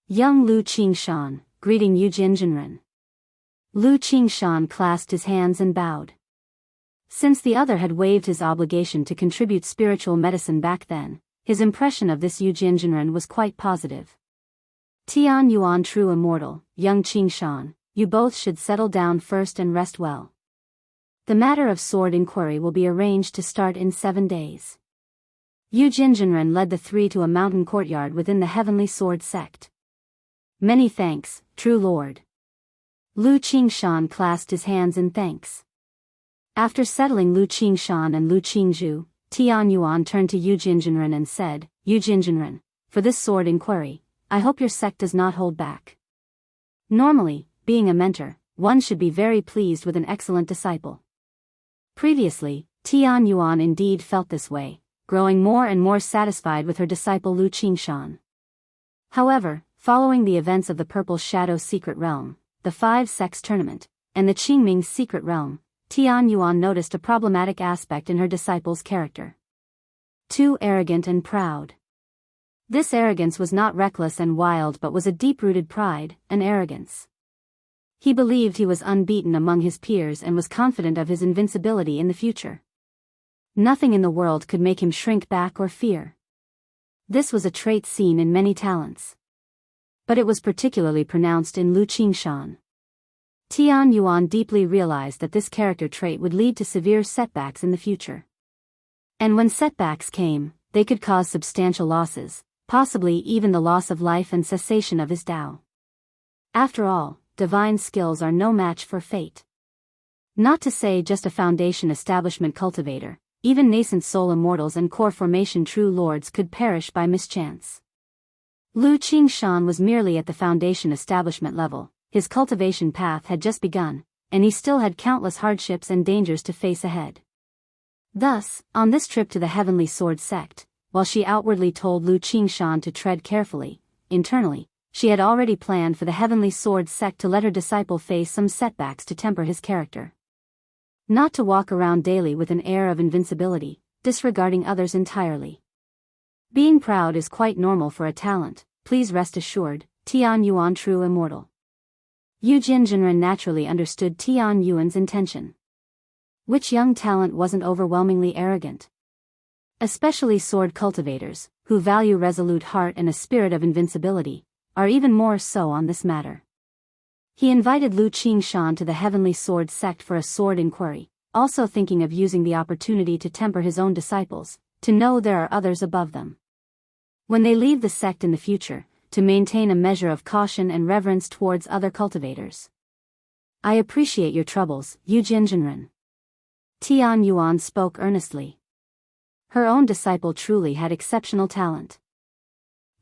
Young Lu Qingshan, greeting Yu Jinjinren. Lu Qingshan clasped his hands and bowed. Since the other had waived his obligation to contribute spiritual medicine back then, his impression of this Yu Jinjinren was quite positive. Tianyuan True Immortal, young Qingshan, you both should settle down first and rest well. The matter of sword inquiry will be arranged to start in 7 days. Yu Jinjinren led the three to a mountain courtyard within the Heavenly Sword Sect. Many thanks, true lord. Lu Qingshan clasped his hands in thanks. After settling Lu Qingshan and Lu Qingzhu, Tianyuan turned to Yu Jinjinren and said, Yu Jinjinren, for this sword inquiry, I hope your sect does not hold back. Normally, being a mentor, one should be very pleased with an excellent disciple. Previously, Tianyuan indeed felt this way, growing more and more satisfied with her disciple Lu Qingshan. However, following the events of the Purple Shadow Secret Realm, the 5 Sects Tournament, and the Qingming Secret Realm, Tianyuan noticed a problematic aspect in her disciple's character. Too arrogant and proud. This arrogance was not reckless and wild but was a deep-rooted pride, an arrogance. He believed he was unbeaten among his peers and was confident of his invincibility in the future. Nothing in the world could make him shrink back or fear. This was a trait seen in many talents. But it was particularly pronounced in Lu Qingshan. Tian Yuan deeply realized that this character trait would lead to severe setbacks in the future. And when setbacks came, they could cause substantial losses, possibly even the loss of life and cessation of his Tao. After all, divine skills are no match for fate. Not to say just a foundation establishment cultivator, even nascent soul immortals and core formation true lords could perish by mischance. Lu Qingshan was merely at the foundation establishment level, his cultivation path had just begun, and he still had countless hardships and dangers to face ahead. Thus, on this trip to the Heavenly Sword sect, while she outwardly told Lu Qingshan to tread carefully, internally, she had already planned for the Heavenly Sword sect to let her disciple face some setbacks to temper his character. Not to walk around daily with an air of invincibility, disregarding others entirely. Being proud is quite normal for a talent, please rest assured, Tian Yuan true immortal. Yu Jinjinren naturally understood Tian Yuan's intention. Which young talent wasn't overwhelmingly arrogant? Especially sword cultivators, who value resolute heart and a spirit of invincibility, are even more so on this matter. He invited Lu Qingshan to the Heavenly Sword sect for a sword inquiry, also thinking of using the opportunity to temper his own disciples, to know there are others above them. When they leave the sect in the future, to maintain a measure of caution and reverence towards other cultivators. I appreciate your troubles, Yu Jinjinren. Tian Yuan spoke earnestly. Her own disciple truly had exceptional talent.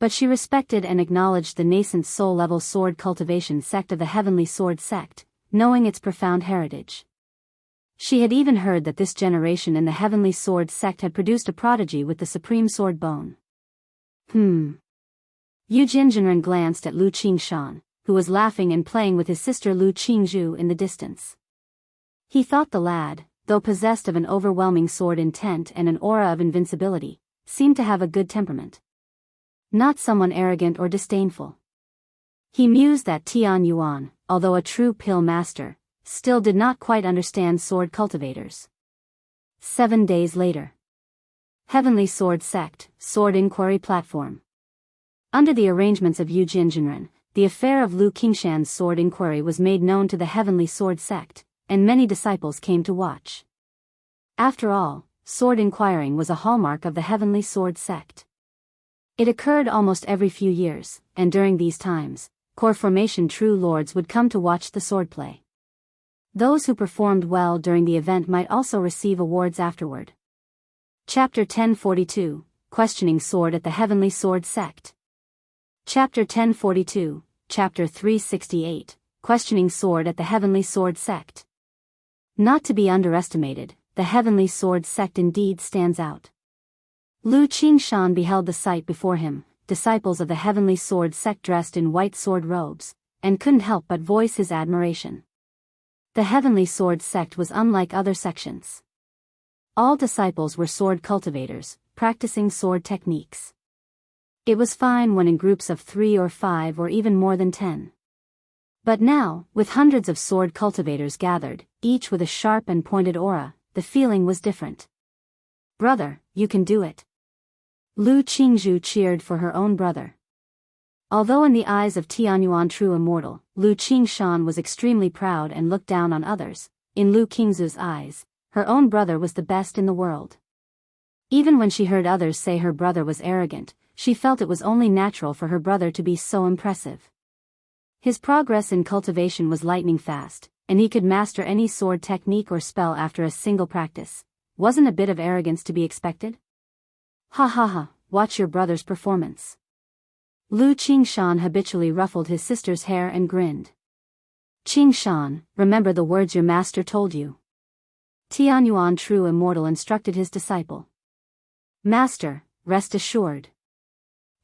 But she respected and acknowledged the nascent soul-level sword cultivation sect of the Heavenly Sword sect, knowing its profound heritage. She had even heard that this generation in the Heavenly Sword sect had produced a prodigy with the supreme sword bone. Yu Jinjinren glanced at Lu Qingshan, who was laughing and playing with his sister Lu Qingzhu in the distance. He thought the lad, though possessed of an overwhelming sword intent and an aura of invincibility, seemed to have a good temperament. Not someone arrogant or disdainful. He mused that Tian Yuan, although a true pill master, still did not quite understand sword cultivators. 7 days later. Heavenly Sword Sect, Sword Inquiry Platform. Under the arrangements of Yu Jinjinren, the affair of Lu Qingshan's sword inquiry was made known to the Heavenly Sword Sect, and many disciples came to watch. After all, sword inquiring was a hallmark of the Heavenly Sword Sect. It occurred almost every few years, and during these times, core formation true lords would come to watch the swordplay. Those who performed well during the event might also receive awards afterward. Chapter 1042, Questioning Sword at the Heavenly Sword Sect. Chapter 1042, Chapter 368, Questioning Sword at the Heavenly Sword Sect. Not to be underestimated, the Heavenly Sword Sect indeed stands out. Lu Qingshan beheld the sight before him, disciples of the Heavenly Sword Sect dressed in white sword robes, and couldn't help but voice his admiration. The Heavenly Sword Sect was unlike other sections. All disciples were sword cultivators, practicing sword techniques. It was fine when in groups of 3 or 5 or even more than 10. But now, with hundreds of sword cultivators gathered, each with a sharp and pointed aura, the feeling was different. Brother, you can do it. Lu Qingzhu cheered for her own brother. Although in the eyes of Tianyuan true immortal, Lu Qingshan was extremely proud and looked down on others, in Lu Qingzhu's eyes, her own brother was the best in the world. Even when she heard others say her brother was arrogant, she felt it was only natural for her brother to be so impressive. His progress in cultivation was lightning fast, and he could master any sword technique or spell after a single practice. Wasn't a bit of arrogance to be expected? Ha ha ha, watch your brother's performance. Lu Qingshan habitually ruffled his sister's hair and grinned. Qingshan, remember the words your master told you. Tianyuan true immortal instructed his disciple. Master, rest assured.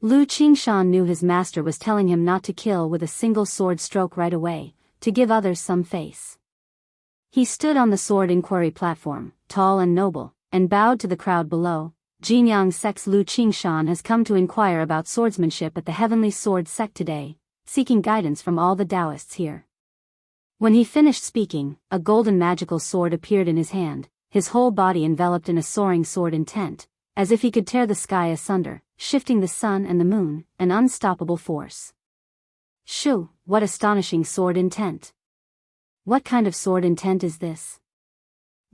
Lu Qingshan knew his master was telling him not to kill with a single sword stroke right away, to give others some face. He stood on the sword inquiry platform, tall and noble, and bowed to the crowd below, Jianghu sect's Lu Qingshan has come to inquire about swordsmanship at the Heavenly Sword sect today, seeking guidance from all the Daoists here. When he finished speaking, a golden magical sword appeared in his hand, his whole body enveloped in a soaring sword intent, as if he could tear the sky asunder, shifting the sun and the moon, an unstoppable force. Shoo, what astonishing sword intent! What kind of sword intent is this?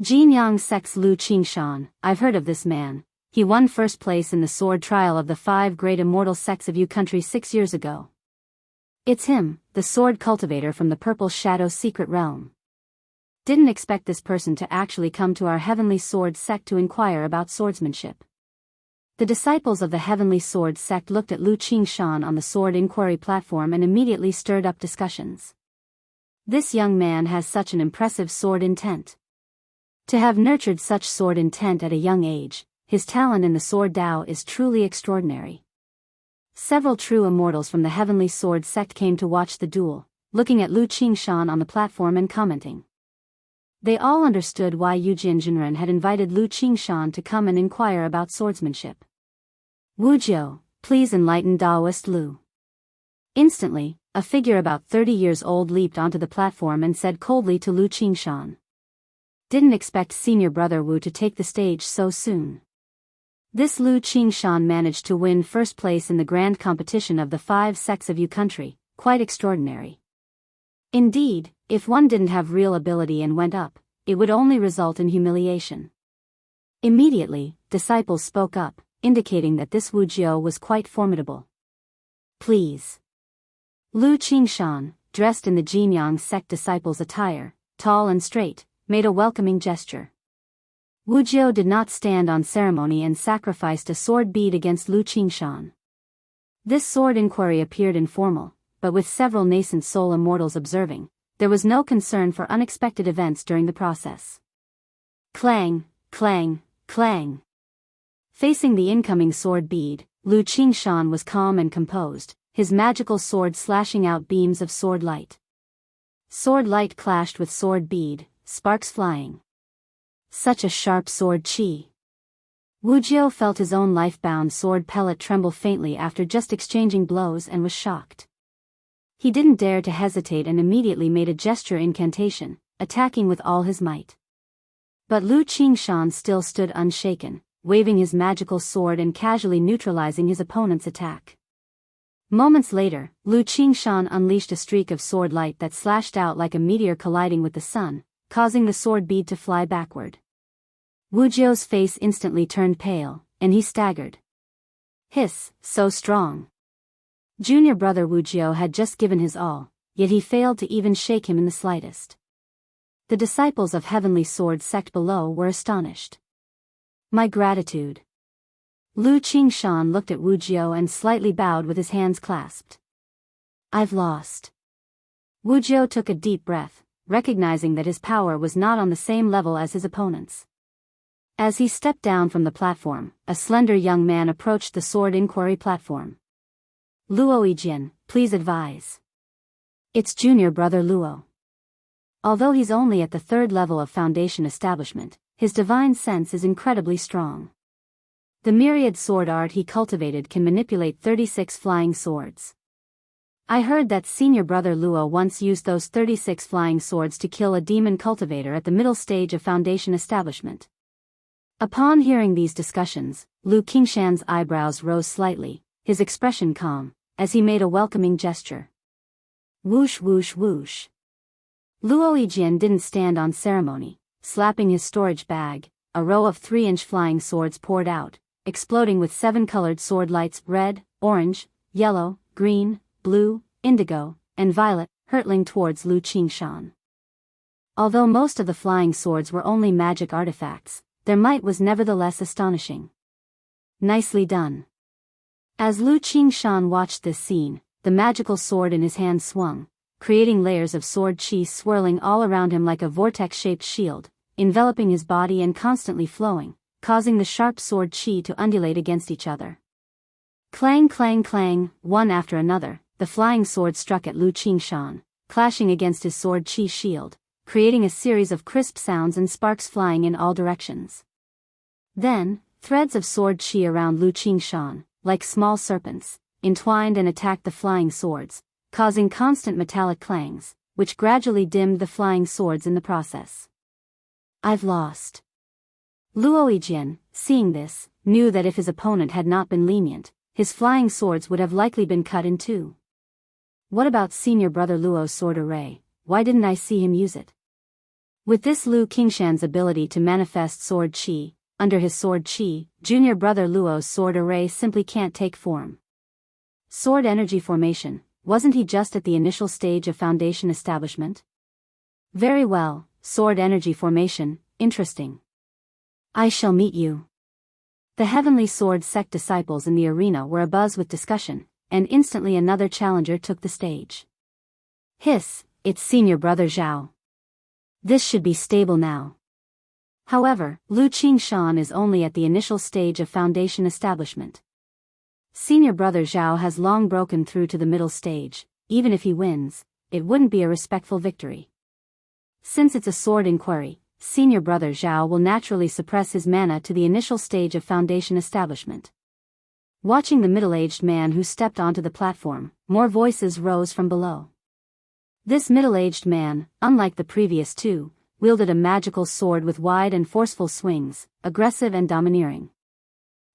Jianghu sect's Lu Qingshan, I've heard of this man. He won first place in the sword trial of the 5 great immortal sects of Yu country 6 years ago. It's him, the sword cultivator from the Purple Shadow secret realm. Didn't expect this person to actually come to our Heavenly Sword sect to inquire about swordsmanship. The disciples of the Heavenly Sword sect looked at Lu Qingshan on the sword inquiry platform and immediately stirred up discussions. This young man has such an impressive sword intent. To have nurtured such sword intent at a young age, his talent in the sword Dao is truly extraordinary. Several true immortals from the Heavenly Sword sect came to watch the duel, looking at Lu Qingshan on the platform and commenting. They all understood why Yu Jinren had invited Lu Qingshan to come and inquire about swordsmanship. Wujiao, please enlighten Daoist Lu. Instantly, a figure about 30 years old leaped onto the platform and said coldly to Lu Qingshan. Didn't expect senior brother Wu to take the stage so soon. This Lu Qingshan managed to win first place in the grand competition of the 5 sects of Yu country, quite extraordinary. Indeed, if one didn't have real ability and went up, it would only result in humiliation. Immediately, disciples spoke up, indicating that this Wu Jiao was quite formidable. Please. Lu Qingshan, dressed in the Jianghu sect disciples' attire, tall and straight, made a welcoming gesture. Wu Jiao did not stand on ceremony and sacrificed a sword bead against Lu Qingshan. This sword inquiry appeared informal, but with several nascent soul immortals observing, there was no concern for unexpected events during the process. Clang, clang, clang. Facing the incoming sword bead, Lu Qingshan was calm and composed, his magical sword slashing out beams of sword light. Sword light clashed with sword bead, sparks flying. Such a sharp sword chi. Wu Jiao felt his own life-bound sword pellet tremble faintly after just exchanging blows and was shocked. He didn't dare to hesitate and immediately made a gesture incantation, attacking with all his might. But Lu Qingshan still stood unshaken, waving his magical sword and casually neutralizing his opponent's attack. Moments later, Lu Qingshan unleashed a streak of sword light that slashed out like a meteor colliding with the sun, causing the sword bead to fly backward. Wu Jiao's face instantly turned pale, and he staggered. Hiss, so strong. Junior brother Wu Jiao had just given his all, yet he failed to even shake him in the slightest. The disciples of Heavenly Sword sect below were astonished. My gratitude. Lu Qingshan looked at Wu Jiao and slightly bowed with his hands clasped. I've lost. Wu Jiao took a deep breath, recognizing that his power was not on the same level as his opponent's. As he stepped down from the platform, a slender young man approached the sword inquiry platform. Luo Yijian, please advise. It's junior brother Luo. Although he's only at the 3rd level of foundation establishment, his divine sense is incredibly strong. The myriad sword art he cultivated can manipulate 36 flying swords. I heard that senior brother Luo once used those 36 flying swords to kill a demon cultivator at the middle stage of foundation establishment. Upon hearing these discussions, Lu Qingshan's eyebrows rose slightly, his expression calm, as he made a welcoming gesture. Whoosh whoosh whoosh. Luo Yijian didn't stand on ceremony, slapping his storage bag, a row of 3-inch flying swords poured out, exploding with 7 colored sword lights: red, orange, yellow, green, blue, indigo, and violet, hurtling towards Lu Qingshan. Although most of the flying swords were only magic artifacts, their might was nevertheless astonishing. Nicely done. As Lu Qingshan watched this scene, the magical sword in his hand swung, creating layers of sword chi swirling all around him like a vortex-shaped shield, enveloping his body and constantly flowing, causing the sharp sword chi to undulate against each other. Clang clang clang, one after another, the flying swords struck at Lu Qingshan, clashing against his sword chi shield, creating a series of crisp sounds and sparks flying in all directions. Then, Threads of sword qi around Lu Qingshan, like small serpents, entwined and attacked the flying swords, causing constant metallic clangs, which gradually dimmed the flying swords in the process. I've lost. Luo Yijian, seeing this, knew that if his opponent had not been lenient, his flying swords would have likely been cut in two. What about senior brother Luo's sword array? Why didn't I see him use it? With this Lu Qingshan's ability to manifest sword qi, under his sword qi, junior brother Luo's sword array simply can't take form. Sword energy formation, wasn't he just at the initial stage of foundation establishment? Very well, sword energy formation, interesting. I shall meet you. The Heavenly Sword sect disciples in the arena were abuzz with discussion, and instantly another challenger took the stage. Hiss, it's senior brother Zhao. This should be stable now. However, Lu Qingshan is only at the initial stage of foundation establishment. Senior brother Zhao has long broken through to the middle stage. Even if he wins, it wouldn't be a respectful victory. Since it's a sword inquiry, senior brother Zhao will naturally suppress his mana to the initial stage of foundation establishment. Watching the middle-aged man who stepped onto the platform, more voices rose from below. This middle-aged man, unlike the previous two, wielded a magical sword with wide and forceful swings, aggressive and domineering.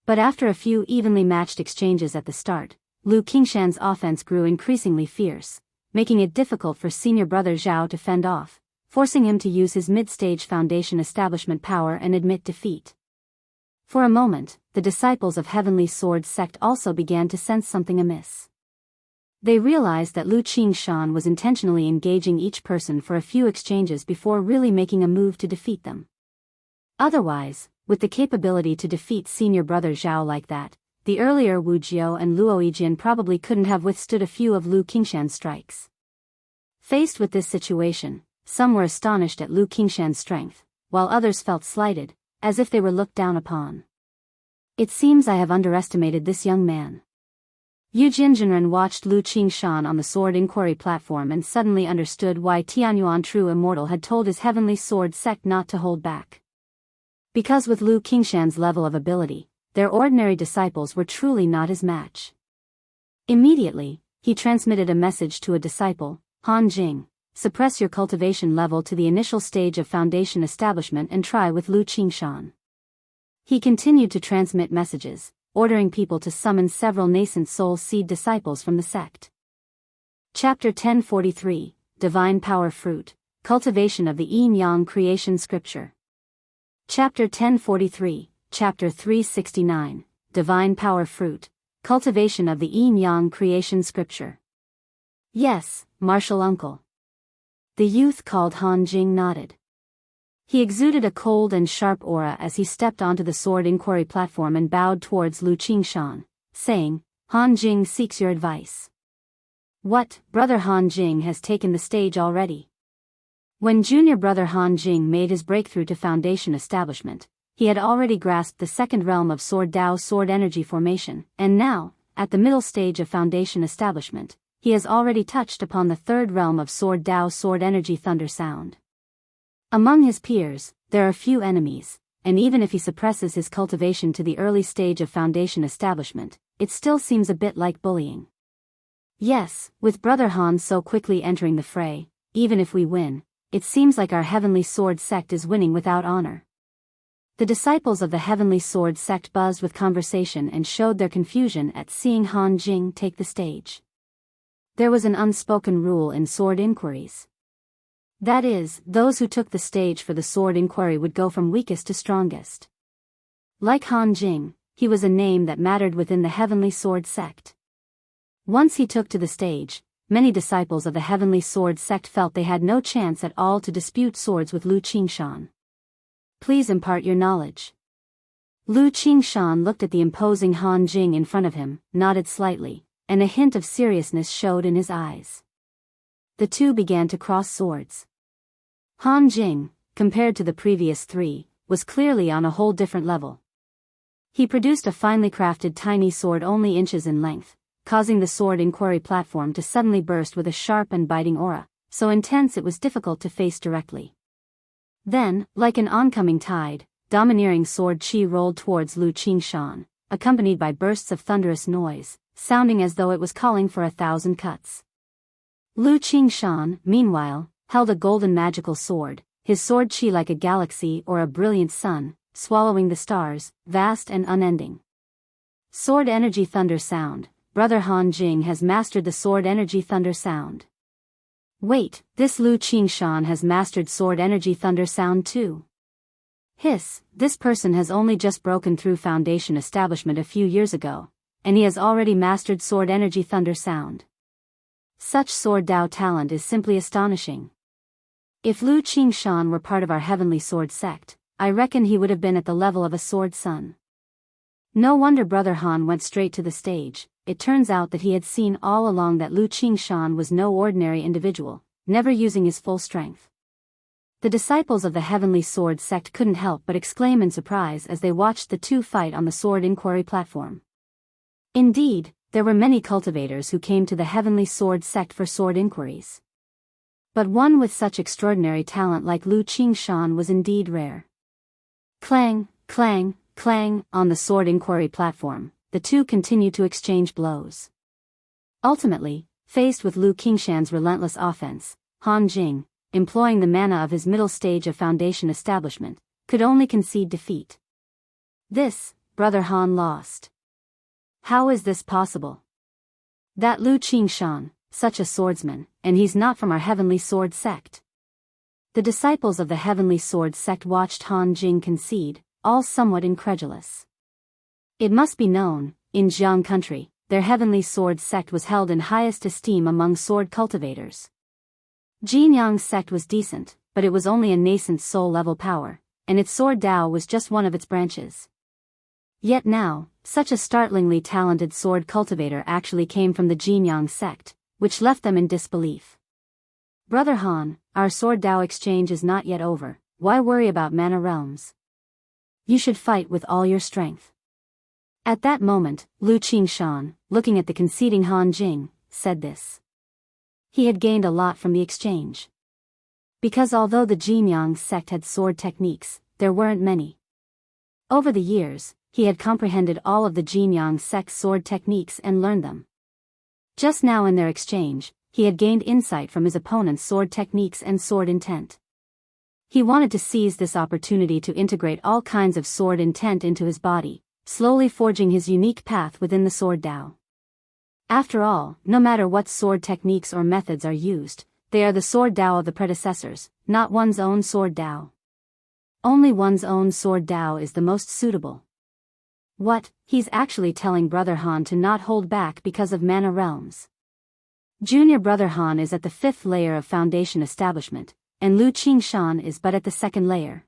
But after a few evenly matched exchanges at the start, Lu Qingshan's offense grew increasingly fierce, making it difficult for senior brother Zhao to fend off, forcing him to use his mid-stage foundation establishment power and admit defeat. For a moment, the disciples of Heavenly Sword sect also began to sense something amiss. They realized that Lu Qingshan was intentionally engaging each person for a few exchanges before really making a move to defeat them. Otherwise, with the capability to defeat senior brother Zhao like that, the earlier Wu Jiao and Luo Yijian probably couldn't have withstood a few of Lu Qingshan's strikes. Faced with this situation, some were astonished at Lu Qingshan's strength, while others felt slighted, as if they were looked down upon. It seems I have underestimated this young man. Yu Jinjinren watched Lu Qingshan on the sword inquiry platform and suddenly understood why Tianyuan True Immortal had told his Heavenly Sword sect not to hold back. Because with Lu Qingshan's level of ability, their ordinary disciples were truly not his match. Immediately, he transmitted a message to a disciple, Han Jing, suppress your cultivation level to the initial stage of foundation establishment and try with Lu Qingshan. He continued to transmit messages, ordering people to summon several nascent soul seed disciples from the sect. Chapter 1043, Divine Power Fruit, Cultivation of the Yin-Yang Creation Scripture. Chapter 1043, Chapter 369, Divine Power Fruit, Cultivation of the Yin-Yang Creation Scripture. Yes, martial uncle. The youth called Han Jing nodded. He exuded a cold and sharp aura as he stepped onto the sword inquiry platform and bowed towards Lu Qingshan, saying, Han Jing seeks your advice. What, brother Han Jing has taken the stage already? When junior brother Han Jing made his breakthrough to foundation establishment, he had already grasped the second realm of Sword Dao sword energy formation, and now, at the middle stage of foundation establishment, he has already touched upon the third realm of Sword Dao sword energy thunder sound. Among his peers, there are few enemies, and even if he suppresses his cultivation to the early stage of foundation establishment, it still seems a bit like bullying. Yes, with brother Han so quickly entering the fray, even if we win, it seems like our Heavenly Sword sect is winning without honor. The disciples of the Heavenly Sword sect buzzed with conversation and showed their confusion at seeing Han Jing take the stage. There was an unspoken rule in sword inquiries. That is, those who took the stage for the sword inquiry would go from weakest to strongest. Like Han Jing, he was a name that mattered within the Heavenly Sword sect. Once he took to the stage, many disciples of the Heavenly Sword sect felt they had no chance at all to dispute swords with Lu Qingshan. Please impart your knowledge. Lu Qingshan looked at the imposing Han Jing in front of him, nodded slightly, and a hint of seriousness showed in his eyes. The two began to cross swords. Han Jing, compared to the previous three, was clearly on a whole different level. He produced a finely crafted tiny sword only inches in length, causing the sword inquiry platform to suddenly burst with a sharp and biting aura, so intense it was difficult to face directly. Then, like an oncoming tide, domineering sword chi rolled towards Lu Qingshan, accompanied by bursts of thunderous noise, sounding as though it was calling for 1,000 cuts. Lu Qingshan, meanwhile, held a golden magical sword, his sword chi like a galaxy or a brilliant sun, swallowing the stars, vast and unending. Sword Energy Thunder Sound. Brother Han Jing has mastered the Sword Energy Thunder Sound. Wait, this Lu Qingshan has mastered Sword Energy Thunder Sound too. Hiss, this person has only just broken through Foundation establishment a few years ago, and he has already mastered Sword Energy Thunder Sound. Such Sword Dao talent is simply astonishing. If Lu Qingshan were part of our Heavenly Sword sect, I reckon he would have been at the level of a Sword Sun. No wonder Brother Han went straight to the stage. It turns out that he had seen all along that Lu Qingshan was no ordinary individual, never using his full strength. The disciples of the Heavenly Sword sect couldn't help but exclaim in surprise as they watched the two fight on the Sword Inquiry platform. Indeed, there were many cultivators who came to the Heavenly Sword sect for sword inquiries. But one with such extraordinary talent like Lu Qingshan was indeed rare. Clang, clang, clang, on the Sword Inquiry platform, the two continued to exchange blows. Ultimately, faced with Lu Qingshan's relentless offense, Han Jing, employing the mana of his middle stage of Foundation establishment, could only concede defeat. This, Brother Han lost. How is this possible? That Lu Qingshan, such a swordsman, and he's not from our Heavenly Sword sect. The disciples of the Heavenly Sword sect watched Han Jing concede, all somewhat incredulous. It must be known, in Jianghu country, their Heavenly Sword sect was held in highest esteem among sword cultivators. Jianghu sect was decent, but it was only a nascent soul-level power, and its sword Dao was just one of its branches. Yet now, such a startlingly talented sword cultivator actually came from the Jianghu sect, which left them in disbelief. Brother Han, our sword Dao exchange is not yet over, why worry about mana realms? You should fight with all your strength. At that moment, Lu Qingshan, looking at the conceding Han Jing, said this. He had gained a lot from the exchange. Because although the Jianghu sect had sword techniques, there weren't many. Over the years, he had comprehended all of the Jianghu sect's sword techniques and learned them. Just now in their exchange, he had gained insight from his opponent's sword techniques and sword intent. He wanted to seize this opportunity to integrate all kinds of sword intent into his body, slowly forging his unique path within the sword Dao. After all, no matter what sword techniques or methods are used, they are the sword Dao of the predecessors, not one's own sword Dao. Only one's own sword Dao is the most suitable. What, he's actually telling Brother Han to not hold back because of mana realms. Junior Brother Han is at the 5th layer of Foundation establishment, and Lu Qingshan is but at the 2nd layer.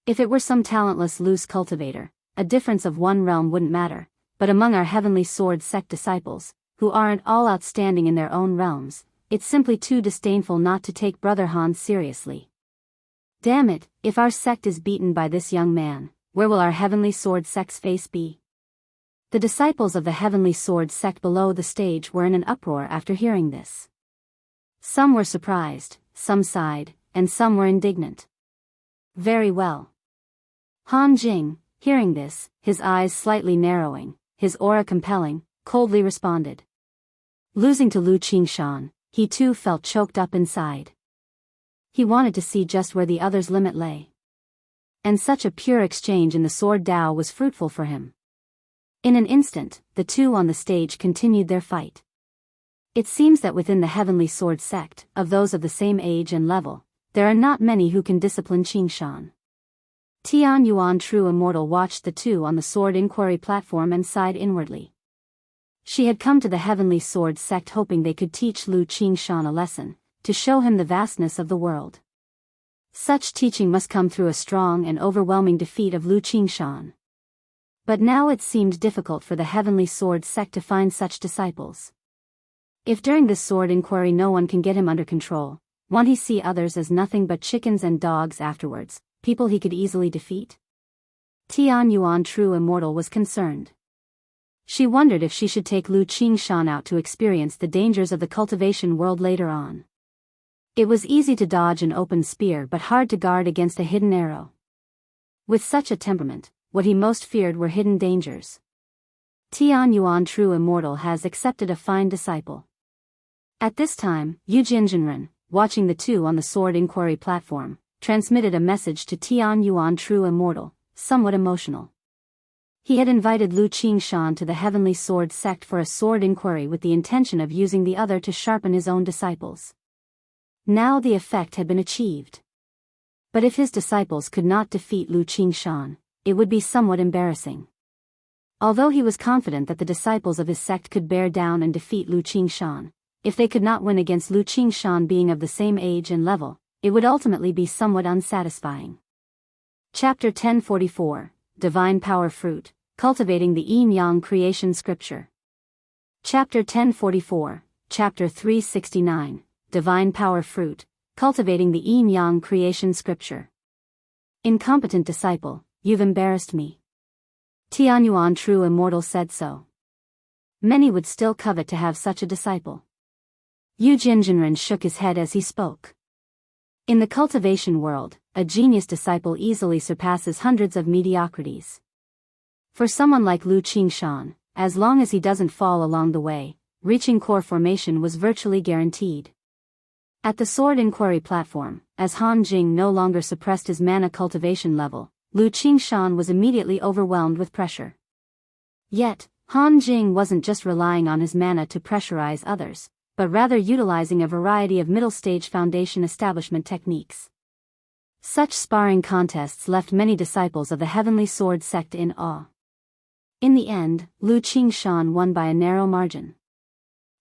If it were some talentless loose cultivator, a difference of one realm wouldn't matter, but among our Heavenly Sword sect disciples, who aren't all outstanding in their own realms, it's simply too disdainful not to take Brother Han seriously. Damn it, if our sect is beaten by this young man, where will our Heavenly Sword sect's face be? The disciples of the Heavenly Sword sect below the stage were in an uproar after hearing this. Some were surprised, some sighed, and some were indignant. Very well. Han Jing, hearing this, his eyes slightly narrowing, his aura compelling, coldly responded. Losing to Lu Qingshan, he too felt choked up inside. He wanted to see just where the other's limit lay. And such a pure exchange in the sword Dao was fruitful for him. In an instant, the two on the stage continued their fight. It seems that within the Heavenly Sword sect, of those of the same age and level, there are not many who can discipline Qingshan. Tian Yuan True Immortal watched the two on the Sword Inquiry platform and sighed inwardly. She had come to the Heavenly Sword sect hoping they could teach Lu Qingshan a lesson, to show him the vastness of the world. Such teaching must come through a strong and overwhelming defeat of Lu Qingshan. But now it seemed difficult for the Heavenly Sword sect to find such disciples. If during this sword inquiry no one can get him under control, won't he see others as nothing but chickens and dogs afterwards, people he could easily defeat? Tian Yuan True Immortal was concerned. She wondered if she should take Lu Qingshan out to experience the dangers of the cultivation world later on. It was easy to dodge an open spear but hard to guard against a hidden arrow. With such a temperament, what he most feared were hidden dangers. Tian Yuan True Immortal has accepted a fine disciple. At this time, Yu Jinjinren, watching the two on the sword inquiry platform, transmitted a message to Tian Yuan True Immortal, somewhat emotional. He had invited Lu Qingshan to the Heavenly Sword sect for a sword inquiry with the intention of using the other to sharpen his own disciples. Now the effect had been achieved. But if his disciples could not defeat Lu Qingshan, it would be somewhat embarrassing. Although he was confident that the disciples of his sect could bear down and defeat Lu Qingshan, if they could not win against Lu Qingshan being of the same age and level, it would ultimately be somewhat unsatisfying. Chapter 1044, Divine Power Fruit, Cultivating the Yin-Yang Creation Scripture. Chapter 1044, Chapter 369, Divine Power Fruit, Cultivating the Yin-Yang Creation Scripture. Incompetent disciple, you've embarrassed me. Tianyuan True Immortal said so. Many would still covet to have such a disciple. Yu Jinjinren shook his head as he spoke. In the cultivation world, a genius disciple easily surpasses hundreds of mediocrities. For someone like Lu Qingshan, as long as he doesn't fall along the way, reaching core formation was virtually guaranteed. At the sword inquiry platform, as Han Jing no longer suppressed his mana cultivation level, Lu Qingshan was immediately overwhelmed with pressure. Yet, Han Jing wasn't just relying on his mana to pressurize others, but rather utilizing a variety of middle-stage foundation establishment techniques. Such sparring contests left many disciples of the Heavenly Sword sect in awe. In the end, Lu Qingshan won by a narrow margin.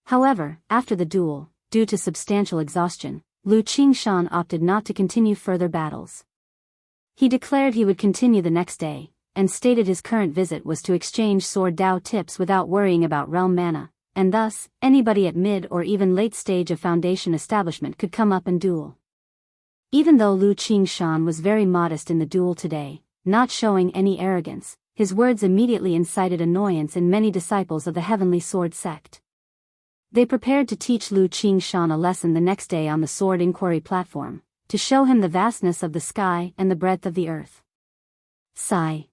However, after the duel, due to substantial exhaustion, Lu Qingshan opted not to continue further battles. He declared he would continue the next day, and stated his current visit was to exchange sword Dao tips without worrying about realm mana, and thus, anybody at mid or even late stage of foundation establishment could come up and duel. Even though Lu Qingshan was very modest in the duel today, not showing any arrogance, his words immediately incited annoyance in many disciples of the Heavenly Sword sect. They prepared to teach Lu Qingshan a lesson the next day on the sword inquiry platform, to show him the vastness of the sky and the breadth of the earth. Sigh.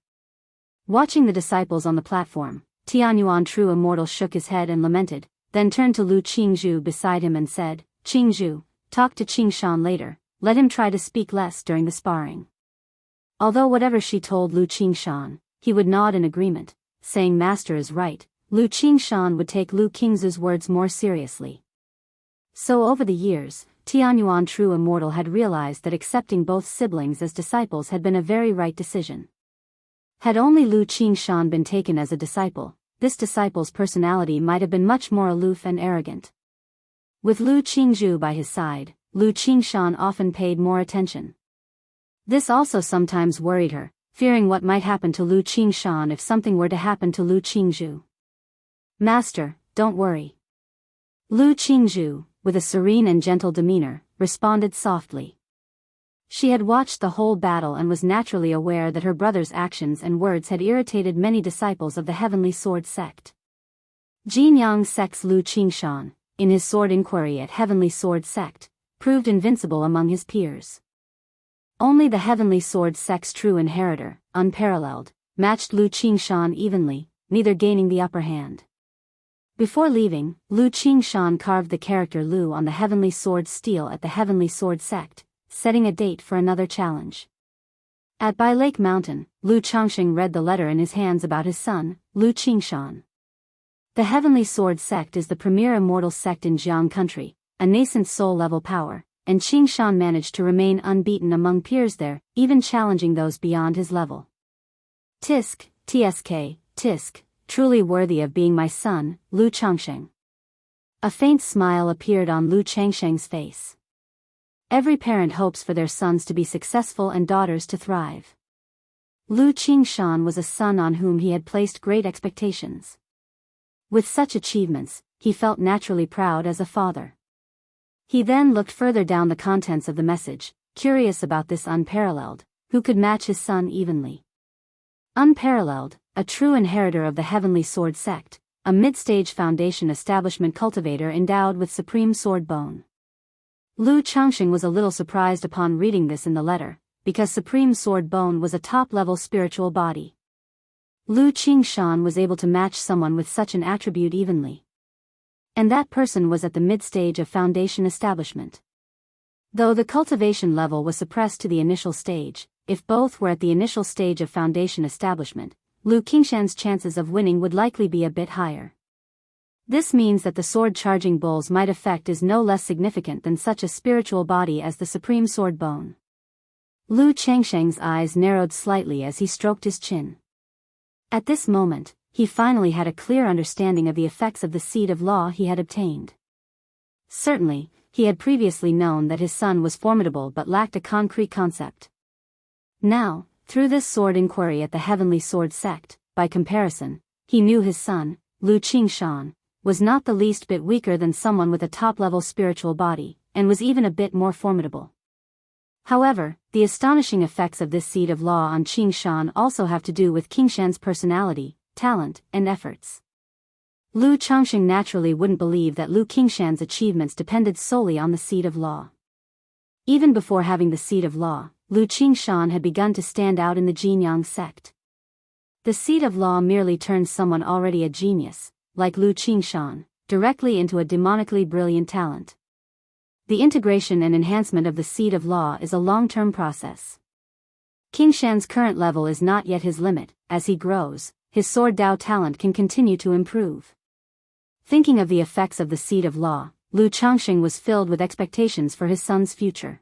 Watching the disciples on the platform, Tianyuan True Immortal shook his head and lamented, then turned to Lu Qingzhu beside him and said, "Qingzhu, talk to Qingshan later, let him try to speak less during the sparring." Although whatever she told Lu Qingshan, he would nod in agreement, saying master is right, Lu Qingshan would take Lu Qingzhu's words more seriously. So over the years, Tianyuan True Immortal had realized that accepting both siblings as disciples had been a very right decision. Had only Lu Qingshan been taken as a disciple, this disciple's personality might have been much more aloof and arrogant. With Lu Qingzhu by his side, Lu Qingshan often paid more attention. This also sometimes worried her, fearing what might happen to Lu Qingshan if something were to happen to Lu Qingzhu. "Master, don't worry." Lu Qingzhu, with a serene and gentle demeanor, responded softly. She had watched the whole battle and was naturally aware that her brother's actions and words had irritated many disciples of the Heavenly Sword sect. Jianyang sect's Lu Qingshan, in his sword inquiry at Heavenly Sword sect, proved invincible among his peers. Only the Heavenly Sword sect's true inheritor, unparalleled, matched Lu Qingshan evenly, neither gaining the upper hand. Before leaving, Lu Qingshan carved the character Lu on the Heavenly Sword stele at the Heavenly Sword sect, setting a date for another challenge. At Bai Lake Mountain, Lu Changxing read the letter in his hands about his son, Lu Qingshan. The Heavenly Sword sect is the premier immortal sect in Jianghu country, a nascent soul-level power, and Qingshan managed to remain unbeaten among peers there, even challenging those beyond his level. Tisk, truly worthy of being my son, Lu Changxing. A faint smile appeared on Lu Changxing's face. Every parent hopes for their sons to be successful and daughters to thrive. Lu Qingshan was a son on whom he had placed great expectations. With such achievements, he felt naturally proud as a father. He then looked further down the contents of the message, curious about this unparalleled, who could match his son evenly. Unparalleled, a true inheritor of the Heavenly Sword sect, a mid-stage foundation establishment cultivator endowed with supreme sword bone. Lu Changxing was a little surprised upon reading this in the letter, because Supreme Sword Bone was a top-level spiritual body. Lu Qingshan was able to match someone with such an attribute evenly. And that person was at the mid-stage of foundation establishment. Though the cultivation level was suppressed to the initial stage, if both were at the initial stage of foundation establishment, Lu Qingshan's chances of winning would likely be a bit higher. This means that the sword-charging bull's might effect is no less significant than such a spiritual body as the Supreme Sword Bone. Lu Chengsheng's eyes narrowed slightly as he stroked his chin. At this moment, he finally had a clear understanding of the effects of the seed of law he had obtained. Certainly, he had previously known that his son was formidable but lacked a concrete concept. Now, through this sword inquiry at the Heavenly Sword Sect, by comparison, he knew his son, Lu Qingshan, was not the least bit weaker than someone with a top-level spiritual body, and was even a bit more formidable. However, the astonishing effects of this seed of law on Qingshan also have to do with Qingshan's personality, talent, and efforts. Lu Changxing naturally wouldn't believe that Lu Qingshan's achievements depended solely on the seed of law. Even before having the seed of law, Lu Qingshan had begun to stand out in the Jianghu sect. The seed of law merely turns someone already a genius, like Lu Qingshan, directly into a demonically brilliant talent. The integration and enhancement of the seed of law is a long-term process. Qingshan's current level is not yet his limit. As he grows, his sword Dao talent can continue to improve. Thinking of the effects of the seed of law, Lu Changxing was filled with expectations for his son's future.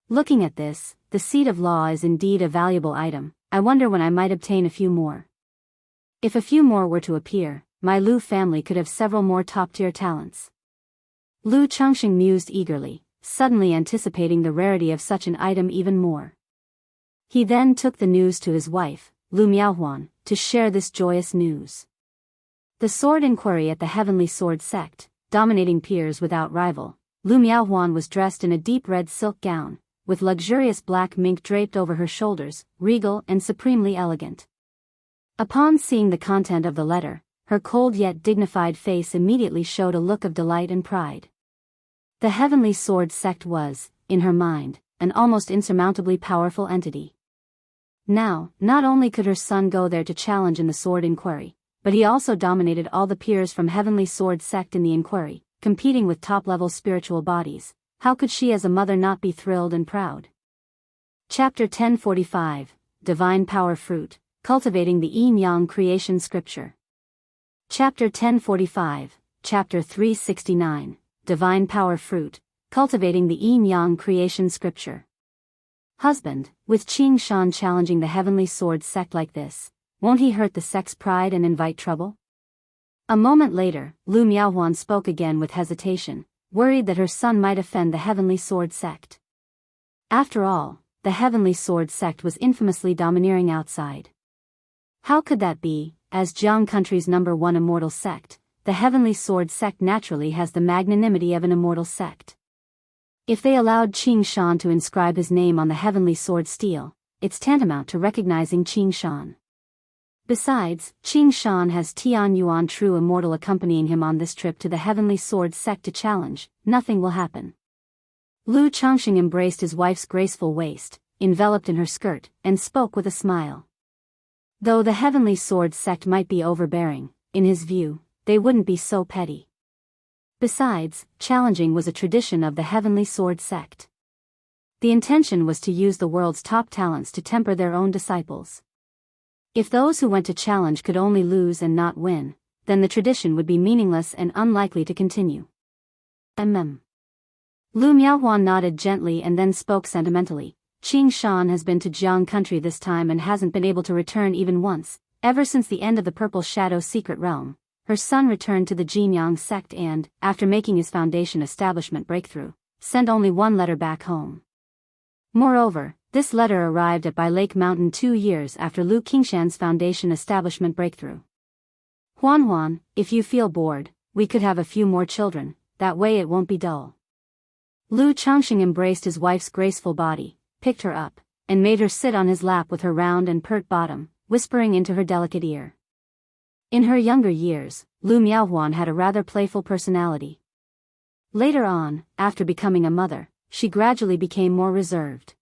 Looking at this, the seed of law is indeed a valuable item. I wonder when I might obtain a few more. If a few more were to appear, my Lu family could have several more top-tier talents. Lu Changxing mused eagerly, suddenly anticipating the rarity of such an item even more. He then took the news to his wife, Lu Miaohuan, to share this joyous news. The sword inquiry at the Heavenly Sword Sect, dominating peers without rival, Lu Miaohuan was dressed in a deep red silk gown, with luxurious black mink draped over her shoulders, regal and supremely elegant. Upon seeing the content of the letter, her cold yet dignified face immediately showed a look of delight and pride. The Heavenly Sword Sect was, in her mind, an almost insurmountably powerful entity. Now, not only could her son go there to challenge in the sword inquiry, but he also dominated all the peers from Heavenly Sword Sect in the inquiry, competing with top-level spiritual bodies. How could she as a mother not be thrilled and proud? Chapter 1045, Divine Power Fruit, Cultivating the Yin-Yang Creation Scripture. Chapter 1045, Chapter 369, Divine Power Fruit, Cultivating the Yin-Yang Creation Scripture. Husband, with Qingshan challenging the Heavenly Sword Sect like this, won't he hurt the sect's pride and invite trouble? A moment later, Lu Miaohuan spoke again with hesitation, worried that her son might offend the Heavenly Sword Sect. After all, the Heavenly Sword Sect was infamously domineering outside. How could that be, as Jianghu country's #1 immortal sect? The Heavenly Sword Sect naturally has the magnanimity of an immortal sect. If they allowed Qingshan to inscribe his name on the Heavenly Sword stele, it's tantamount to recognizing Qingshan. Besides, Qingshan has Tian Yuan true immortal accompanying him on this trip to the Heavenly Sword Sect to challenge. Nothing will happen. Lu Changxing embraced his wife's graceful waist, enveloped in her skirt, and spoke with a smile. Though the Heavenly Sword Sect might be overbearing, in his view, they wouldn't be so petty. Besides, challenging was a tradition of the Heavenly Sword Sect. The intention was to use the world's top talents to temper their own disciples. If those who went to challenge could only lose and not win, then the tradition would be meaningless and unlikely to continue. Lu Miaohuan nodded gently and then spoke sentimentally. Qingshan has been to Jianghu country this time and hasn't been able to return even once, ever since the end of the Purple Shadow Secret Realm. Her son returned to the Jianghu sect and, after making his foundation establishment breakthrough, sent only one letter back home. Moreover, this letter arrived at Bai Lake Mountain 2 years after Lu Qingshan's foundation establishment breakthrough. Huan, if you feel bored, we could have a few more children, that way it won't be dull. Lu Changxing embraced his wife's graceful body, picked her up, and made her sit on his lap with her round and pert bottom, whispering into her delicate ear. In her younger years, Lu Miaohuan had a rather playful personality. Later on, after becoming a mother, she gradually became more reserved.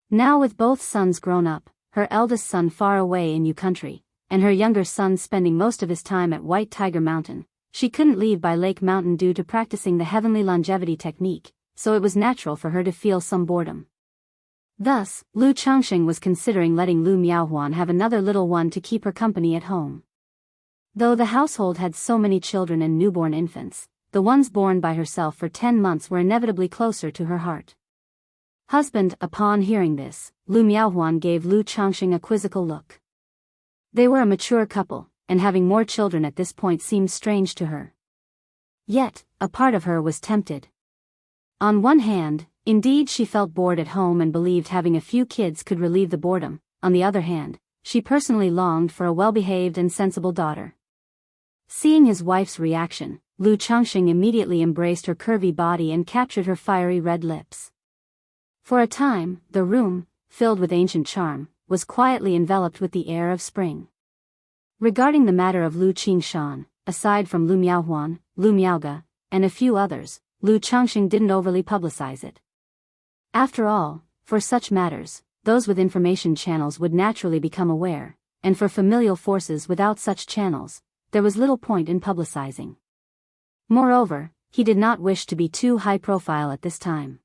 Now with both sons grown up, her eldest son far away in Yu country, and her younger son spending most of his time at White Tiger Mountain, she couldn't leave by Lake Mountain due to practicing the heavenly longevity technique, so it was natural for her to feel some boredom. Thus, Lu Changxing was considering letting Lu Miaohuan have another little one to keep her company at home. Though the household had so many children and newborn infants, the ones born by herself for 10 months were inevitably closer to her heart. Husband, upon hearing this, Lu Miaohuan gave Lu Changxing a quizzical look. They were a mature couple, and having more children at this point seemed strange to her. Yet, a part of her was tempted. On one hand, indeed she felt bored at home and believed having a few kids could relieve the boredom. On the other hand, she personally longed for a well-behaved and sensible daughter. Seeing his wife's reaction, Lu Changxing immediately embraced her curvy body and captured her fiery red lips. For a time, the room, filled with ancient charm, was quietly enveloped with the air of spring. Regarding the matter of Lu Qingshan, aside from Lu Miaohuan, Lu Miaoge, and a few others, Lu Changxing didn't overly publicize it. After all, for such matters, those with information channels would naturally become aware, and for familial forces without such channels, there was little point in publicizing. Moreover, he did not wish to be too high profile at this time.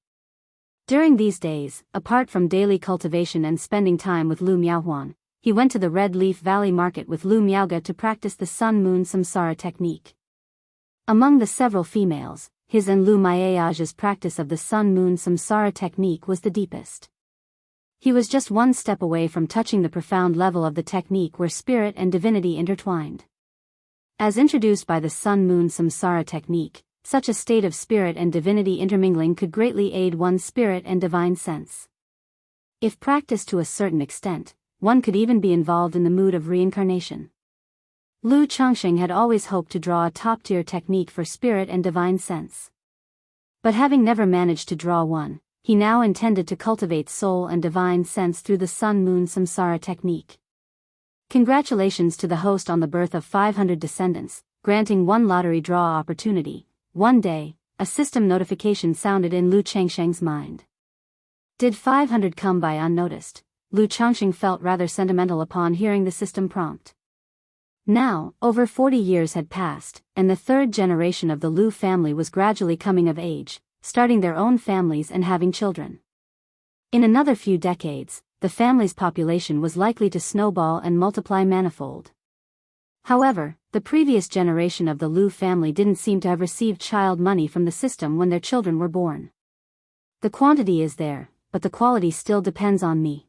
During these days, apart from daily cultivation and spending time with Lu Miaohuan, he went to the Red Leaf Valley market with Lu Miaoge to practice the Sun-Moon Samsara technique. Among the several females, his and Lu Miaoge's practice of the Sun-Moon Samsara technique was the deepest. He was just one step away from touching the profound level of the technique where spirit and divinity intertwined. As introduced by the Sun-Moon Samsara technique, such a state of spirit and divinity intermingling could greatly aid one's spirit and divine sense. If practiced to a certain extent, one could even be involved in the mood of reincarnation. Lu Changxing had always hoped to draw a top-tier technique for spirit and divine sense. But having never managed to draw one, he now intended to cultivate soul and divine sense through the Sun-Moon Samsara technique. Congratulations to the host on the birth of 500 descendants, granting one lottery draw opportunity. One day, a system notification sounded in Lu Changxing's mind. Did 500 come by unnoticed? Lu Changxing felt rather sentimental upon hearing the system prompt. Now, over 40 years had passed, and the third generation of the Lu family was gradually coming of age, starting their own families and having children. In another few decades, the family's population was likely to snowball and multiply manifold. However, the previous generation of the Lu family didn't seem to have received child money from the system when their children were born. The quantity is there, but the quality still depends on me.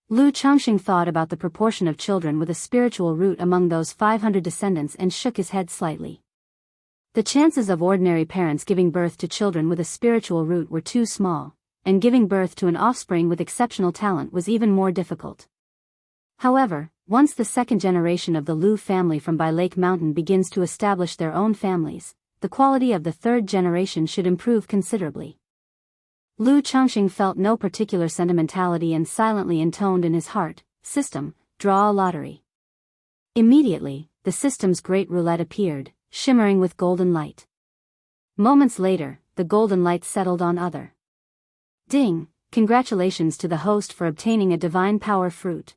Lu Changxing thought about the proportion of children with a spiritual root among those 500 descendants and shook his head slightly. The chances of ordinary parents giving birth to children with a spiritual root were too small, and giving birth to an offspring with exceptional talent was even more difficult. However, once the second generation of the Lu family from By Lake Mountain begins to establish their own families, the quality of the third generation should improve considerably. Lu Changxing felt no particular sentimentality and silently intoned in his heart, "System, draw a lottery." Immediately, the system's great roulette appeared, shimmering with golden light. Moments later, the golden light settled on other. Ding! Congratulations to the host for obtaining a divine power fruit.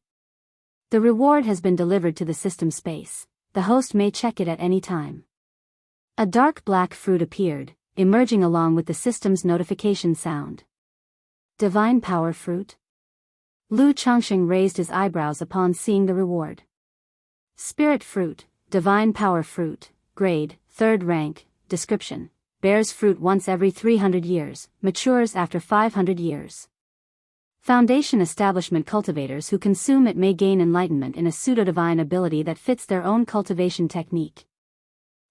The reward has been delivered to the system space. The host may check it at any time. A dark black fruit appeared, emerging along with the system's notification sound. Divine power fruit? Lu Changxing raised his eyebrows upon seeing the reward. Spirit fruit, divine power fruit, grade, 3rd rank, description, bears fruit once every 300 years, matures after 500 years. Foundation establishment cultivators who consume it may gain enlightenment in a pseudo-divine ability that fits their own cultivation technique.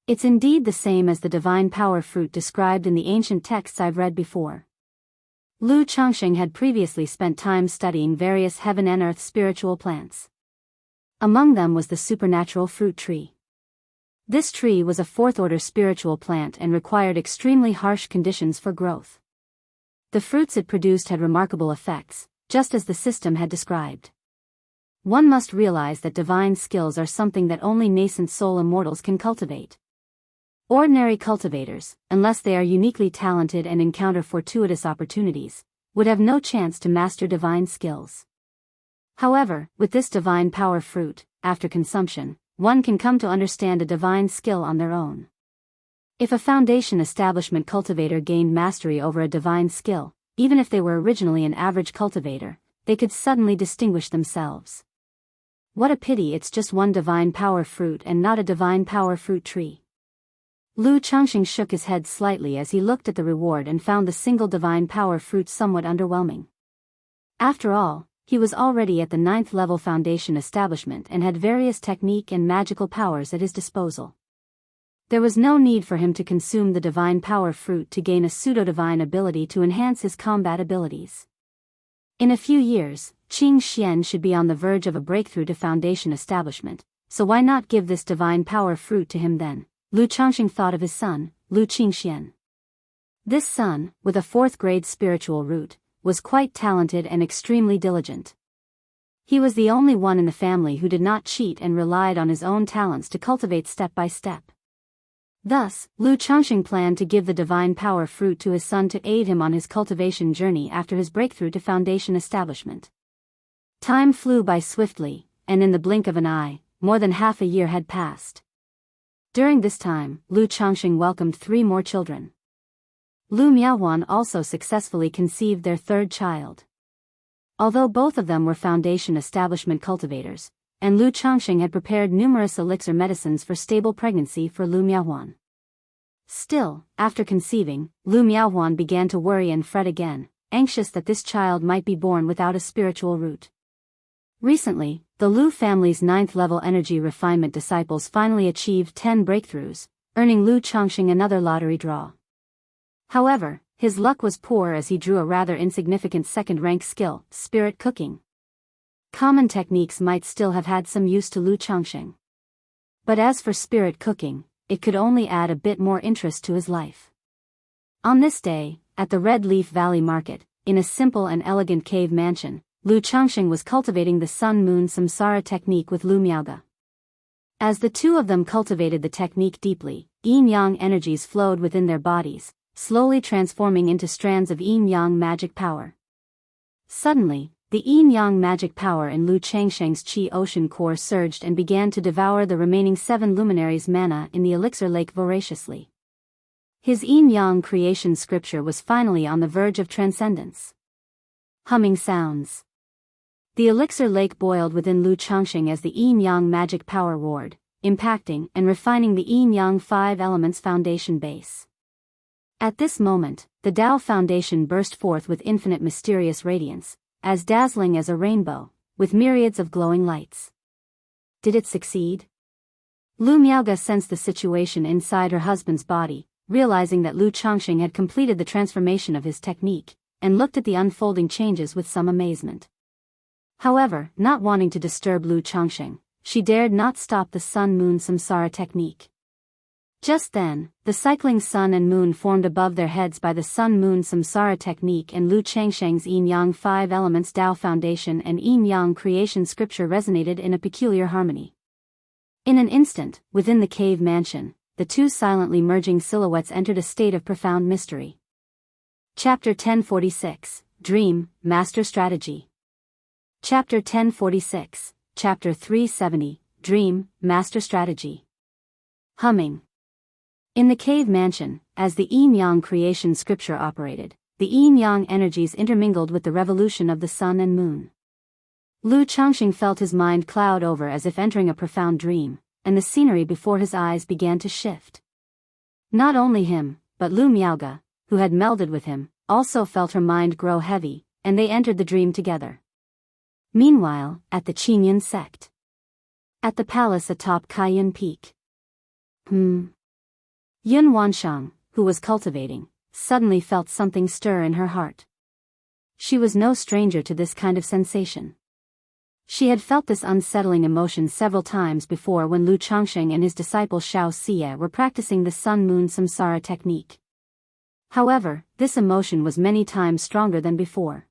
It's indeed the same as the divine power fruit described in the ancient texts I've read before. Lu Changxing had previously spent time studying various heaven and earth spiritual plants. Among them was the supernatural fruit tree. This tree was a 4th-order spiritual plant and required extremely harsh conditions for growth. The fruits it produced had remarkable effects, just as the system had described. One must realize that divine skills are something that only nascent soul immortals can cultivate. Ordinary cultivators, unless they are uniquely talented and encounter fortuitous opportunities, would have no chance to master divine skills. However, with this divine power fruit, after consumption, one can come to understand a divine skill on their own. If a foundation establishment cultivator gained mastery over a divine skill, even if they were originally an average cultivator, they could suddenly distinguish themselves. What a pity it's just one divine power fruit and not a divine power fruit tree. Lu Changxing shook his head slightly as he looked at the reward and found the single divine power fruit somewhat underwhelming. After all, he was already at the 9th level foundation establishment and had various technique and magical powers at his disposal. There was no need for him to consume the divine power fruit to gain a pseudo-divine ability to enhance his combat abilities. In a few years, Qing Xian should be on the verge of a breakthrough to foundation establishment, so why not give this divine power fruit to him then? Lu Changxing thought of his son, Lu Qingxian. This son, with a 4th-grade spiritual root, was quite talented and extremely diligent. He was the only one in the family who did not cheat and relied on his own talents to cultivate step by step. Thus, Lu Changxing planned to give the divine power fruit to his son to aid him on his cultivation journey after his breakthrough to foundation establishment. Time flew by swiftly, and in the blink of an eye, more than half a year had passed. During this time, Lu Changxing welcomed 3 more children. Lu Miaohuan also successfully conceived their 3rd child. Although both of them were foundation establishment cultivators, and Lu Changxing had prepared numerous elixir medicines for stable pregnancy for Lu Miaohuan. Still, after conceiving, Lu Miaohuan began to worry and fret again, anxious that this child might be born without a spiritual root. Recently, the Lu family's 9th level energy refinement disciples finally achieved 10 breakthroughs, earning Lu Changxing another lottery draw. However, his luck was poor as he drew a rather insignificant 2nd-rank skill, spirit cooking. Common techniques might still have had some use to Lu Changxing. But as for spirit cooking, it could only add a bit more interest to his life. On this day, at the Red Leaf Valley Market, in a simple and elegant cave mansion, Lu Changxing was cultivating the Sun-Moon Samsara technique with Lu Miaoge. As the two of them cultivated the technique deeply, yin-yang energies flowed within their bodies, slowly transforming into strands of yin-yang magic power. Suddenly, the yin-yang magic power in Lu Changxing's Qi Ocean core surged and began to devour the remaining 7 luminaries' mana in the elixir lake voraciously. His yin-yang creation scripture was finally on the verge of transcendence. Humming sounds. The elixir lake boiled within Lu Changxing as the yin-yang magic power roared, impacting and refining the yin-yang 5 elements foundation base. At this moment, the Dao foundation burst forth with infinite mysterious radiance, as dazzling as a rainbow, with myriads of glowing lights. Did it succeed? Lu Miaoge sensed the situation inside her husband's body, realizing that Lu Changxing had completed the transformation of his technique, and looked at the unfolding changes with some amazement. However, not wanting to disturb Lu Changxing, she dared not stop the Sun-Moon Samsara technique. Just then, the cycling sun and moon formed above their heads by the Sun-Moon Samsara technique, and Lu Changxing's yin-yang 5 elements Dao foundation and yin-yang creation scripture resonated in a peculiar harmony. In an instant, within the cave mansion, the two silently merging silhouettes entered a state of profound mystery. Chapter 1046, Dream, Master Strategy. Chapter 1046, Chapter 370, Dream, Master Strategy. Humming. In the cave mansion, as the yin-yang creation scripture operated, the yin-yang energies intermingled with the revolution of the sun and moon. Lu Changxing felt his mind cloud over as if entering a profound dream, and the scenery before his eyes began to shift. Not only him, but Lu Miaoge, who had melded with him, also felt her mind grow heavy, and they entered the dream together. Meanwhile, at the Qingyun sect. At the palace atop Kaiyun Peak. Yun Wanshang, who was cultivating, suddenly felt something stir in her heart. She was no stranger to this kind of sensation. She had felt this unsettling emotion several times before when Lu Changxing and his disciple Xiao Xie were practicing the Sun-Moon Samsara technique. However, this emotion was many times stronger than before.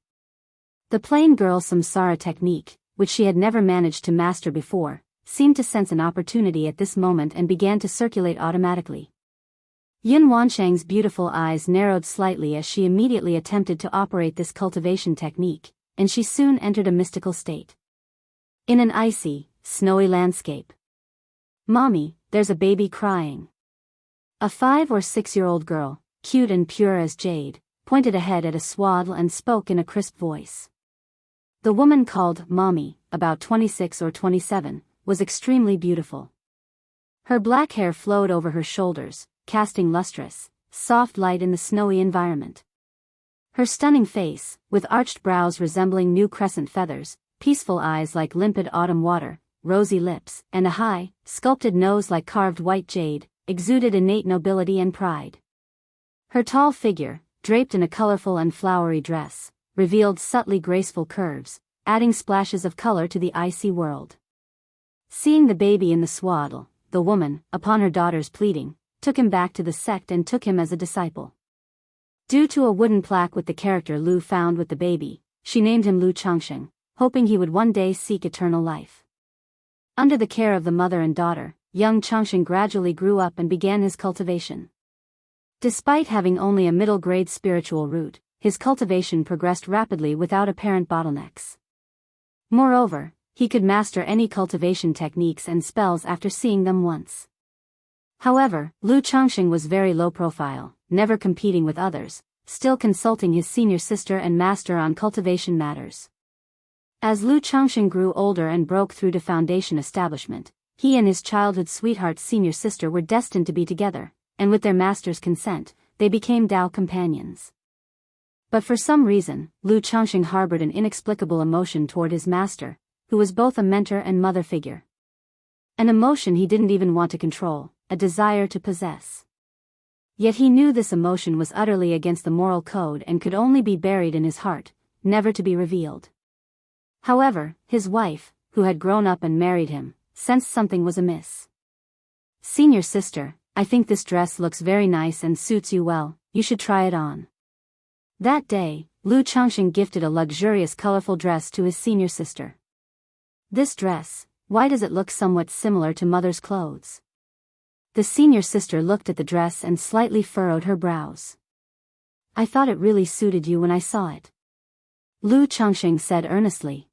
The plain girl Samsara technique, which she had never managed to master before, seemed to sense an opportunity at this moment and began to circulate automatically. Yin Wanshang's beautiful eyes narrowed slightly as she immediately attempted to operate this cultivation technique, and she soon entered a mystical state. In an icy, snowy landscape. "Mommy, there's a baby crying." A 5 or 6-year-old girl, cute and pure as jade, pointed ahead at a swaddle and spoke in a crisp voice. The woman called Mommy, about 26 or 27, was extremely beautiful. Her black hair flowed over her shoulders, casting lustrous, soft light in the snowy environment. Her stunning face, with arched brows resembling new crescent feathers, peaceful eyes like limpid autumn water, rosy lips, and a high, sculpted nose like carved white jade, exuded innate nobility and pride. Her tall figure, draped in a colorful and flowery dress, revealed subtly graceful curves, adding splashes of color to the icy world. Seeing the baby in the swaddle, the woman, upon her daughter's pleading, took him back to the sect and took him as a disciple. Due to a wooden plaque with the character Lu found with the baby, she named him Lu Changsheng, hoping he would one day seek eternal life. Under the care of the mother and daughter, young Changsheng gradually grew up and began his cultivation. Despite having only a middle-grade spiritual root, his cultivation progressed rapidly without apparent bottlenecks. Moreover, he could master any cultivation techniques and spells after seeing them once. However, Lu Changsheng was very low profile, never competing with others, still consulting his senior sister and master on cultivation matters. As Lu Changsheng grew older and broke through to foundation establishment, he and his childhood sweetheart senior sister were destined to be together, and with their master's consent, they became Dao companions. But for some reason, Lu Changsheng harbored an inexplicable emotion toward his master, who was both a mentor and mother figure. An emotion he didn't even want to control, a desire to possess. Yet he knew this emotion was utterly against the moral code and could only be buried in his heart, never to be revealed. However, his wife, who had grown up and married him, sensed something was amiss. "Senior sister, I think this dress looks very nice and suits you well, you should try it on." That day, Lu Changsheng gifted a luxurious colorful dress to his senior sister. "This dress, why does it look somewhat similar to mother's clothes?" The senior sister looked at the dress and slightly furrowed her brows. "I thought it really suited you when I saw it," Lu Changsheng said earnestly.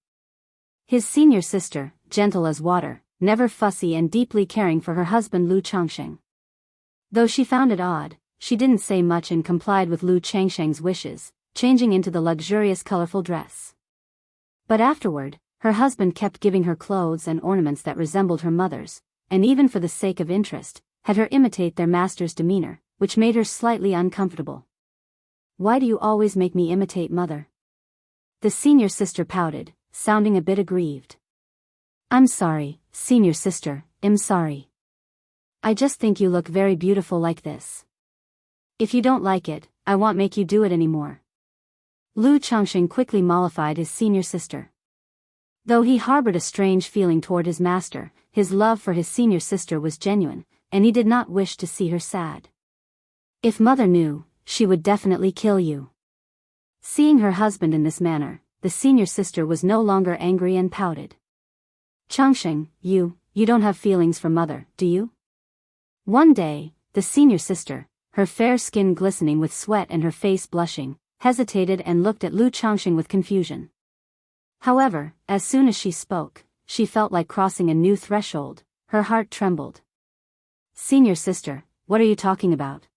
His senior sister, gentle as water, never fussy and deeply caring for her husband Lu Changsheng. Though she found it odd, she didn't say much and complied with Lu Changsheng's wishes, changing into the luxurious colorful dress. But afterward, her husband kept giving her clothes and ornaments that resembled her mother's, and even for the sake of interest, had her imitate their master's demeanor, which made her slightly uncomfortable. "Why do you always make me imitate mother?" The senior sister pouted, sounding a bit aggrieved. "I'm sorry, senior sister, I'm sorry. I just think you look very beautiful like this. If you don't like it, I won't make you do it anymore." Lu Changsheng quickly mollified his senior sister. Though he harbored a strange feeling toward his master, his love for his senior sister was genuine, and he did not wish to see her sad. "If mother knew, she would definitely kill you." Seeing her husband in this manner, the senior sister was no longer angry and pouted. "Changsheng, you don't have feelings for mother, do you?" One day, the senior sister, her fair skin glistening with sweat and her face blushing, hesitated and looked at Lu Changsheng with confusion. However, as soon as she spoke, she felt like crossing a new threshold, her heart trembled. "Senior sister, what are you talking about?"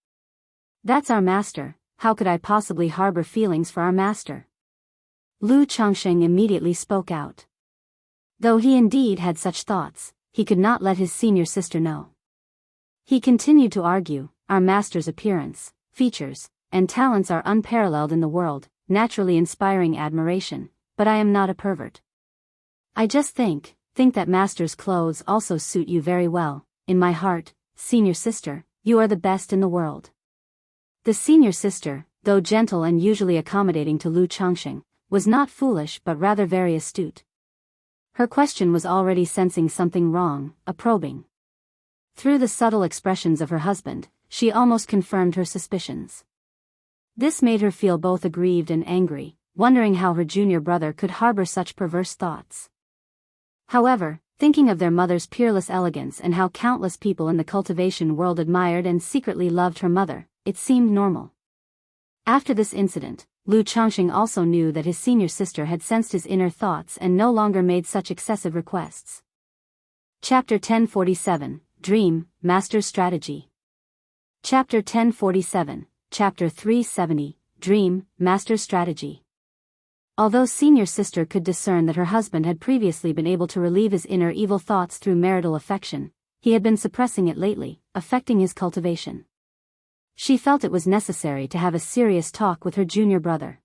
"That's our master, how could I possibly harbor feelings for our master?" Lu Changsheng immediately spoke out. Though he indeed had such thoughts, he could not let his senior sister know. He continued to argue, "Our master's appearance, features, and talents are unparalleled in the world, naturally inspiring admiration, but I am not a pervert. I just think that master's clothes also suit you very well. In my heart, senior sister, you are the best in the world." The senior sister, though gentle and usually accommodating to Lu Changsheng, was not foolish but rather very astute. Her question was already sensing something wrong, a probing. Through the subtle expressions of her husband, she almost confirmed her suspicions. This made her feel both aggrieved and angry, wondering how her junior brother could harbor such perverse thoughts. However, Thinking of their mother's peerless elegance and how countless people in the cultivation world admired and secretly loved her mother, it seemed normal. After this incident, Lu Changxing also knew that his senior sister had sensed his inner thoughts and no longer made such excessive requests. Chapter 1047, Dream, Master's Strategy. Chapter 1047, Chapter 370, Dream, Master's Strategy. Although senior sister could discern that her husband had previously been able to relieve his inner evil thoughts through marital affection, he had been suppressing it lately, affecting his cultivation. She felt it was necessary to have a serious talk with her junior brother.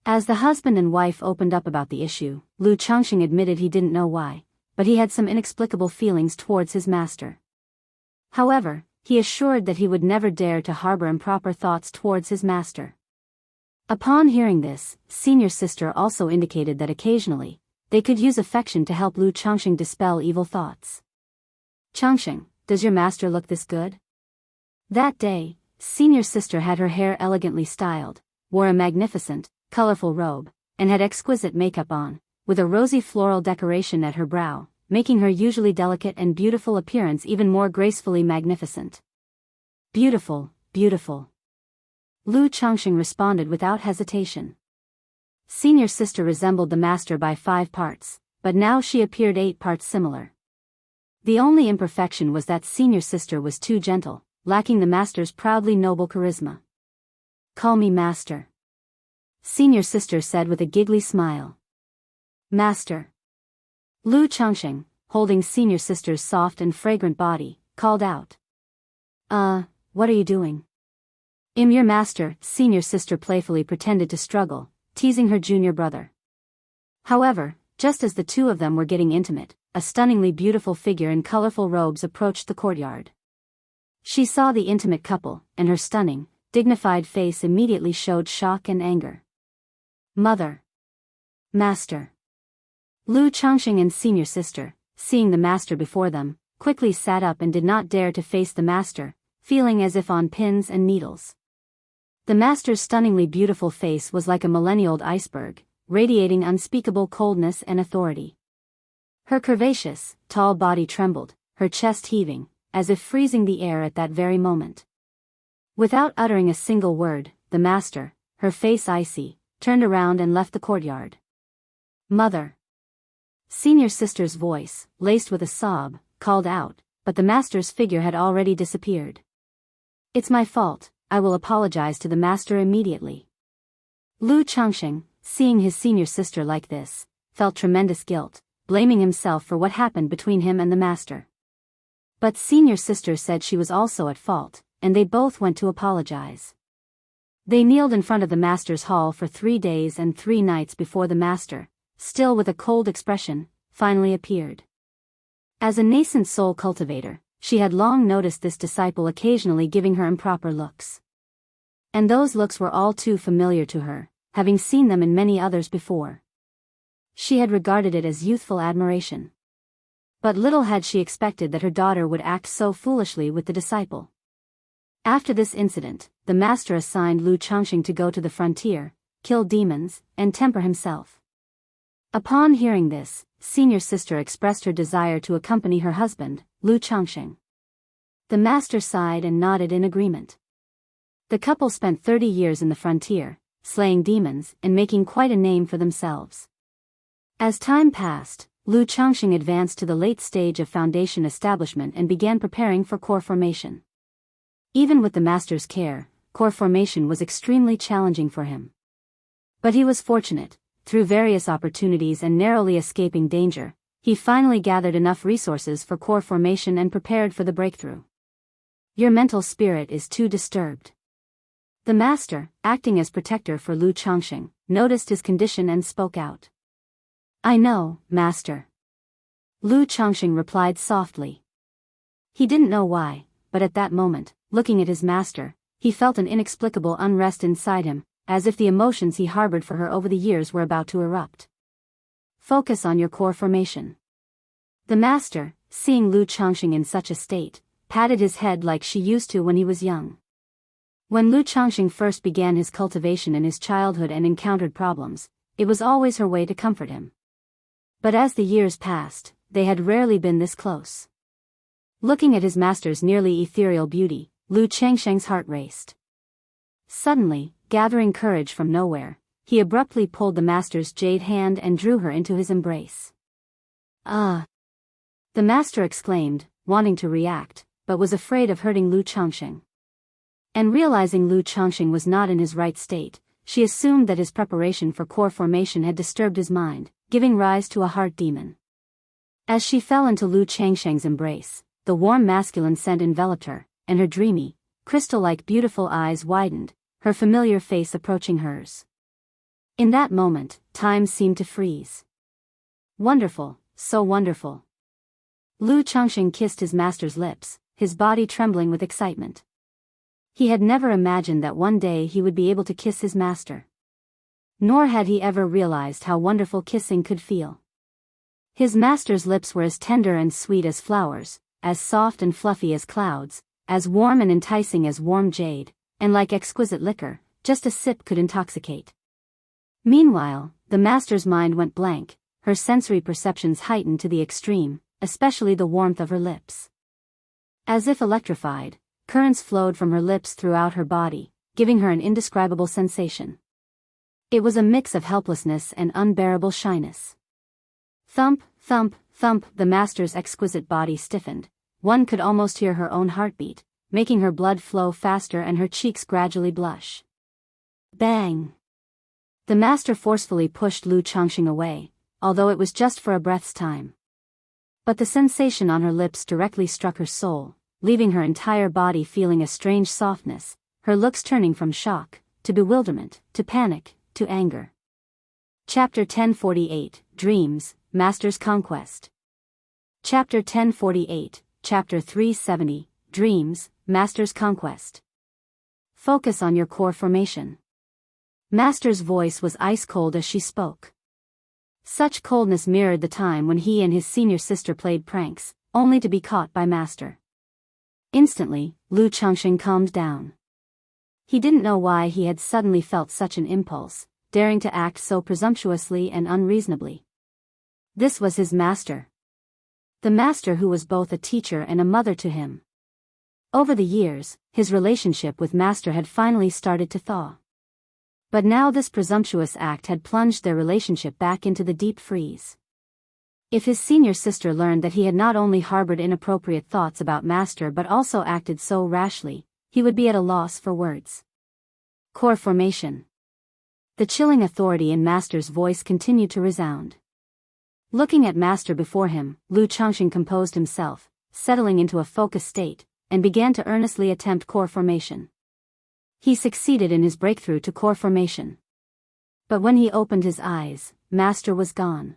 As the husband and wife opened up about the issue, Lu Changxing admitted he didn't know why, but he had some inexplicable feelings towards his master. However, he assured that he would never dare to harbor improper thoughts towards his master. Upon hearing this, senior sister also indicated that occasionally, they could use affection to help Lu Changxing dispel evil thoughts. Changxing, does your master look this good? That day, senior sister had her hair elegantly styled, wore a magnificent, colorful robe, and had exquisite makeup on, with a rosy floral decoration at her brow, making her usually delicate and beautiful appearance even more gracefully magnificent. Beautiful, beautiful. Lu Changxing responded without hesitation. Senior sister resembled the master by 5 parts, but now she appeared 8 parts similar. The only imperfection was that senior sister was too gentle, lacking the master's proudly noble charisma. Call me master. Senior sister said with a giggly smile. Master. Lu Changxing, holding senior sister's soft and fragrant body, called out. What are you doing? Your master, senior sister playfully pretended to struggle, teasing her junior brother. However, just as the two of them were getting intimate, a stunningly beautiful figure in colorful robes approached the courtyard. She saw the intimate couple, and her stunning, dignified face immediately showed shock and anger. Mother. Master. Lu Changxing and senior sister, seeing the master before them, quickly sat up and did not dare to face the master, feeling as if on pins and needles. The master's stunningly beautiful face was like a millennial iceberg, radiating unspeakable coldness and authority. Her curvaceous, tall body trembled, her chest heaving, as if freezing the air at that very moment. Without uttering a single word, the master, her face icy, turned around and left the courtyard. Mother. Senior sister's voice, laced with a sob, called out, but the master's figure had already disappeared. It's my fault, I will apologize to the master immediately. Lu Changxing, seeing his senior sister like this, felt tremendous guilt, blaming himself for what happened between him and the master. But senior sister said she was also at fault, and they both went to apologize. They kneeled in front of the master's hall for 3 days and 3 nights before the master, still with a cold expression, finally appeared. As a nascent soul cultivator, she had long noticed this disciple occasionally giving her improper looks. And those looks were all too familiar to her, having seen them in many others before. She had regarded it as youthful admiration. But little had she expected that her daughter would act so foolishly with the disciple. After this incident, the master assigned Lu Changxing to go to the frontier, kill demons, and temper himself. Upon hearing this, senior sister expressed her desire to accompany her husband, Lu Changxing. The master sighed and nodded in agreement. The couple spent 30 years in the frontier, slaying demons and making quite a name for themselves. As time passed, Lu Changxing advanced to the late stage of foundation establishment and began preparing for core formation. Even with the master's care, core formation was extremely challenging for him. But he was fortunate, through various opportunities and narrowly escaping danger, he finally gathered enough resources for core formation and prepared for the breakthrough. Your mental spirit is too disturbed. The master, acting as protector for Lu Changxing, noticed his condition and spoke out. I know, master. Lu Changxing replied softly. He didn't know why, but at that moment, looking at his master, he felt an inexplicable unrest inside him, as if the emotions he harbored for her over the years were about to erupt. Focus on your core formation. The master, seeing Lu Changxing in such a state, patted his head like she used to when he was young. When Lu Changxing first began his cultivation in his childhood and encountered problems, it was always her way to comfort him. But as the years passed, they had rarely been this close. Looking at his master's nearly ethereal beauty, Lu Changsheng's heart raced. Suddenly, gathering courage from nowhere, he abruptly pulled the master's jade hand and drew her into his embrace. "Ah!" the master exclaimed, wanting to react, but was afraid of hurting Lu Changsheng. And realizing Lu Changsheng was not in his right state, she assumed that his preparation for core formation had disturbed his mind, giving rise to a heart demon. As she fell into Lu Changsheng's embrace, the warm masculine scent enveloped her, and her dreamy, crystal-like beautiful eyes widened, her familiar face approaching hers. In that moment, time seemed to freeze. Wonderful, so wonderful. Lu Changsheng kissed his master's lips, his body trembling with excitement. He had never imagined that one day he would be able to kiss his master. Nor had he ever realized how wonderful kissing could feel. His master's lips were as tender and sweet as flowers, as soft and fluffy as clouds, as warm and enticing as warm jade, and like exquisite liquor, just a sip could intoxicate. Meanwhile, the master's mind went blank, her sensory perceptions heightened to the extreme, especially the warmth of her lips. As if electrified, currents flowed from her lips throughout her body, giving her an indescribable sensation. It was a mix of helplessness and unbearable shyness. Thump, thump, thump, the master's exquisite body stiffened. One could almost hear her own heartbeat, making her blood flow faster and her cheeks gradually blush. Bang! The master forcefully pushed Lu Changsheng away, although it was just for a breath's time. But the sensation on her lips directly struck her soul, leaving her entire body feeling a strange softness, her looks turning from shock, to bewilderment, to panic, to anger. Chapter 1048, Dreams, Master's Conquest. Chapter 1048, Chapter 370, Dreams, Master's Conquest. Focus on your core formation. Master's voice was ice-cold as she spoke. Such coldness mirrored the time when he and his senior sister played pranks, only to be caught by Master. Instantly, Lu Changsheng calmed down. He didn't know why he had suddenly felt such an impulse, daring to act so presumptuously and unreasonably. This was his master. The master who was both a teacher and a mother to him. Over the years, his relationship with Master had finally started to thaw. But now this presumptuous act had plunged their relationship back into the deep freeze. If his senior sister learned that he had not only harbored inappropriate thoughts about Master but also acted so rashly, he would be at a loss for words. Core formation. The chilling authority in Master's voice continued to resound. Looking at Master before him, Lu Changsheng composed himself, settling into a focused state, and began to earnestly attempt core formation. He succeeded in his breakthrough to core formation. But when he opened his eyes, Master was gone.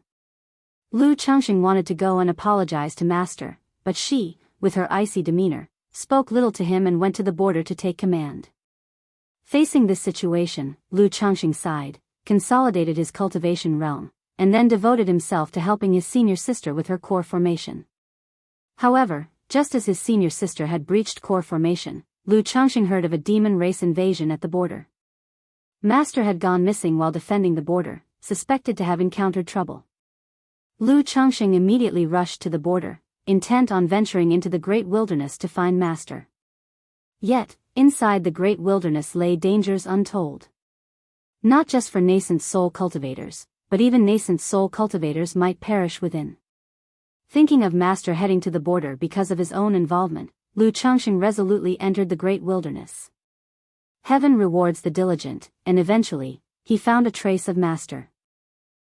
Lu Changsheng wanted to go and apologize to Master, but she, with her icy demeanor, spoke little to him and went to the border to take command. Facing this situation, Lu Changsheng sighed, consolidated his cultivation realm, and then devoted himself to helping his senior sister with her core formation. However, just as his senior sister had breached core formation, Lu Changsheng heard of a demon race invasion at the border. Master had gone missing while defending the border, suspected to have encountered trouble. Lu Changsheng immediately rushed to the border, intent on venturing into the great wilderness to find Master. Yet, inside the great wilderness lay dangers untold. Not just for nascent soul cultivators, but even nascent soul cultivators might perish within. Thinking of Master heading to the border because of his own involvement, Lu Changsheng resolutely entered the great wilderness. Heaven rewards the diligent, and eventually, he found a trace of Master.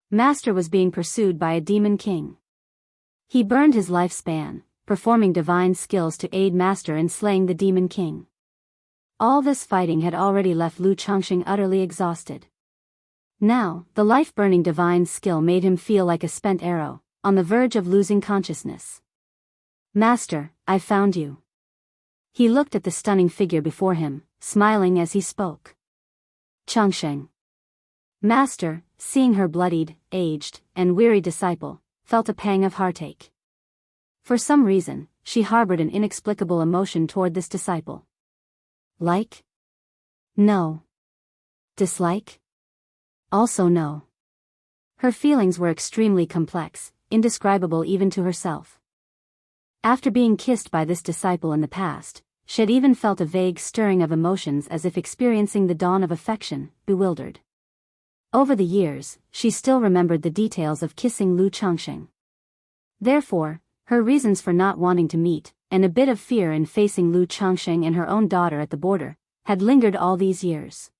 Master was being pursued by a demon king. He burned his lifespan, performing divine skills to aid Master in slaying the demon king. All this fighting had already left Lu Changsheng utterly exhausted. Now, the life-burning divine skill made him feel like a spent arrow, on the verge of losing consciousness. Master, I found you. He looked at the stunning figure before him, smiling as he spoke. Changsheng. Master, seeing her bloodied, aged, and weary disciple, felt a pang of heartache. For some reason, she harbored an inexplicable emotion toward this disciple. Like? No. Dislike? Also no. Her feelings were extremely complex, indescribable even to herself. After being kissed by this disciple in the past, she had even felt a vague stirring of emotions as if experiencing the dawn of affection, bewildered. Over the years, she still remembered the details of kissing Lu Changxing. Therefore, her reasons for not wanting to meet, and a bit of fear in facing Lu Changxing and her own daughter at the border, had lingered all these years.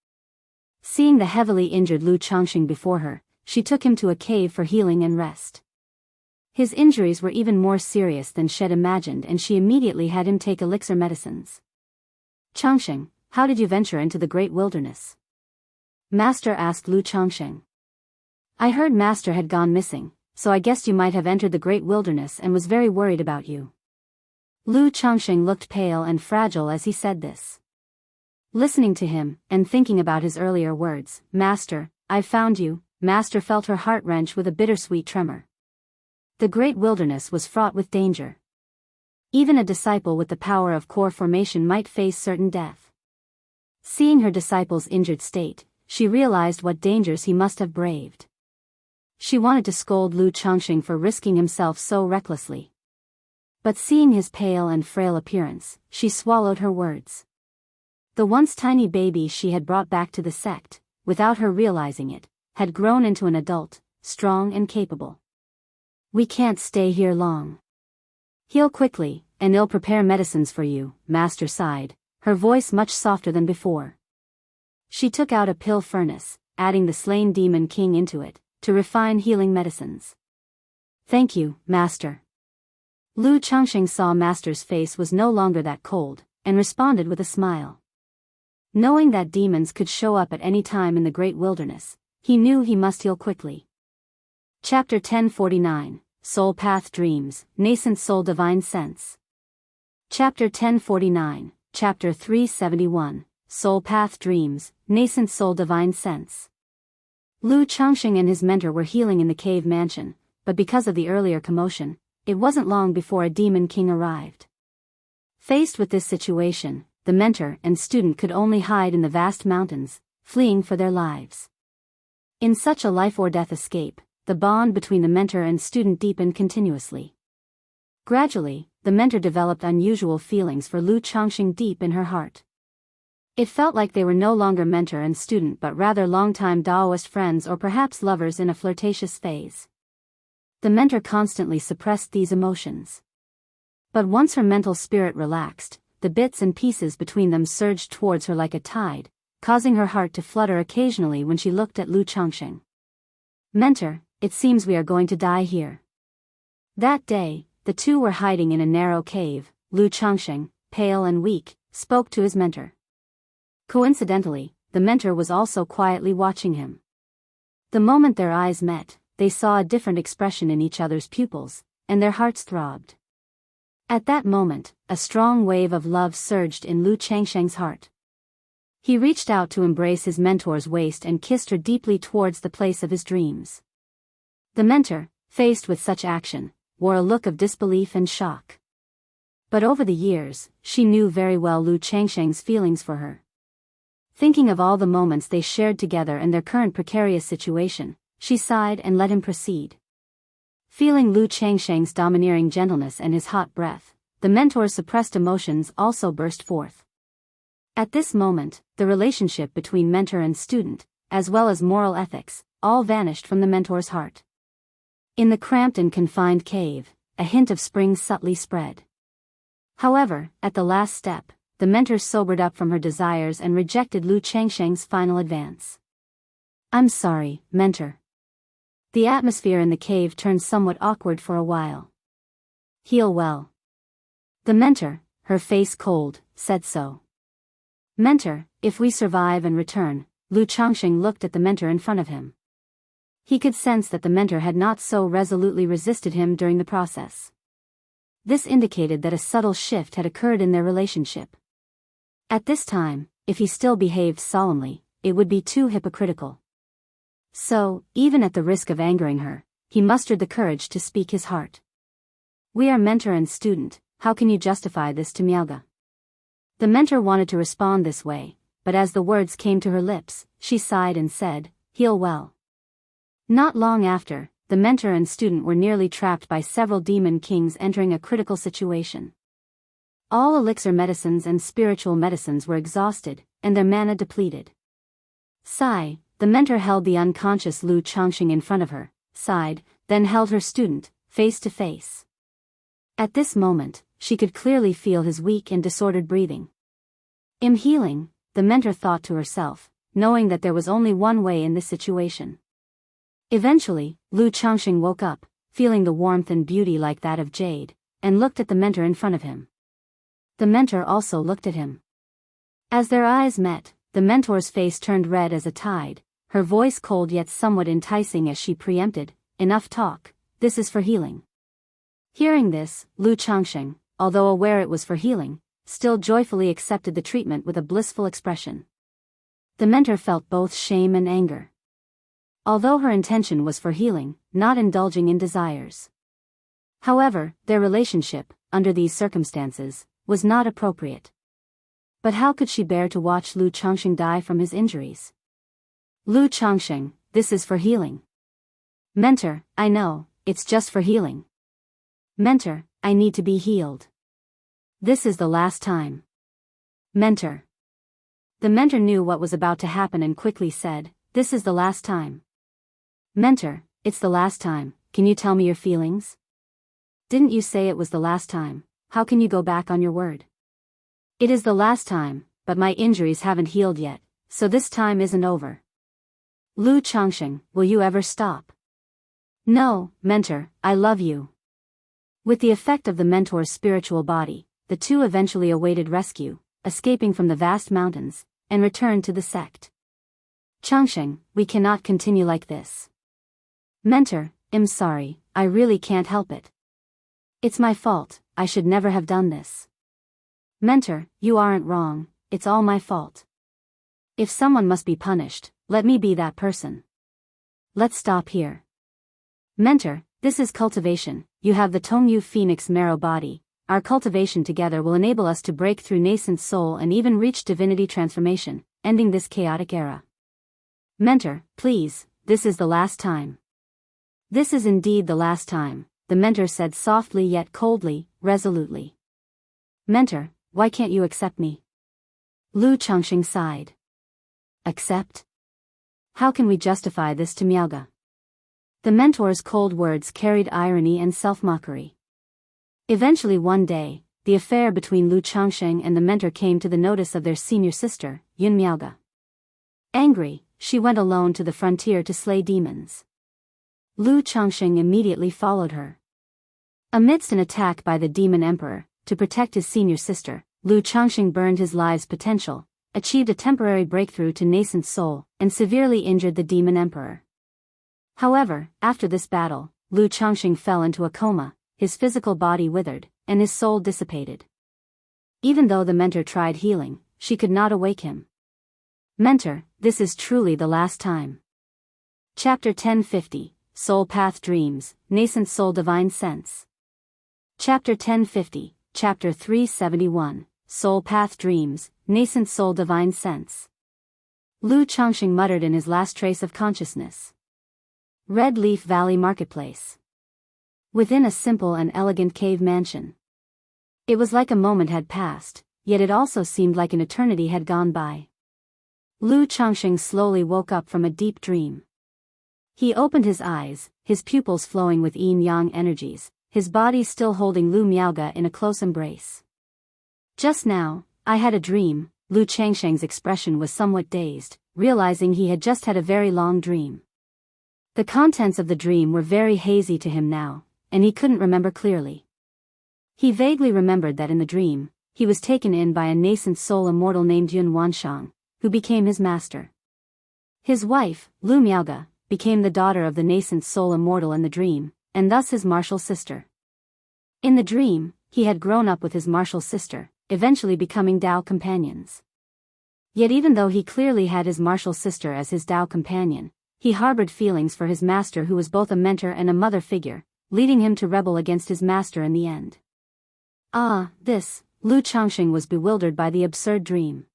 Seeing the heavily injured Lu Changxing before her, she took him to a cave for healing and rest. His injuries were even more serious than she had imagined, and she immediately had him take elixir medicines. "Changxing, how did you venture into the great wilderness?" Master asked Lu Changxing. "I heard Master had gone missing, so I guessed you might have entered the great wilderness and was very worried about you." Lu Changxing looked pale and fragile as he said this. Listening to him, and thinking about his earlier words, "Master, I've found you," Master felt her heart wrench with a bittersweet tremor. The great wilderness was fraught with danger. Even a disciple with the power of core formation might face certain death. Seeing her disciple's injured state, she realized what dangers he must have braved. She wanted to scold Lu Changxing for risking himself so recklessly. But seeing his pale and frail appearance, she swallowed her words. The once tiny baby she had brought back to the sect, without her realizing it, had grown into an adult, strong and capable. "We can't stay here long. Heal quickly, and I'll prepare medicines for you," Master sighed, her voice much softer than before. She took out a pill furnace, adding the slain demon king into it, to refine healing medicines. "Thank you, Master." Lu Changxing saw Master's face was no longer that cold, and responded with a smile. Knowing that demons could show up at any time in the great wilderness, he knew he must heal quickly. Chapter 1049, Soul Path Dreams, Nascent Soul Divine Sense. Chapter 1049, Chapter 371, Soul Path Dreams, Nascent Soul Divine Sense. Lu Changxing and his mentor were healing in the cave mansion, but because of the earlier commotion, it wasn't long before a demon king arrived. Faced with this situation, the mentor and student could only hide in the vast mountains, fleeing for their lives. In such a life-or-death escape, the bond between the mentor and student deepened continuously. Gradually, the mentor developed unusual feelings for Lu Changxing deep in her heart. It felt like they were no longer mentor and student but rather longtime Daoist friends or perhaps lovers in a flirtatious phase. The mentor constantly suppressed these emotions. But once her mental spirit relaxed, the bits and pieces between them surged towards her like a tide, causing her heart to flutter occasionally when she looked at Lu Changxing. "Mentor, it seems we are going to die here." That day, the two were hiding in a narrow cave. Lu Changxing, pale and weak, spoke to his mentor. Coincidentally, the mentor was also quietly watching him. The moment their eyes met, they saw a different expression in each other's pupils, and their hearts throbbed. At that moment, a strong wave of love surged in Lu Changxing's heart. He reached out to embrace his mentor's waist and kissed her deeply towards the place of his dreams. The mentor, faced with such action, wore a look of disbelief and shock. But over the years, she knew very well Lu Changxing's feelings for her. Thinking of all the moments they shared together and their current precarious situation, she sighed and let him proceed. Feeling Lu Changxing's domineering gentleness and his hot breath, the mentor's suppressed emotions also burst forth. At this moment, the relationship between mentor and student, as well as moral ethics, all vanished from the mentor's heart. In the cramped and confined cave, a hint of spring subtly spread. However, at the last step, the mentor sobered up from her desires and rejected Lu Changxing's final advance. "I'm sorry, mentor." The atmosphere in the cave turned somewhat awkward for a while. "Heal well." The mentor, her face cold, said so. "Mentor, if we survive and return," Lu Changxing looked at the mentor in front of him. He could sense that the mentor had not so resolutely resisted him during the process. This indicated that a subtle shift had occurred in their relationship. At this time, if he still behaved solemnly, it would be too hypocritical. So, even at the risk of angering her, he mustered the courage to speak his heart. "We are mentor and student, how can you justify this to Miaoga?" The mentor wanted to respond this way, but as the words came to her lips, she sighed and said, "Heal well." Not long after, the mentor and student were nearly trapped by several demon kings entering a critical situation. All elixir medicines and spiritual medicines were exhausted, and their mana depleted. Sigh, the mentor held the unconscious Lu Changxing in front of her, sighed, then held her student, face to face. At this moment, she could clearly feel his weak and disordered breathing. "I'm healing," the mentor thought to herself, knowing that there was only one way in this situation. Eventually, Lu Changxing woke up, feeling the warmth and beauty like that of jade, and looked at the mentor in front of him. The mentor also looked at him. As their eyes met, the mentor's face turned red as a tide, her voice cold yet somewhat enticing as she preempted, "Enough talk, this is for healing." Hearing this, Lu Changxing, although aware it was for healing, still joyfully accepted the treatment with a blissful expression. The mentor felt both shame and anger. Although her intention was for healing, not indulging in desires. However, their relationship, under these circumstances, was not appropriate. But how could she bear to watch Lu Changxing die from his injuries? "Lu Changxing, this is for healing." "Mentor, I know, it's just for healing." "Mentor, I need to be healed. This is the last time." "Mentor." The mentor knew what was about to happen and quickly said, "This is the last time." "Mentor, it's the last time, can you tell me your feelings?" "Didn't you say it was the last time? How can you go back on your word?" "It is the last time, but my injuries haven't healed yet, so this time isn't over." "Lu Changxing, will you ever stop?" "No, mentor, I love you." With the effect of the mentor's spiritual body, the two eventually awaited rescue, escaping from the vast mountains, and returned to the sect. "Changxing, we cannot continue like this." "Mentor, I'm sorry, I really can't help it. It's my fault, I should never have done this." "Mentor, you aren't wrong, it's all my fault. If someone must be punished, let me be that person. Let's stop here." "Mentor, this is cultivation, you have the Tongyu Phoenix marrow body, our cultivation together will enable us to break through nascent soul and even reach divinity transformation, ending this chaotic era." "Mentor, please, this is the last time." "This is indeed the last time," the mentor said softly yet coldly, resolutely. "Mentor, why can't you accept me?" Lu Changxing sighed. "Accept? How can we justify this to Miaoge?" The mentor's cold words carried irony and self-mockery. Eventually one day, the affair between Lu Changxing and the mentor came to the notice of their senior sister, Yun Miaoge. Angry, she went alone to the frontier to slay demons. Lu Changxing immediately followed her. Amidst an attack by the demon emperor, to protect his senior sister, Lu Changxing burned his life's potential, achieved a temporary breakthrough to nascent soul, and severely injured the demon emperor. However, after this battle, Lu Changxing fell into a coma, his physical body withered, and his soul dissipated. Even though the mentor tried healing, she could not awake him. "Mentor, this is truly the last time." Chapter 1050, Soul Path Dreams, Nascent Soul Divine Sense. Chapter 1050, Chapter 371, Soul Path Dreams, Nascent Soul Divine Sense. Lu Changxing muttered in his last trace of consciousness. Red Leaf Valley Marketplace. Within a simple and elegant cave mansion. It was like a moment had passed, yet it also seemed like an eternity had gone by. Lu Changxing slowly woke up from a deep dream. He opened his eyes, his pupils flowing with yin-yang energies, his body still holding Lu Miaoge in a close embrace. "Just now, I had a dream." Lu Changxing's expression was somewhat dazed, realizing he had just had a very long dream. The contents of the dream were very hazy to him now, and he couldn't remember clearly. He vaguely remembered that in the dream, he was taken in by a nascent soul immortal named Yun Wanshang, who became his master. His wife, Lu Miaoge, became the daughter of the nascent soul immortal in the dream, and thus his martial sister. In the dream, he had grown up with his martial sister, eventually becoming Dao companions. Yet even though he clearly had his martial sister as his Dao companion, he harbored feelings for his master who was both a mentor and a mother figure, leading him to rebel against his master in the end. Lu Changxing was bewildered by the absurd dream.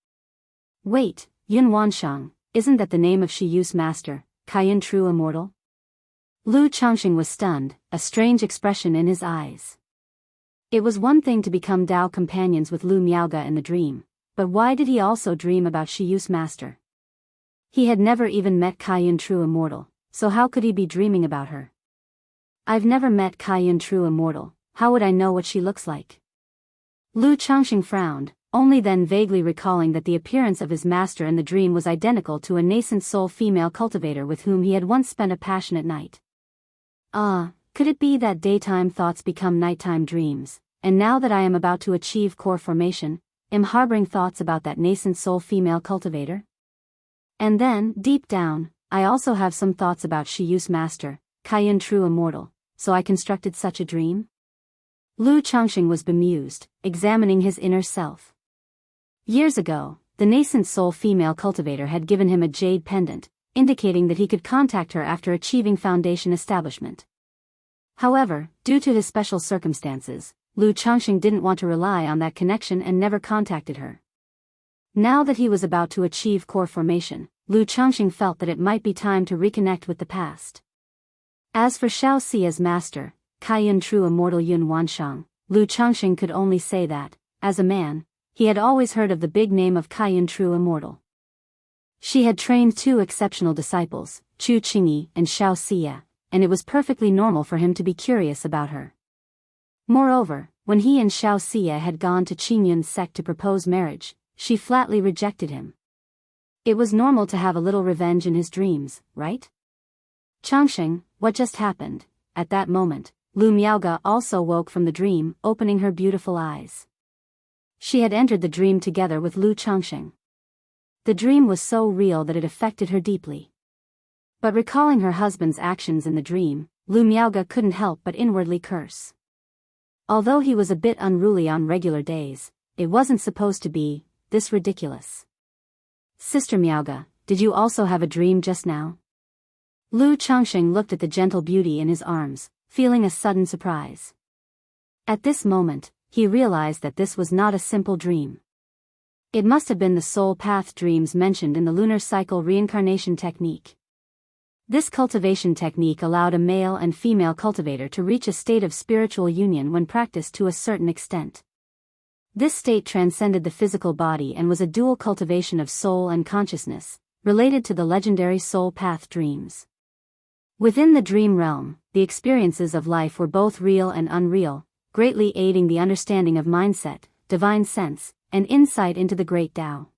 Wait, Yun Wanshang, isn't that the name of Shi Yu's master, Kaiyan True Immortal? Lu Changxing was stunned, a strange expression in his eyes. It was one thing to become Dao companions with Lu Miaoge in the dream, but why did he also dream about Shiyu's master? He had never even met Kaiyun True Immortal, so how could he be dreaming about her? I've never met Kaiyun True Immortal, how would I know what she looks like? Lu Changxing frowned, only then vaguely recalling that the appearance of his master in the dream was identical to a nascent soul female cultivator with whom he had once spent a passionate night. Could it be that daytime thoughts become nighttime dreams, and now that I am about to achieve core formation, am harboring thoughts about that nascent soul female cultivator? And then, deep down, I also have some thoughts about Shiyu's master, Kaiyun True Immortal, so I constructed such a dream? Lu Changxing was bemused, examining his inner self. Years ago, the nascent soul female cultivator had given him a jade pendant, indicating that he could contact her after achieving foundation establishment. However, due to his special circumstances, Lu Changxing didn't want to rely on that connection and never contacted her. Now that he was about to achieve core formation, Lu Changxing felt that it might be time to reconnect with the past. As for Xiaoxia's master, Kaiyun True Immortal Yun Wanshang, Lu Changxing could only say that, as a man, he had always heard of the big name of Kaiyun True Immortal. She had trained two exceptional disciples, Chu Qingyi and Xiaoxia, and it was perfectly normal for him to be curious about her. Moreover, when he and Xiaoxia had gone to Qingyun's sect to propose marriage, she flatly rejected him. It was normal to have a little revenge in his dreams, right? Changxing, what just happened? At that moment, Lu Miaoge also woke from the dream, opening her beautiful eyes. She had entered the dream together with Lu Changxing. The dream was so real that it affected her deeply. But recalling her husband's actions in the dream, Lu Miaoge couldn't help but inwardly curse. Although he was a bit unruly on regular days, it wasn't supposed to be this ridiculous. Sister Miaoge, did you also have a dream just now? Lu Changxing looked at the gentle beauty in his arms, feeling a sudden surprise. At this moment, he realized that this was not a simple dream. It must have been the soul path dreams mentioned in the lunar cycle reincarnation technique. This cultivation technique allowed a male and female cultivator to reach a state of spiritual union when practiced to a certain extent. This state transcended the physical body and was a dual cultivation of soul and consciousness, related to the legendary soul path dreams. Within the dream realm, the experiences of life were both real and unreal, greatly aiding the understanding of mindset, divine sense, and insight into the great Tao.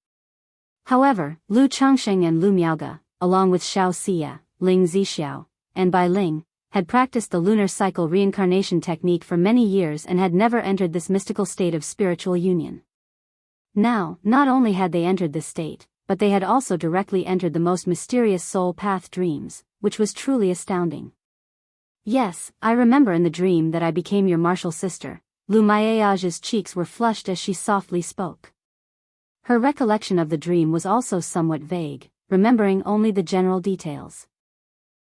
However, Lu Changxing and Lu Miaoge, along with Xiaoxia, Ling Zixiao, and Bai Ling, had practiced the lunar cycle reincarnation technique for many years and had never entered this mystical state of spiritual union. Now, not only had they entered this state, but they had also directly entered the most mysterious soul path dreams, which was truly astounding. Yes, I remember in the dream that I became your martial sister. Lu Miaoge's cheeks were flushed as she softly spoke. Her recollection of the dream was also somewhat vague, remembering only the general details.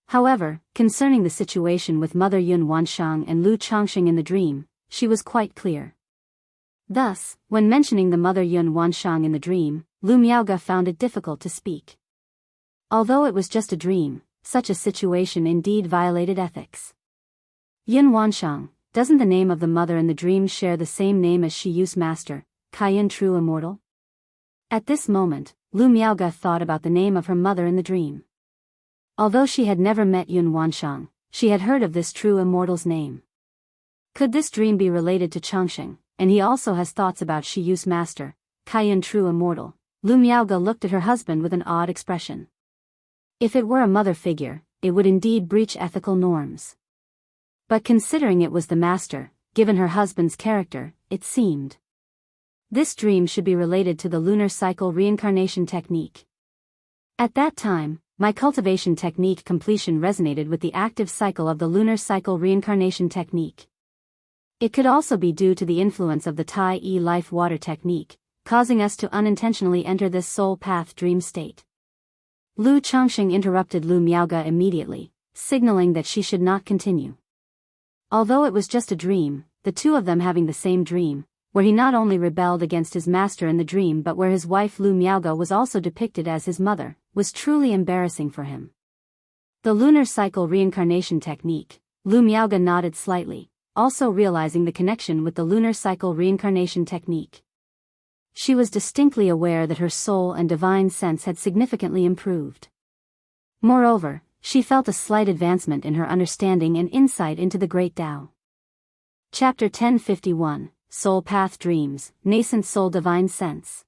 However, concerning the situation with Mother Yun Wanshang and Lu Changxing in the dream, she was quite clear. Thus, when mentioning the Mother Yun Wanshang in the dream, Lu Miaoge found it difficult to speak. Although it was just a dream, such a situation indeed violated ethics. Yun Wanshang, doesn't the name of the mother in the dream share the same name as Shiyu's master, Kaiyun True Immortal? At this moment, Lu Miaoge thought about the name of her mother in the dream. Although she had never met Yun Wanshang, she had heard of this True Immortal's name. Could this dream be related to Changxing, and he also has thoughts about Shiyu's master, Kaiyun True Immortal? Lu Miaoge looked at her husband with an odd expression. If it were a mother figure, it would indeed breach ethical norms. But considering it was the master, given her husband's character, it seemed. This dream should be related to the lunar cycle reincarnation technique. At that time, my cultivation technique completion resonated with the active cycle of the lunar cycle reincarnation technique. It could also be due to the influence of the Tai E life water technique, causing us to unintentionally enter this soul path dream state. Lu Changxing interrupted Lu Miaoge immediately, signaling that she should not continue. Although it was just a dream, the two of them having the same dream, where he not only rebelled against his master in the dream but where his wife Lu Miaoge was also depicted as his mother, was truly embarrassing for him. The lunar cycle reincarnation technique. Lu Miaoge nodded slightly, also realizing the connection with the lunar cycle reincarnation technique. She was distinctly aware that her soul and divine sense had significantly improved. Moreover, she felt a slight advancement in her understanding and insight into the Great Tao. Chapter 1051, Soul Path Dreams, Nascent Soul Divine Sense.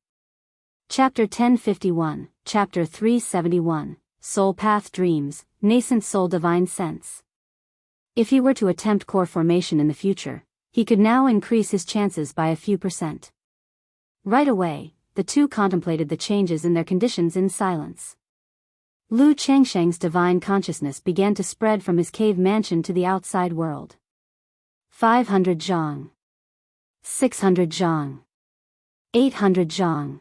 Chapter 1051, Chapter 371, Soul Path Dreams, Nascent Soul Divine Sense. If he were to attempt core formation in the future, he could now increase his chances by a few %. Right away, the two contemplated the changes in their conditions in silence. Lu Changsheng's divine consciousness began to spread from his cave mansion to the outside world. 500 zhang. 600 zhang. 800 zhang.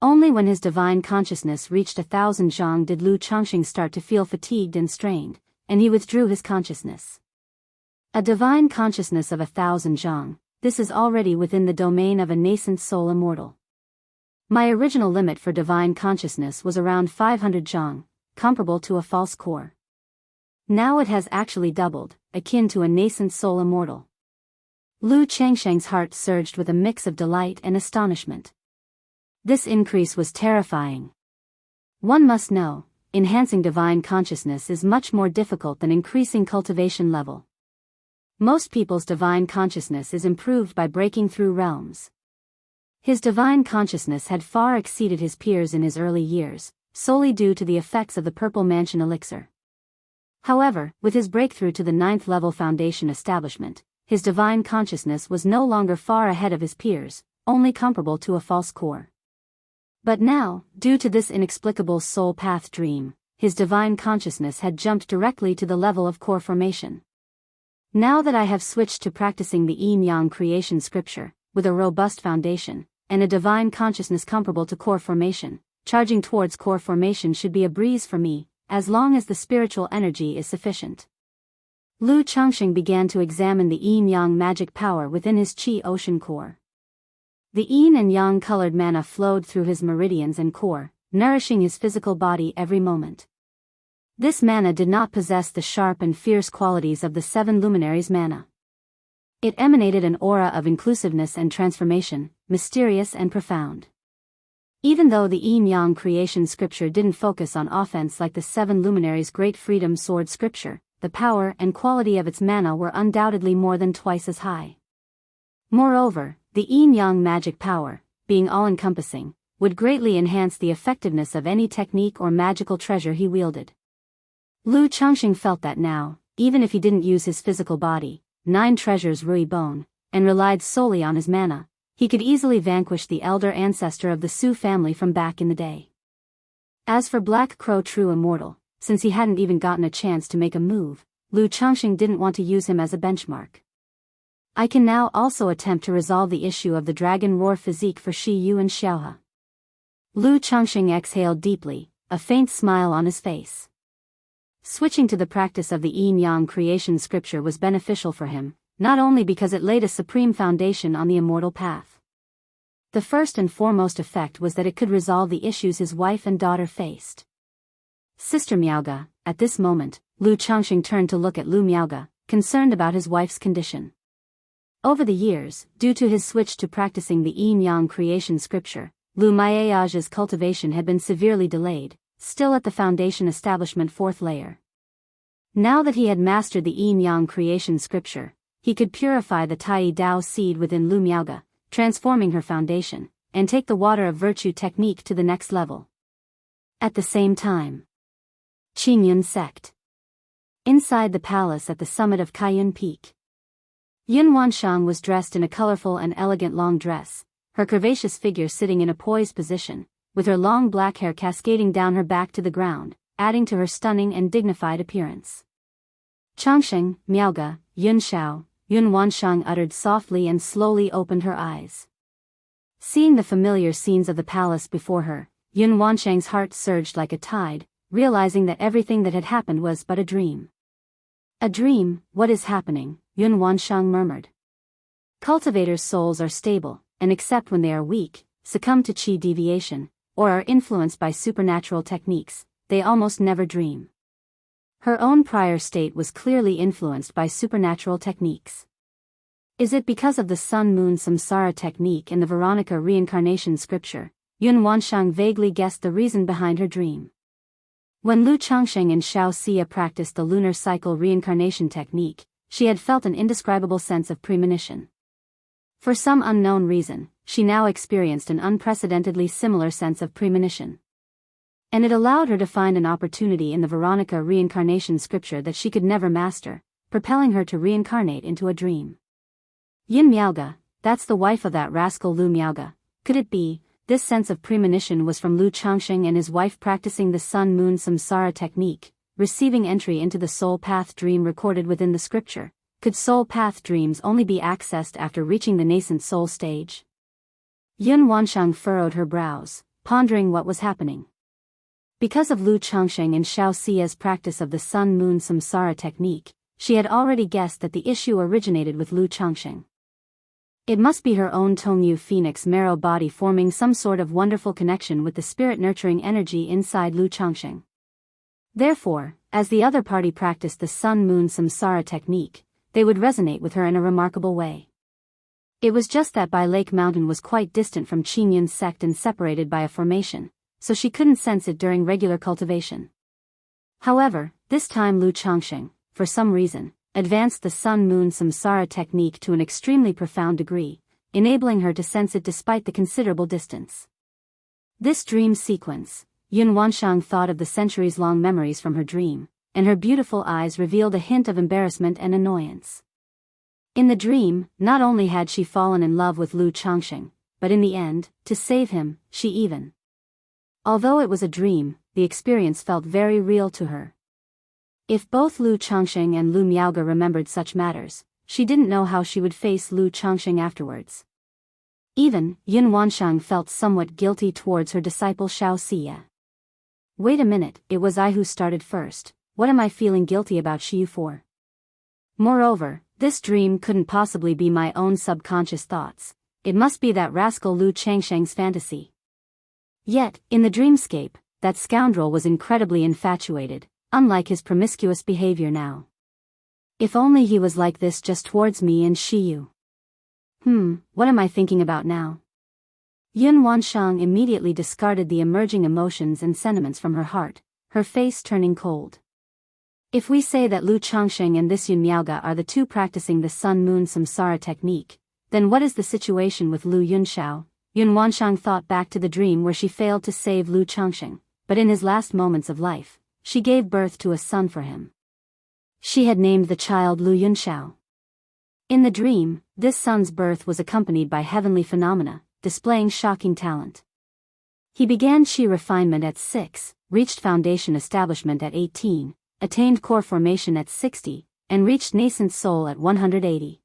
Only when his divine consciousness reached 1,000 zhang did Lu Changsheng start to feel fatigued and strained, and he withdrew his consciousness. A divine consciousness of 1,000 zhang, this is already within the domain of a nascent soul immortal. My original limit for divine consciousness was around 500 zhang, comparable to a false core. Now it has actually doubled, akin to a nascent soul immortal. Lu Changsheng's heart surged with a mix of delight and astonishment. This increase was terrifying. One must know, enhancing divine consciousness is much more difficult than increasing cultivation level. Most people's divine consciousness is improved by breaking through realms. His divine consciousness had far exceeded his peers in his early years, solely due to the effects of the Purple Mansion elixir. However, with his breakthrough to the 9th level foundation establishment, his divine consciousness was no longer far ahead of his peers, only comparable to a false core. But now, due to this inexplicable soul path dream, his divine consciousness had jumped directly to the level of core formation. Now that I have switched to practicing the yin-yang creation scripture, with a robust foundation, and a divine consciousness comparable to core formation, charging towards core formation should be a breeze for me, as long as the spiritual energy is sufficient. Lu Changsheng began to examine the yin-yang magic power within his qi ocean core. The yin and yang colored mana flowed through his meridians and core, nourishing his physical body every moment. This mana did not possess the sharp and fierce qualities of the 7 luminaries' mana. It emanated an aura of inclusiveness and transformation, mysterious and profound. Even though the yin-yang creation scripture didn't focus on offense like the 7 luminaries' great freedom sword scripture, the power and quality of its mana were undoubtedly more than twice as high. Moreover, the yin-yang magic power, being all-encompassing, would greatly enhance the effectiveness of any technique or magical treasure he wielded. Lu Changsheng felt that now, even if he didn't use his physical body, 9 treasures Rui Bone, and relied solely on his mana, he could easily vanquish the elder ancestor of the Su family from back in the day. As for Black Crow True Immortal, since he hadn't even gotten a chance to make a move, Lu Changsheng didn't want to use him as a benchmark. I can now also attempt to resolve the issue of the dragon roar physique for Shi Yu and Xiaohe. Lu Changsheng exhaled deeply, a faint smile on his face. Switching to the practice of the yin-yang creation scripture was beneficial for him, not only because it laid a supreme foundation on the immortal path. The first and foremost effect was that it could resolve the issues his wife and daughter faced. Sister Miaoge, at this moment, Lu Changsheng turned to look at Lu Miaoge, concerned about his wife's condition. Over the years, due to his switch to practicing the yin-yang creation scripture, Lu Miaoge's cultivation had been severely delayed, still at the foundation establishment 4th layer. Now that he had mastered the yin-yang creation scripture, he could purify the Tai Dao seed within Lu Miaoge, transforming her foundation, and take the water of virtue technique to the next level. At the same time, Qingyun sect. Inside the palace at the summit of Kaiyun Peak. Yun Wanshang was dressed in a colorful and elegant long dress, her curvaceous figure sitting in a poised position, with her long black hair cascading down her back to the ground, adding to her stunning and dignified appearance. Changsheng, Miaoge, Yun Xiao, Yun Wanshang uttered softly and slowly opened her eyes. Seeing the familiar scenes of the palace before her, Yun Wanshang's heart surged like a tide, realizing that everything that had happened was but a dream. A dream, what is happening? Yun Wanshang murmured. Cultivators' souls are stable, and except when they are weak, succumb to qi deviation, or are influenced by supernatural techniques, they almost never dream. Her own prior state was clearly influenced by supernatural techniques. Is it because of the sun-moon samsara technique in the Veronica reincarnation scripture? Yun Wansheng vaguely guessed the reason behind her dream. When Lu Changsheng and Xiao Xia practiced the lunar cycle reincarnation technique, she had felt an indescribable sense of premonition. For some unknown reason, she now experienced an unprecedentedly similar sense of premonition. And it allowed her to find an opportunity in the Veronica reincarnation scripture that she could never master, propelling her to reincarnate into a dream. Yin Miaoge, that's the wife of that rascal Lu Miaoge. Could it be, this sense of premonition was from Lu Changsheng and his wife practicing the sun-moon samsara technique, receiving entry into the soul path dream recorded within the scripture? Could soul path dreams only be accessed after reaching the nascent soul stage? Yun Wansheng furrowed her brows, pondering what was happening. Because of Lu Changsheng and Xiao Xia's practice of the sun-moon samsara technique, she had already guessed that the issue originated with Lu Changsheng. It must be her own Tongyu phoenix marrow body forming some sort of wonderful connection with the spirit-nurturing energy inside Lu Changsheng. Therefore, as the other party practiced the sun-moon samsara technique, they would resonate with her in a remarkable way. It was just that Bai Lake Mountain was quite distant from Qingyun's sect and separated by a formation, so she couldn't sense it during regular cultivation. However, this time Lu Changsheng, for some reason, advanced the sun-moon samsara technique to an extremely profound degree, enabling her to sense it despite the considerable distance. This dream sequence, Yun Wansheng thought of the centuries-long memories from her dream, and her beautiful eyes revealed a hint of embarrassment and annoyance. In the dream, not only had she fallen in love with Lu Changsheng, but in the end, to save him, she even. Although it was a dream, the experience felt very real to her. If both Lu Changsheng and Lu Miaoge remembered such matters, she didn't know how she would face Lu Changsheng afterwards. Even, Yun Wansheng felt somewhat guilty towards her disciple Xiao Xia. Wait a minute, it was I who started first. What am I feeling guilty about Xiu for? Moreover, this dream couldn't possibly be my own subconscious thoughts. It must be that rascal Lu Changsheng's fantasy. Yet, in the dreamscape, that scoundrel was incredibly infatuated, unlike his promiscuous behavior now. If only he was like this just towards me and Xiu. What am I thinking about now? Yun Wansheng immediately discarded the emerging emotions and sentiments from her heart, her face turning cold. If we say that Lu Changsheng and this Yun Miaoge are the two practicing the sun-moon samsara technique, then what is the situation with Lu Yunxiao? Yun Wansheng thought back to the dream where she failed to save Lu Changsheng, but in his last moments of life, she gave birth to a son for him. She had named the child Lu Yunxiao. In the dream, this son's birth was accompanied by heavenly phenomena, displaying shocking talent. He began Qi refinement at 6, reached foundation establishment at 18, attained core formation at 60, and reached nascent soul at 180.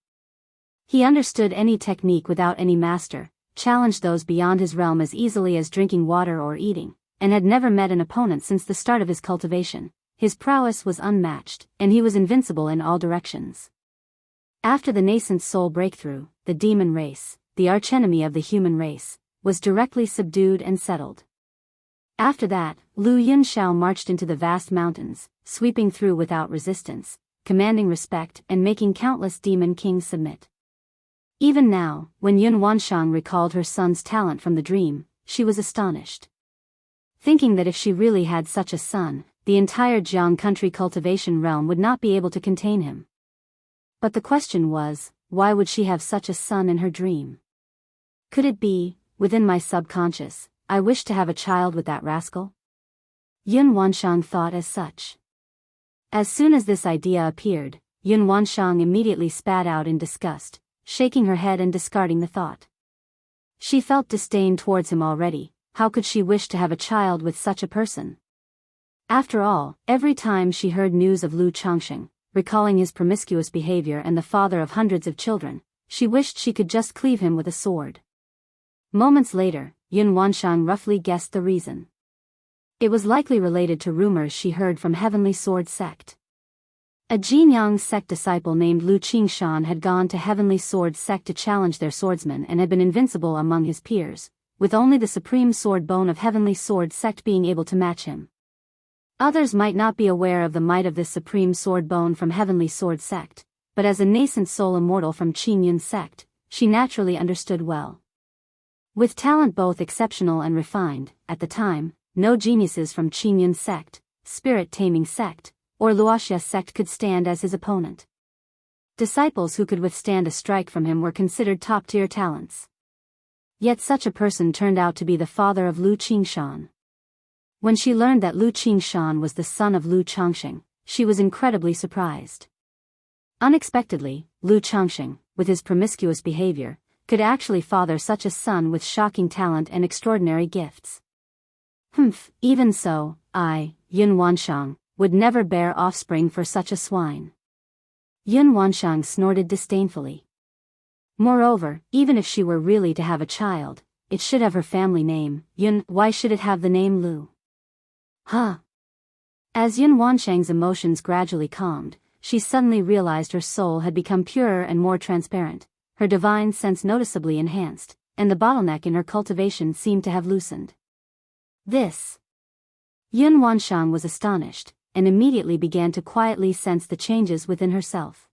He understood any technique without any master, challenged those beyond his realm as easily as drinking water or eating, and had never met an opponent since the start of his cultivation. His prowess was unmatched, and he was invincible in all directions. After the nascent soul breakthrough, the demon race, the archenemy of the human race, was directly subdued and settled. After that, Lu Yunxiao marched into the vast mountains, sweeping through without resistance, commanding respect and making countless demon kings submit. Even now, when Yun Wansheng recalled her son's talent from the dream, she was astonished. Thinking that if she really had such a son, the entire Jianghu country cultivation realm would not be able to contain him. But the question was, why would she have such a son in her dream? Could it be, within my subconscious, I wish to have a child with that rascal? Yun Wansheng thought as such. As soon as this idea appeared, Yun Wansheng immediately spat out in disgust, shaking her head and discarding the thought. She felt disdain towards him already. How could she wish to have a child with such a person? After all, every time she heard news of Lu Changsheng, recalling his promiscuous behavior and the father of hundreds of children, she wished she could just cleave him with a sword. Moments later, Yun Wansheng roughly guessed the reason. It was likely related to rumors she heard from Heavenly Sword sect. A Jianghu sect disciple named Lu Qingshan had gone to Heavenly Sword sect to challenge their swordsmen and had been invincible among his peers, with only the supreme sword bone of Heavenly Sword sect being able to match him. Others might not be aware of the might of this supreme sword bone from Heavenly Sword sect, but as a nascent soul immortal from Qingyun sect, she naturally understood well. With talent both exceptional and refined, at the time, no geniuses from Qingyun sect, Spirit Taming sect, or Wuxia sect could stand as his opponent. Disciples who could withstand a strike from him were considered top-tier talents. Yet such a person turned out to be the father of Lu Qingshan. When she learned that Lu Qingshan was the son of Lu Changxing, she was incredibly surprised. Unexpectedly, Lu Changxing, with his promiscuous behavior, could actually father such a son with shocking talent and extraordinary gifts. Even so, I, Yun Wanshang, would never bear offspring for such a swine. Yun Wanshang snorted disdainfully. Moreover, even if she were really to have a child, it should have her family name, Yun. Why should it have the name Lu? As Yun Wanshang's emotions gradually calmed, she suddenly realized her soul had become purer and more transparent, her divine sense noticeably enhanced, and the bottleneck in her cultivation seemed to have loosened. This. Yun Wanshang was astonished, and immediately began to quietly sense the changes within herself.